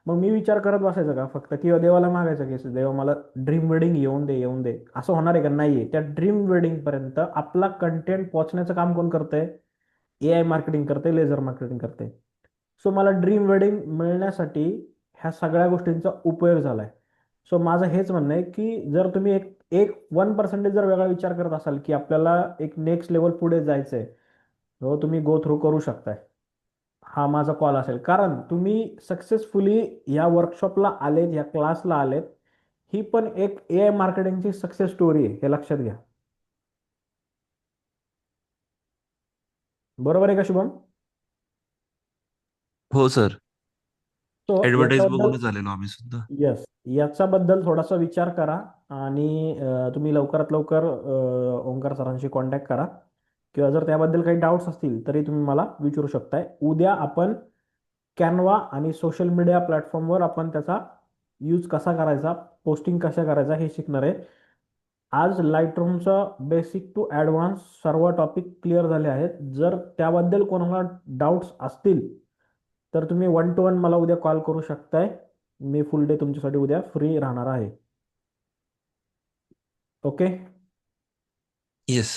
मग मी विचार करत बसायचं का फक्त, किंवा देवाला मागायचं की देवा मला ड्रीम वेडिंग येऊन दे येऊन दे, असं होणार आहे का? नाहीये. त्या ड्रीम वेडिंग पर्यंत आपला कंटेंट पोहोचण्याचं काम कोण करतंय? AI मार्केटिंग करते, लेझर मार्केटिंग करते. सो मला ड्रीम वेडिंग मिळण्यासाठी ह्या सगळ्या गोष्टींचा उपयोग झालाय. सो माझं हेच म्हणणं आहे की जर तुम्ही एक एक 1% जर वेगळा विचार करत असाल की आपल्याला एक नेक्स्ट लेवल पुढे जायचंय, तो तुम्ही गो थ्रू करू शकताय. हा माझा कॉल असेल, कारण तुम्ही सक्सेसफुली या वर्कशॉपला आलेत, या क्लासला आलेत, ही पण एक AI मार्केटिंगची सक्सेस स्टोरी आहे, हे लक्षात घ्या. बरोबर आहे का शुभम? हो सर. सो ऍडव्हर्टाईज याच्याबद्दल बघूनच आलेलो आम्ही सुद्धा. येस, याच्याबद्दल थोडासा विचार करा आणि तुम्ही लवकरात लवकर ओंकार सरांशी कॉन्टॅक्ट करा किंवा जर त्याबद्दल काही डाऊट्स असतील तरी तुम्ही मला विचारू शकताय. उद्या आपण कॅनवा आणि सोशल मीडिया प्लॅटफॉर्मवर आपण त्याचा यूज कसा करायचा, पोस्टिंग कशा करायचा हे शिकणार आहे. आज लाईटरूमचं बेसिक टू ॲडव्हान्स सर्व टॉपिक क्लिअर झाले आहेत. जर त्याबद्दल कोणाला डाऊट्स असतील तर तुम्ही 1 to 1 मला उद्या कॉल करू शकताय. मी फुल डे तुमच्यासाठी उद्या फ्री राहणार आहे. Okay. Yes.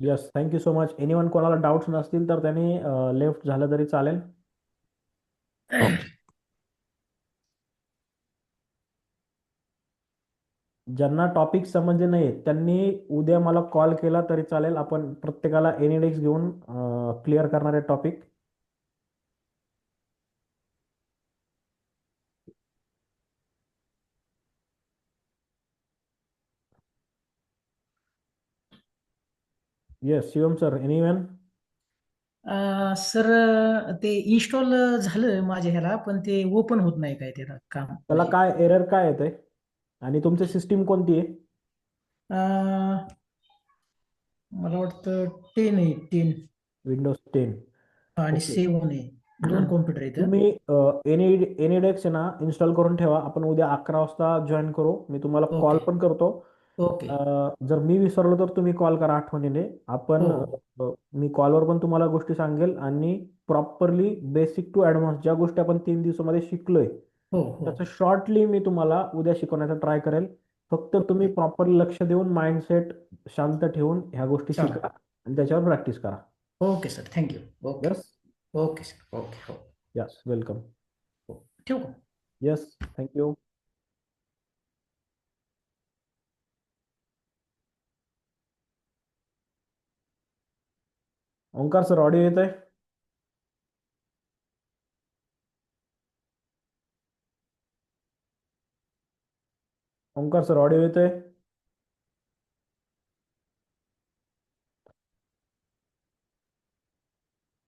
Yes, thank you so much. Anyone कोणाला डाऊट्स नसतील तर त्यांनी लेफ्ट झालं तरी चालेल. ओके. ज्यांना टॉपिक समजले नाही त्यांनी उद्या मला कॉल केला तरी चालेल. आपण प्रत्येकाला एनिडेक्स घेऊन क्लिअर करणारे topic. Yes Shivam sir, anyone? Sir ते इन्स्टॉल झालं माझ्या ह्याला, पण ते ओपन होत नाही काय त्याला काम त्याला म्हणजे. काय एरर काय येते आणि तुमची सिस्टीम कोणती आहे? अं, मला वाटतं 10 आहे, 10 विंडोज 10. आणि ओके. 7 आहे. 2 कॉम्प्युटर आहेत. तुम्ही एनिडेक्स आहे ना इन्स्टॉल करून ठेवा. आपण उद्या 11 वाजता जॉईन करू. मी तुम्हाला कॉल ओके पण करतो. ओके. जर मी विसरलो तर तुम्ही कॉल करा आठवणीने. आपण हो मी कॉलवर पण तुम्हाला गोष्टी सांगेल आणि प्रॉपरली बेसिक टू ॲडव्हान्स ज्या गोष्टी आपण 3 दिवसामध्ये शिकलोय हो हो. त्याचं शॉर्टली मी तुम्हाला उद्या शिकवण्याचा ट्राय करेल. फक्त तुम्ही ओके प्रॉपरली लक्ष देऊन माइंडसेट शांत ठेवून ह्या गोष्टी चालेल. शिका आणि त्याच्यावर प्रॅक्टिस करा. Okay sir, thank you. Okay yes. Okay sir. Okay हो यस, वेलकम. हो. ठेवू का? Yes, thank you. Omkar sir, audio येत आहे? ओंकार सर, ऑडिओ येत आहे?